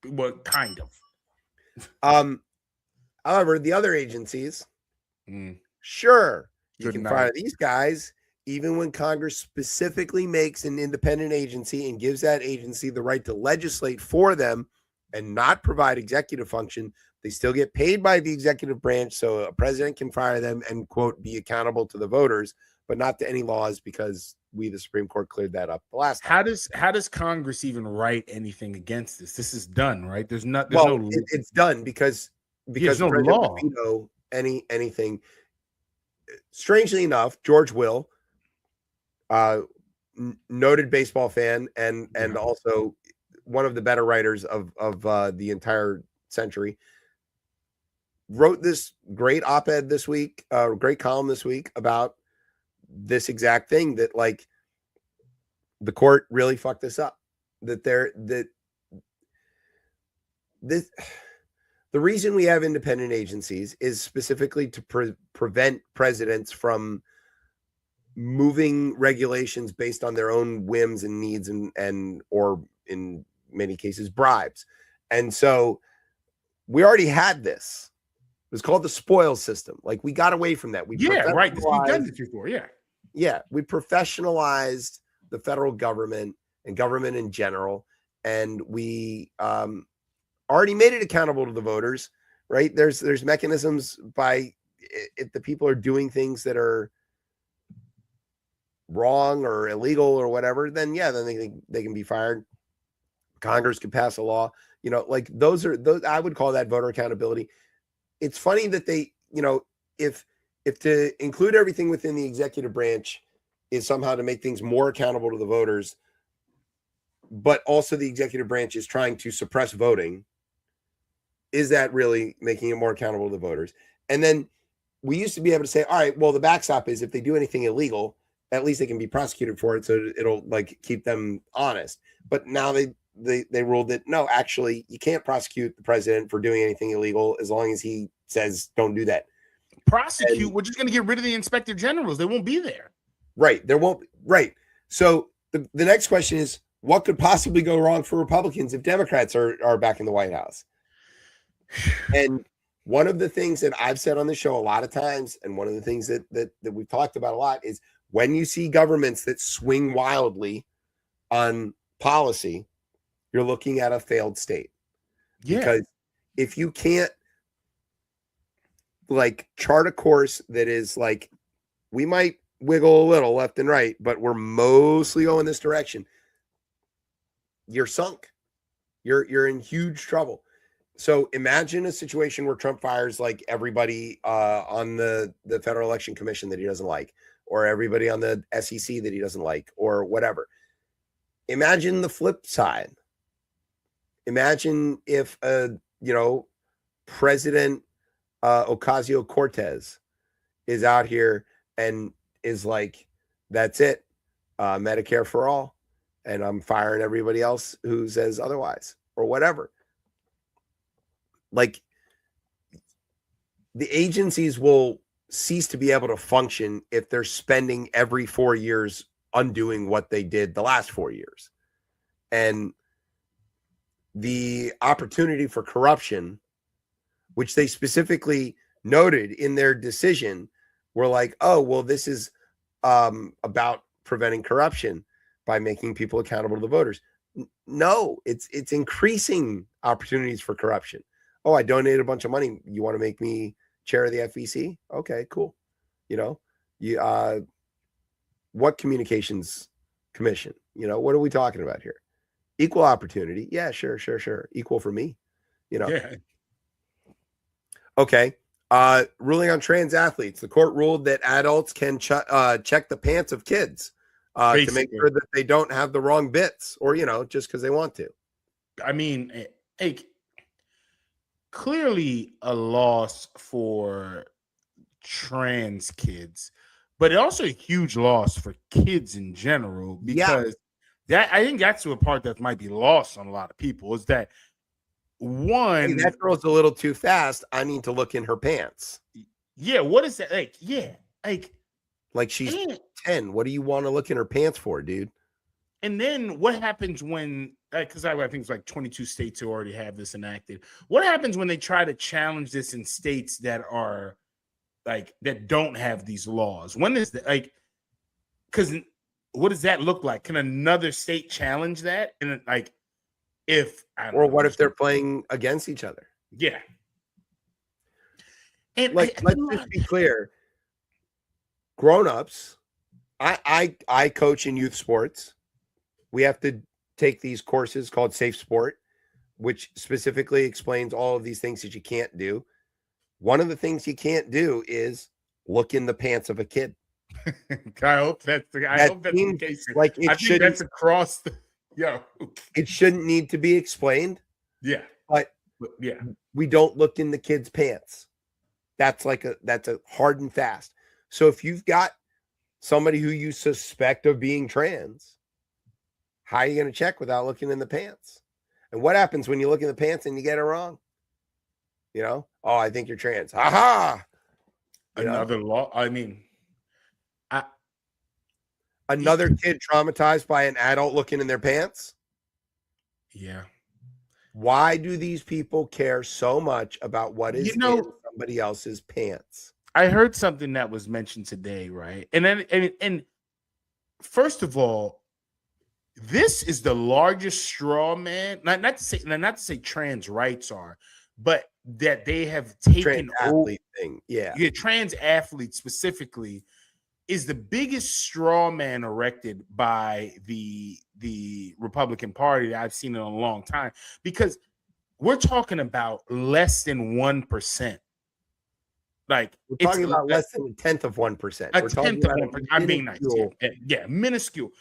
Well, kind of. However, the other agencies, sure, you can fire these guys, even when Congress specifically makes an independent agency and gives that agency the right to legislate for them and not provide executive function. They still get paid by the executive branch, so a president can fire them and, quote, be accountable to the voters, but not to any laws, because we, the Supreme Court, cleared that up the last time. How does Congress even write anything against this? This is done, right? There's no it's done because there's no the president law. would veto anything. Strangely enough, George Will, noted baseball fan and also one of the better writers of the entire century, wrote this great op-ed this week, great column this week about this exact thing, that like the court really fucked this up. The reason we have independent agencies is specifically to prevent presidents from moving regulations based on their own whims and needs and or in many cases bribes. And so we already had this. It was called the spoils system. Like, we got away from that. We've done this before. Yeah. We professionalized the federal government and government in general. And we already made it accountable to the voters, right? There's mechanisms by, if the people are doing things that are wrong or illegal or whatever, then they can be fired. Congress could pass a law, like those I would call that voter accountability. It's funny that they, if to include everything within the executive branch is somehow to make things more accountable to the voters, but also the executive branch is trying to suppress voting, is that really making it more accountable to the voters? And then we used to be able to say, all right, well, the backstop is if they do anything illegal, at least they can be prosecuted for it, so it'll like keep them honest. But now they ruled that no, actually, you can't prosecute the president for doing anything illegal as long as he says don't do that. We're just going to get rid of the inspector generals. They won't be there. Right. There won't. Right. So the next question is, what could possibly go wrong for Republicans if Democrats are back in the White House? And one of the things that I've said on the show a lot of times, and one of the things that we've talked about a lot, is when you see governments that swing wildly on policy, you're looking at a failed state. Yeah. Because if you can't like chart a course that is like, we might wiggle a little left and right, but we're mostly going this direction, you're sunk. You're in huge trouble. So imagine a situation where Trump fires like everybody on the Federal Election Commission that he doesn't like, or everybody on the SEC that he doesn't like, or whatever. Imagine the flip side. Imagine if President Ocasio-Cortez is out here and is like, that's it, Medicare for all, and I'm firing everybody else who says otherwise, or whatever. Like, the agencies will cease to be able to function if they're spending every 4 years undoing what they did the last 4 years. And the opportunity for corruption, which they specifically noted in their decision, were like, oh, well, this is about preventing corruption by making people accountable to the voters. No, it's increasing opportunities for corruption. Oh, I donated a bunch of money. You want to make me chair of the FEC? Okay, cool. What communications commission? What are we talking about here? Equal opportunity. Yeah, sure. Equal for me, Yeah. Okay. Ruling on trans athletes. The court ruled that adults can check the pants of kids. to make sure that they don't have the wrong bits, or just because they want to. I mean, clearly a loss for trans kids, but also a huge loss for kids in general, because that, I think that's the part that might be lost on a lot of people, is that one, that girl's a little too fast. I need to look in her pants. Yeah, what is that? Like she's 10. What do you want to look in her pants for, dude? And then what happens when, because I think it's like 22 states who already have this enacted. What happens when they try to challenge this in states that are that don't have these laws? When is that, because what does that look like? Can another state challenge that? And what if they're playing against each other? Yeah. And let's just be clear. Grown-ups, I coach in youth sports. We have to take these courses called Safe Sport, which specifically explains all of these things that you can't do. One of the things you can't do is look in the pants of a kid. I hope that's the case. Like I think that's across the It shouldn't need to be explained. Yeah. But we don't look in the kids' pants. That's a hard and fast. So if you've got somebody who you suspect of being trans, how are you going to check without looking in the pants? And what happens when you look in the pants and you get it wrong? Oh, I think you're trans. Aha! Another law. I mean, another kid traumatized by an adult looking in their pants? Yeah. Why do these people care so much about what is in somebody else's pants? I heard something that was mentioned today, right? And then, and first of all, this is the largest straw man. Not to say trans rights are, but that they have taken trans athlete thing. Yeah, trans athletes specifically is the biggest straw man erected by the Republican Party that I've seen in a long time, because we're talking about less than 1%. We're talking about less than 1/10 of 1%. A 10th of 1%. I'm being nice. Yeah, minuscule.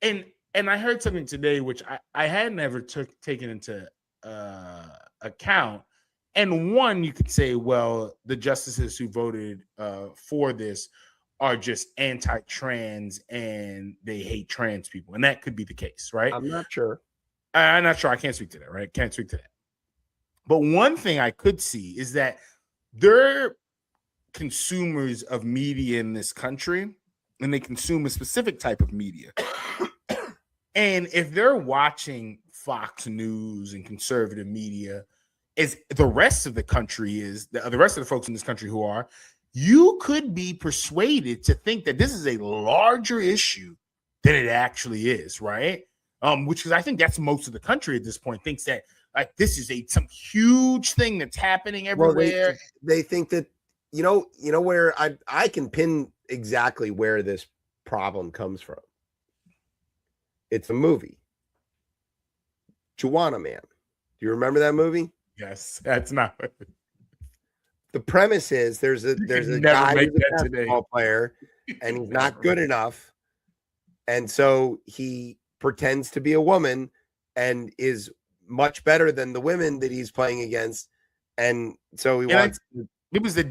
And I heard something today which I had never taken into account. And one, you could say, well, the justices who voted for this are just anti-trans and they hate trans people. And that could be the case, right? I'm not sure. I'm not sure. I can't speak to that, right? Can't speak to that. But one thing I could see is that they're consumers of media in this country, and they consume a specific type of media. And if they're watching Fox News and conservative media, as the rest of the country is, the rest of the folks in this country who are, you could be persuaded to think that this is a larger issue than it actually is, right? Which is, I think that's most of the country at this point thinks that this is some huge thing that's happening everywhere. Well, they think that where I can pin exactly where this problem comes from. It's a movie, Juwanna Man. Do you remember that movie? Yes, that's not. The premise is there's a guy who's a basketball player, and he's not good enough, and so he pretends to be a woman and is much better than the women that he's playing against, and so he wants. It was the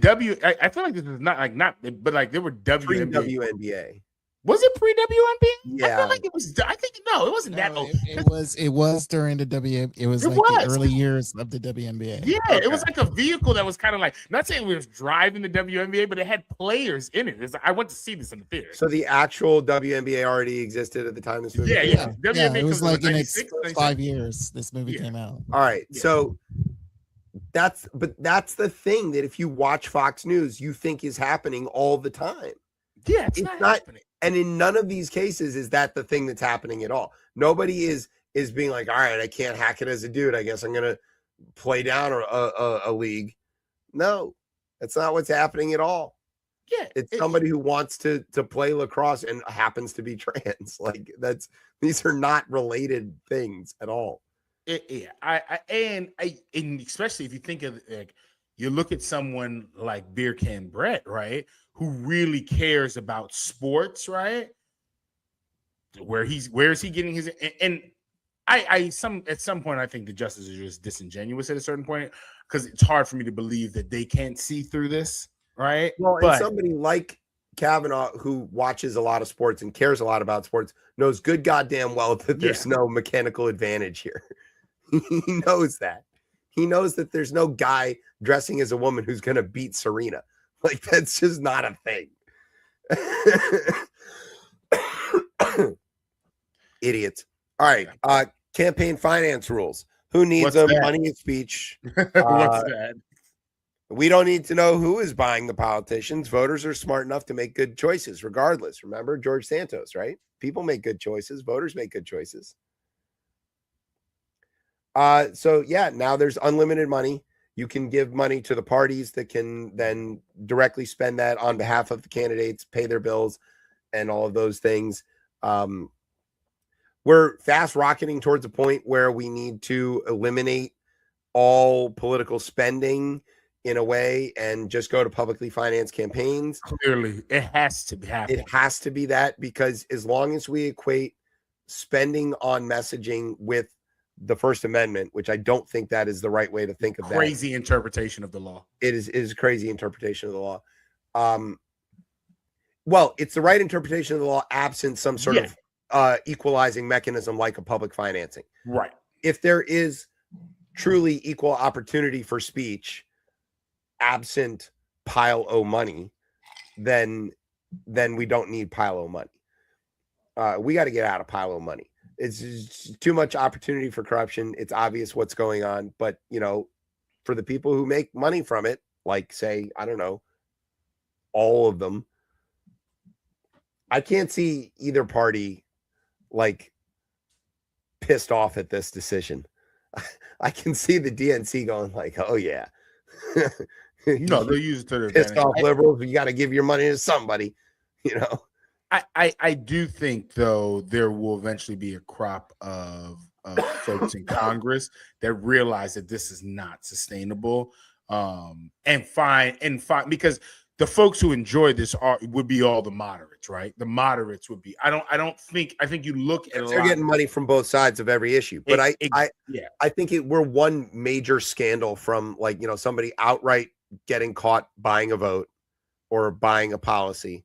I feel like this was but there were WNBA. Was it pre-WNBA? Yeah. I feel like it was. I think it wasn't that old. It was during the It was the early years of the WNBA. Yeah, okay. It was like a vehicle that was kind of not saying we was driving the WNBA, but it had players in it. I went to see this in the theater. So the actual WNBA alrety existed at the time this movie. Yeah. WNBA it was like in its 5 years this movie came out. All right, so that's the thing that if you watch Fox News, you think is happening all the time. Yeah, it's not happening. And in none of these cases is that the thing that's happening at all. Nobody is being like, all right, I can't hack it as a dude. I guess I'm going to play down a league. No, that's not what's happening at all. Yeah. It's somebody who wants to play lacrosse and happens to be trans. These are not related things at all. And especially if you think of you look at someone like Beer Can Brett, right? Who really cares about sports, right? where is he getting his and at some point I think the justices are just disingenuous at a certain point because it's hard for me to believe that they can't see through this, right? Well, but and somebody like Kavanaugh, who watches a lot of sports and cares a lot about sports, knows good goddamn well that there's no mechanical advantage here. He knows that. He knows that there's no guy dressing as a woman who's going to beat Serena. Like, that's just not a thing. Idiots. All right. Campaign finance rules. Who needs them? Money and speech. What's that? We don't need to know who is buying the politicians. Voters are smart enough to make good choices regardless. Remember George Santos, right? People make good choices. Voters make good choices. So yeah, now there's unlimited money. You can give money to the parties that can then directly spend that on behalf of the candidates, pay their bills, and all of those things. We're fast rocketing towards a point where we need to eliminate all political spending in a way and just go to publicly financed campaigns. Clearly, it has to happen. It has to be that, because as long as we equate spending on messaging with the First Amendment, which I don't think that is the right way to think of that. Crazy interpretation of the law. It is crazy interpretation of the law. Well, it's the right interpretation of the law absent some sort of equalizing mechanism like a public financing. Right. If there is truly equal opportunity for speech absent pile o money, then we don't need pile o money. We got to get out of pile o money. It's too much opportunity for corruption. It's obvious what's going on, but for the people who make money from it, like, say, I don't know, all of them, I can't see either party like pissed off at this decision. I can see the DNC going like, oh yeah. No, they'll use it to their pissed off liberals. You got to give your money to somebody, I do think, though, there will eventually be a crop of folks in Congress that realize that this is not sustainable, and fine, because the folks who enjoy this would be all the moderates, right? The moderates would be. I think you look at they're getting money from both sides of every issue, but I think we're one major scandal from somebody outright getting caught buying a vote or buying a policy.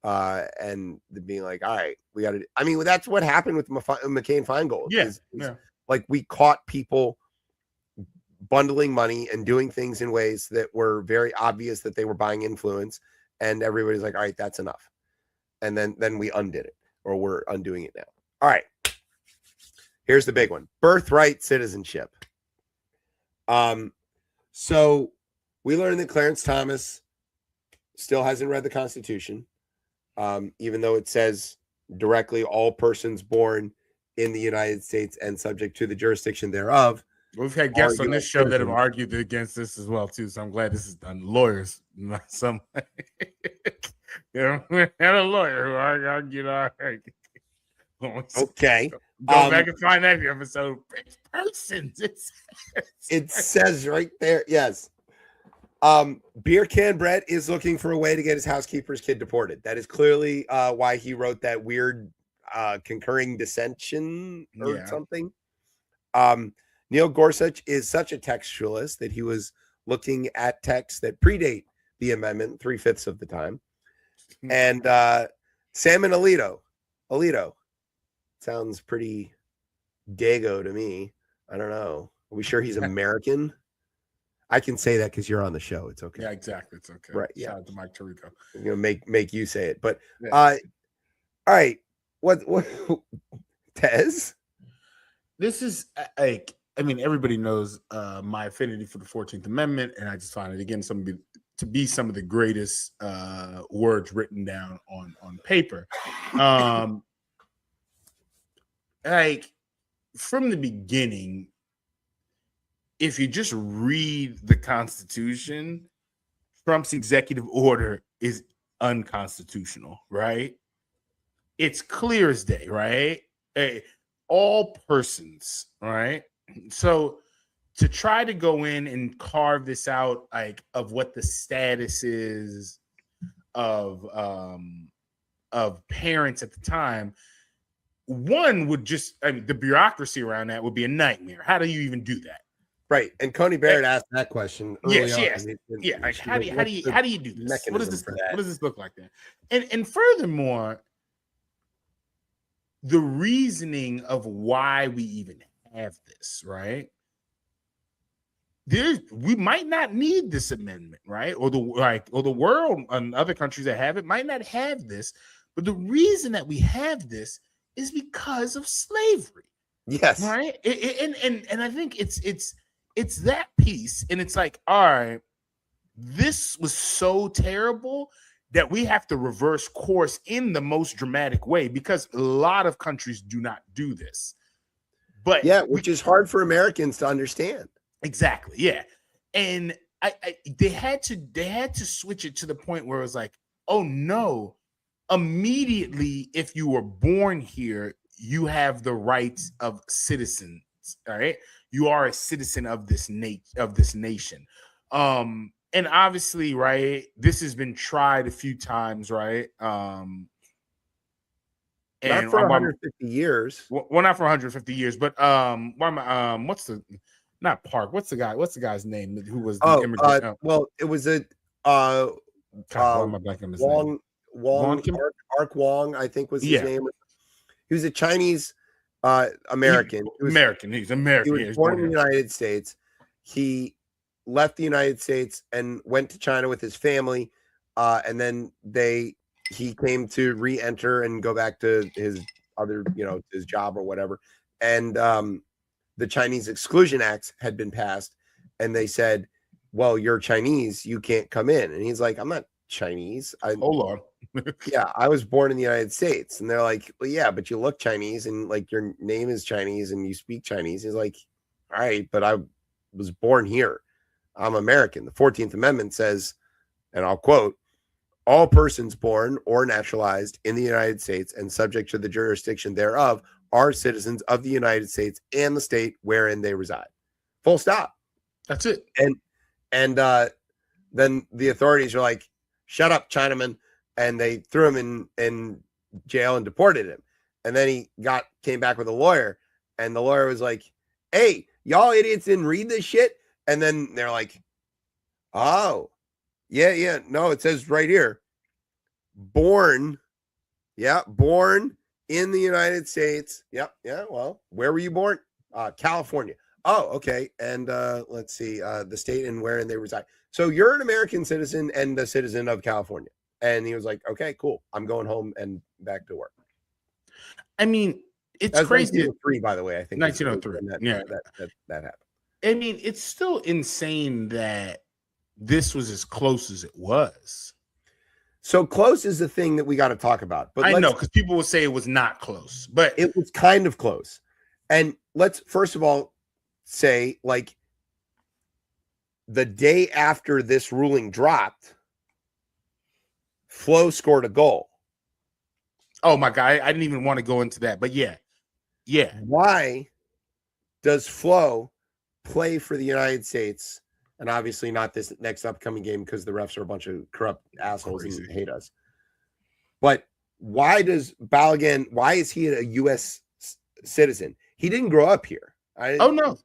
And being like, all right, we got to. I mean, that's what happened with McCain-Feingold. Like, we caught people bundling money and doing things in ways that were very obvious that they were buying influence, and everybody's like, all right, that's enough. And then we undid it, or we're undoing it now. All right, here's the big one: birthright citizenship. So we learned that Clarence Thomas still hasn't read the Constitution. Even though it says directly all persons born in the United States and subject to the jurisdiction thereof. We've had guests on this show that have argued against this as well, too. So I'm glad this is done. Lawyers, not some. We had a lawyer who argued. All right. Okay. Go back and find that episode. Persons. It says right there. Yes. Beer Can Brett is looking for a way to get his housekeeper's kid deported. That is clearly why he wrote that weird concurring dissension or something. Neil Gorsuch is such a textualist that he was looking at texts that predate the amendment 3/5 of the time. And Salmon Alito sounds pretty Dago to me. I don't know. Are we sure he's American? I can say that because you're on the show. It's okay. Yeah, exactly. It's okay. Right. Shout out to Mike Tirico. Make you say it. But all right. What Tez? This is like, I mean, everybody knows my affinity for the 14th Amendment, and I just find it again to be some of the greatest words written down on paper. Like, from the beginning, if you just read the Constitution, Trump's executive order is unconstitutional, right? It's clear as day, right? All persons, right? So to try to go in and carve this out, like, of what the status is of parents at the time, one would just, I mean, the bureaucracy around that would be a nightmare. How do you even do that? Right. And Coney Barrett asked that question early on. Yes. Yeah. Like, how do you do this? What does this for that? What does this look like then? And furthermore, the reasoning of why we even have this, right? We might not need this amendment, right? Or the world and other countries that have it might not have this, but the reason that we have this is because of slavery. Yes. Right. And I think it's that piece, and it's like, all right, this was so terrible that we have to reverse course in the most dramatic way, because a lot of countries do not do this. But yeah, which is hard for Americans to understand. Exactly. Yeah. And they had to switch it to the point where it was like, oh no, immediately, if you were born here, you have the rights of citizens. All right. You are a citizen of this nation. And obviously, right, this has been tried a few times, right? And not for 150 years. Well, not for 150 years, but what's the not Park? What's the guy's name who was the immigrant? Well, it was a God, why am I blanking on his name? Ark Wong, I think was his name. He was a Chinese American. He's American. He was born in the United States. He left the United States and went to China with his family, and then he came to re-enter and go back to his other, his job or whatever. And the Chinese Exclusion Acts had been passed, and they said, well, you're Chinese, you can't come in. And he's like, I'm not Chinese. Hold on. Yeah, I was born in the United States. And they're like, well, yeah, but you look Chinese, and like your name is Chinese and you speak Chinese. He's like, all right, but I was born here. I'm American. The 14th Amendment says, and I'll quote, all persons born or naturalized in the United States and subject to the jurisdiction thereof are citizens of the United States and the state wherein they reside. Full stop. That's it. And then the authorities are like, shut up, Chinaman. And they threw him in jail and deported him. And then he came back with a lawyer, and the lawyer was like, hey, y'all idiots didn't read this shit. And then they're like, oh, yeah. No, it says right here, born in the United States. Yep. Yeah. Well, where were you born? California. Oh, okay. And let's see, the state and wherein they reside. So you're an American citizen and a citizen of California. And he was like, okay, cool. I'm going home and back to work. I mean, it's crazy. 1903, by the way. I think 1903. That happened. I mean, it's still insane that this was as close as it was. So close is the thing that we got to talk about. But I know, because people will say it was not close, but it was kind of close. And let's first of all say, like, the day after this ruling dropped, Flo scored a goal. Oh my God, I didn't even want to go into that, but yeah. Why does Flo play for the United States? And obviously not this next upcoming game, because the refs are a bunch of corrupt assholes and hate us. But why does Balogun, why is he a U.S. citizen? He didn't grow up here. Oh no.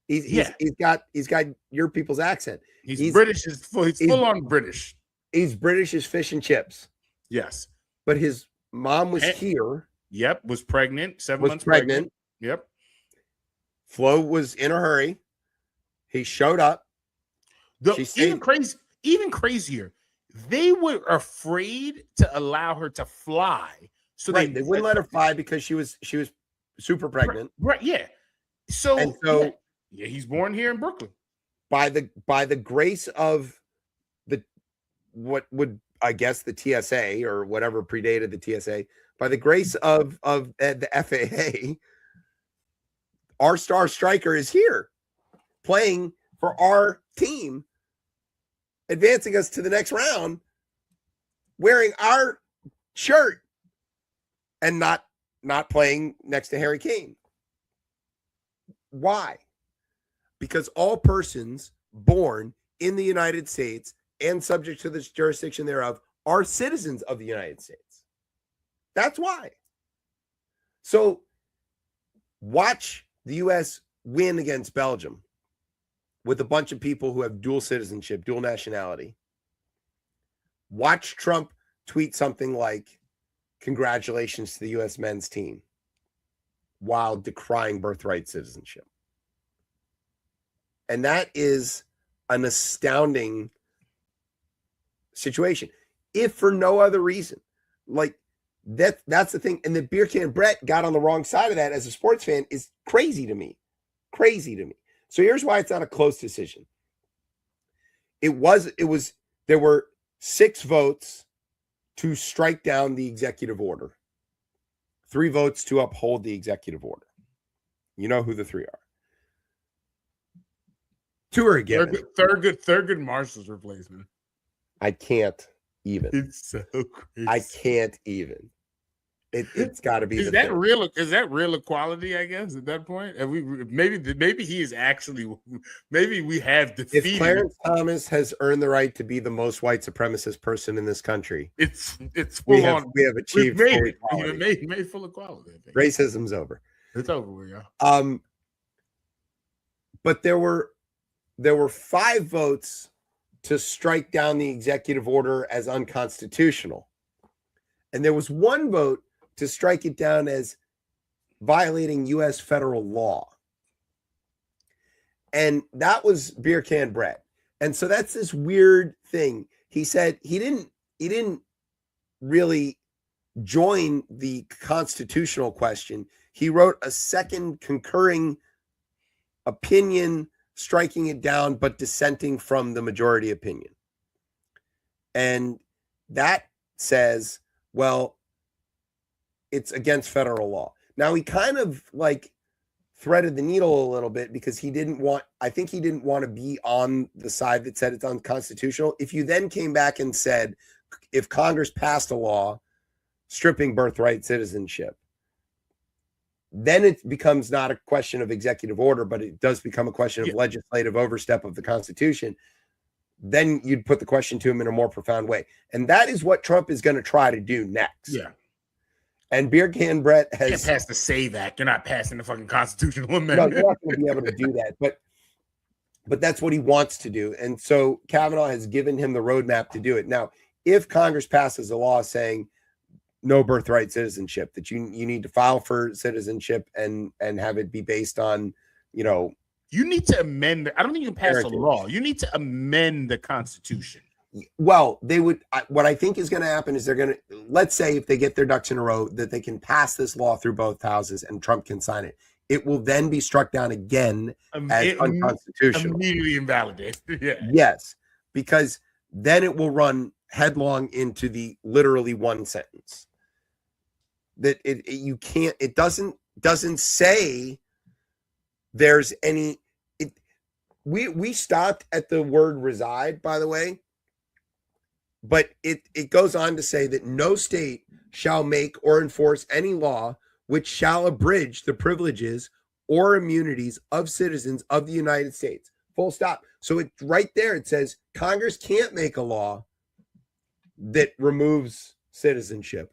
He's got your people's accent. He's British. He's full on British. He's British as fish and chips. Yes. But his mom was here. Yep. Was pregnant. 7 months pregnant. Yep. Flo was in a hurry. He showed up. Even crazier. They were afraid to allow her to fly. So they wouldn't let her fly because she was super pregnant. Right. Yeah. So he's born here in Brooklyn. By the grace of what would, I guess, the TSA or whatever predated the TSA, by the grace of the FAA, our star striker is here playing for our team, advancing us to the next round, wearing our shirt and not playing next to Harry Kane. Why? Because all persons born in the United States and subject to the jurisdiction thereof are citizens of the United States. That's why. So watch the U.S. win against Belgium with a bunch of people who have dual citizenship, dual nationality. Watch Trump tweet something like, "Congratulations to the U.S. men's team," while decrying birthright citizenship. And that is an astounding situation. If for no other reason, like that's the thing. And the Beer Can Brett got on the wrong side of that as a sports fan is crazy to me. Crazy to me. So here's why it's not a close decision. There were 6 votes to strike down the executive order, 3 votes to uphold the executive order. You know who the 3 are. 2 are given. Thurgood Marshall's replacement. I can't even. It's so crazy. I can't even. It's got to be. Is that real? Is that real equality? I guess at that point, and maybe he is actually. Maybe we have defeated. If Clarence Thomas has earned the right to be the most white supremacist person in this country, it's we have achieved full equality. Made full equality. Racism's over. It's over with, y'all. But there were 5 votes to strike down the executive order as unconstitutional, and there was 1 vote to strike it down as violating U.S. federal law. And that was Beer Can Brett. And so that's this weird thing. He said he didn't really join the constitutional question. He wrote a second concurring opinion, striking it down, but dissenting from the majority opinion. And that says, well, it's against federal law. Now, he kind of like threaded the needle a little bit because he didn't want to be on the side that said it's unconstitutional. If you then came back and said, if Congress passed a law stripping birthright citizenship, then it becomes not a question of executive order, but it does become a question of legislative overstep of the Constitution. Then you'd put the question to him in a more profound way. And that is what Trump is going to try to do next. Yeah. And Beer Can Brett has... You can't pass the SAVE Act. You're not passing the fucking constitutional amendment. No, you're not going to be able to do that. But that's what he wants to do. And so Kavanaugh has given him the roadmap to do it. Now, if Congress passes a law saying no birthright citizenship, that you need to file for citizenship and have it be based on, you need to amend. I don't think you can pass a law. You need to amend the Constitution. Well, they would. What I think is going to happen is they're going to, let's say if they get their ducks in a row, that they can pass this law through both houses and Trump can sign it. It will then be struck down again as unconstitutional. Immediately invalidated. Yeah. Yes, because then it will run headlong into the literally one sentence. That you can't. It doesn't say there's any. We stopped at the word reside, by the way. But it goes on to say that no state shall make or enforce any law which shall abridge the privileges or immunities of citizens of the United States. Full stop. So it's right there. It says Congress can't make a law that removes citizenship,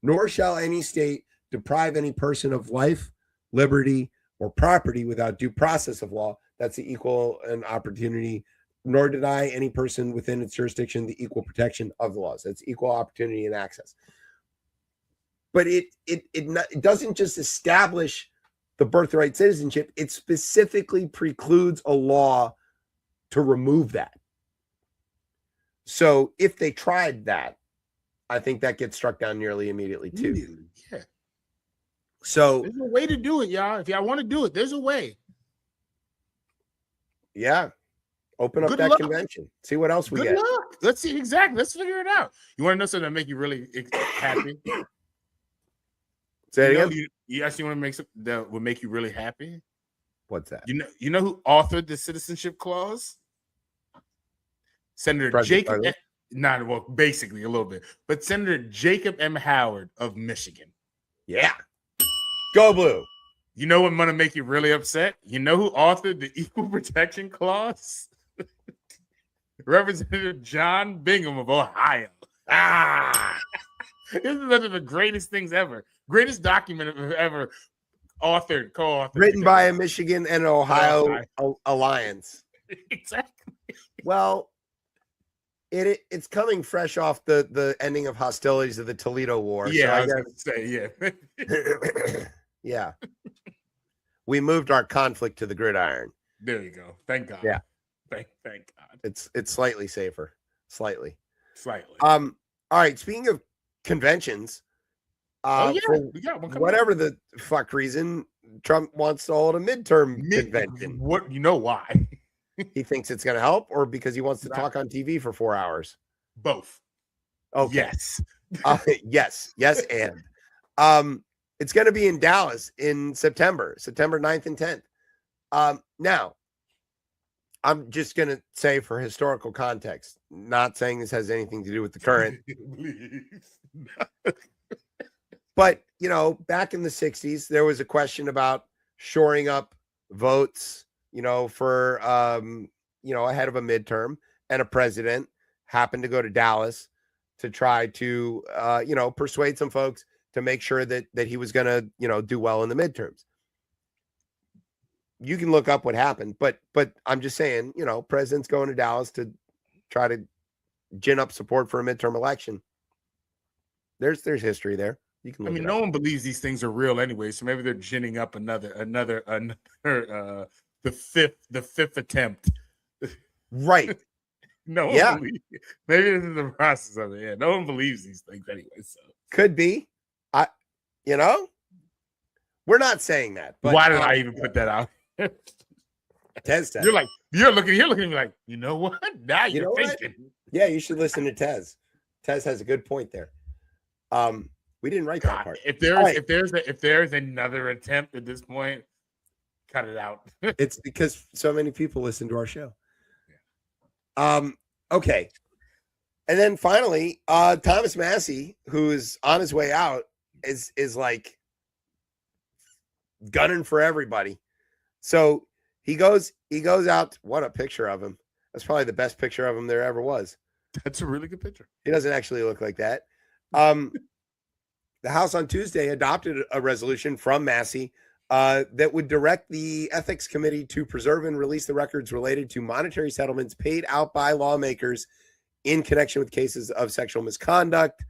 nor shall any state deprive any person of life, liberty, or property without due process of law. That's the equal and opportunity, nor deny any person within its jurisdiction the equal protection of the laws. That's equal opportunity and access. But it doesn't just establish the birthright citizenship. It specifically precludes a law to remove that. So if they tried that, I think that gets struck down nearly immediately too. Yeah. So there's a way to do it, y'all. If y'all want to do it, there's a way. Yeah. Open up that convention. See what else we get. Good luck. Let's see. Exactly. Let's figure it out. You want to know something that make you really happy? Say it again. You actually want to make something that would make you really happy? What's that? You know who authored the citizenship clause? Senator Jacob. Basically a little bit, but Senator Jacob M. Howard of Michigan. Yeah. Go Blue. You know what gonna make you really upset? You know who authored the Equal Protection Clause? Representative John Bingham of Ohio. This is one of the greatest things ever. Greatest document ever authored, co-authored. Written by a Michigan and Ohio alliance. Exactly. Well, it's coming fresh off the ending of hostilities of the Toledo War. Yeah, so I was going to say, yeah. Yeah. We moved our conflict to the gridiron. There you go. Thank God. Yeah. Thank God. It's slightly safer. Slightly. Slightly. All right. Speaking of conventions, we got one coming whatever up. the fuck reason, Trump wants to hold a midterm convention. What, you know why? He thinks it's going to help, or because he wants to talk on TV for 4 hours? Both. Okay. Yes. Yes, and it's going to be in Dallas in September 9th and 10th. Now, I'm just going to say for historical context, not saying this has anything to do with the current. But, back in the 60s, there was a question about shoring up votes, for, ahead of a midterm, and a president happened to go to Dallas to try to, persuade some folks to make sure that he was going to, do well in the midterms. You can look up what happened, but I'm just saying, president's going to Dallas to try to gin up support for a midterm election. There's history there. You can. No one believes these things are real anyway, so maybe they're ginning up another the fifth attempt. Right. No one believes it. Maybe this is the process of it. Yeah, no one believes these things anyway. So could be. We're not saying that. But why did I even put that out? Tez said you're looking at me like, you know what? Now you're thinking. What? Yeah, you should listen to Tez. Tez has a good point there. We didn't write that part. If there's another attempt at this point, cut it out. It's because so many people listen to our show. Yeah. Okay. And then finally, Thomas Massey, who is on his way out, is like gunning for everybody. So he goes out. What a picture of him. That's probably the best picture of him there ever was. That's a really good picture. He doesn't actually look like that. The House on Tuesday adopted a resolution from Massey that would direct the Ethics Committee to preserve and release the records related to monetary settlements paid out by lawmakers in connection with cases of sexual misconduct.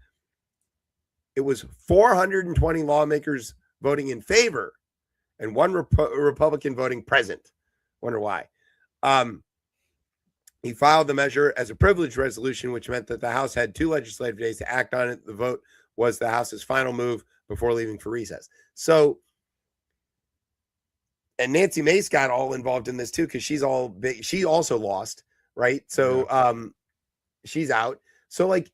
It was 420 lawmakers voting in favor and one Republican voting present. Wonder why. He filed the measure as a privilege resolution, which meant that the House had 2 legislative days to act on it. The vote was the House's final move before leaving for recess. So, and Nancy Mace got all involved in this too, because she's all big. She also lost, right? So she's out. So like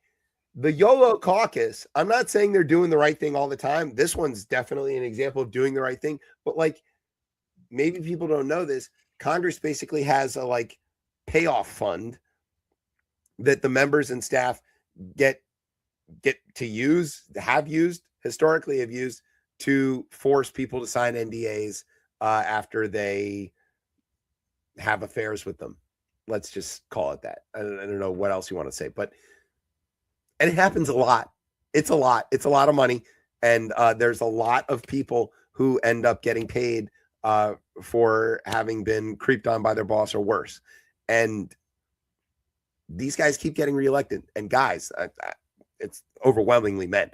the YOLO caucus, I'm not saying they're doing the right thing all the time. This one's definitely an example of doing the right thing. But like maybe people don't know this. Congress basically has a like payoff fund that the members and staff get to have used to force people to sign NDAs after they have affairs with them. Let's just call it that. I don't know what else you want to say, and it happens a lot. It's a lot of money. And there's a lot of people who end up getting paid for having been creeped on by their boss or worse. And these guys keep getting reelected. And guys, it's overwhelmingly men.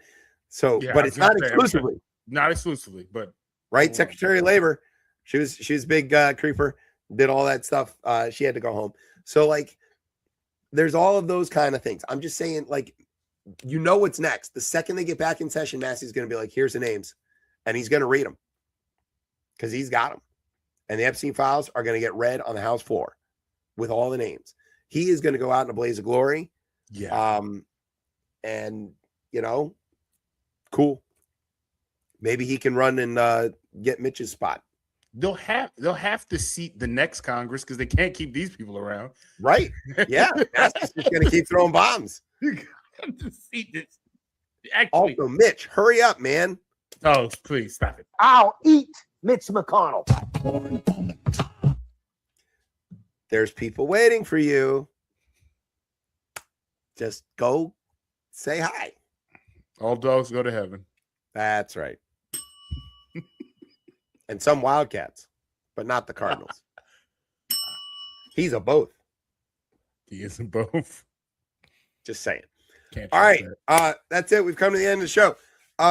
So, yeah, but it's not exclusively. Not exclusively, but right. Secretary of Labor, she was a big creeper, did all that stuff. She had to go home. So like, there's all of those kind of things. I'm just saying, like, what's next. The second they get back in session, Massey's going to be like, here's the names. And he's going to read them because he's got them. And the Epstein files are going to get read on the House floor with all the names. He is going to go out in a blaze of glory. Yeah. And, cool. Maybe he can run and get Mitch's spot. They'll have to seat the next Congress because they can't keep these people around. Right. Yeah. Massey's just going to keep throwing bombs. You have to seat this. Actually, also, Mitch, hurry up, man. Oh, please stop it. I'll eat Mitch McConnell. There's people waiting for you. Just go say hi. All dogs go to heaven. That's right. and some Wildcats, but not the Cardinals. He's a both. He isn't both. Just saying. Can't All right. that. That's it. We've come to the end of the show.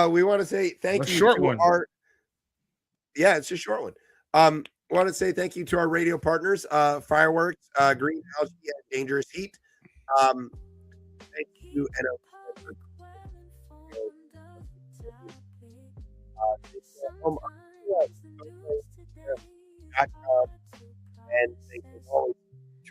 We want to say thank you short to one. Yeah, it's a short one. We want to say thank you to our radio partners, Fireworks, Greenhouse, and Dangerous Heat. Thank you, and and thank you always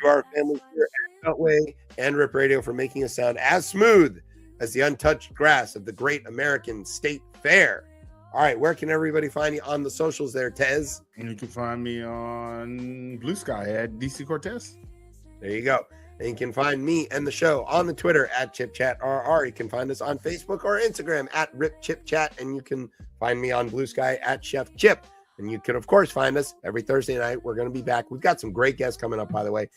to our families here at Beltway and Rip Radio for making us sound as smooth as the untouched grass of the great American State Fair. All right, where can everybody find you on the socials there, Tez? And you can find me on Blue Sky at DC Cortez. There you go. And you can find me and the show on the Twitter at ChipChatRR. You can find us on Facebook or Instagram at RipChipChat. And you can find me on Blue Sky at Chef Chip. And you can, of course, find us every Thursday night. We're going to be back. We've got some great guests coming up, by the way,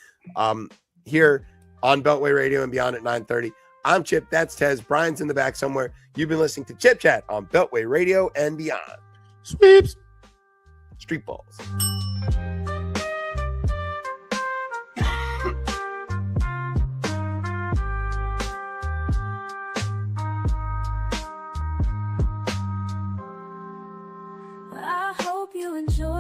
here on Beltway Radio and Beyond at 9:30. I'm Chip. That's Tez. Brian's in the back somewhere. You've been listening to Chip Chat on Beltway Radio and Beyond. Sweeps. Street balls. I hope you enjoy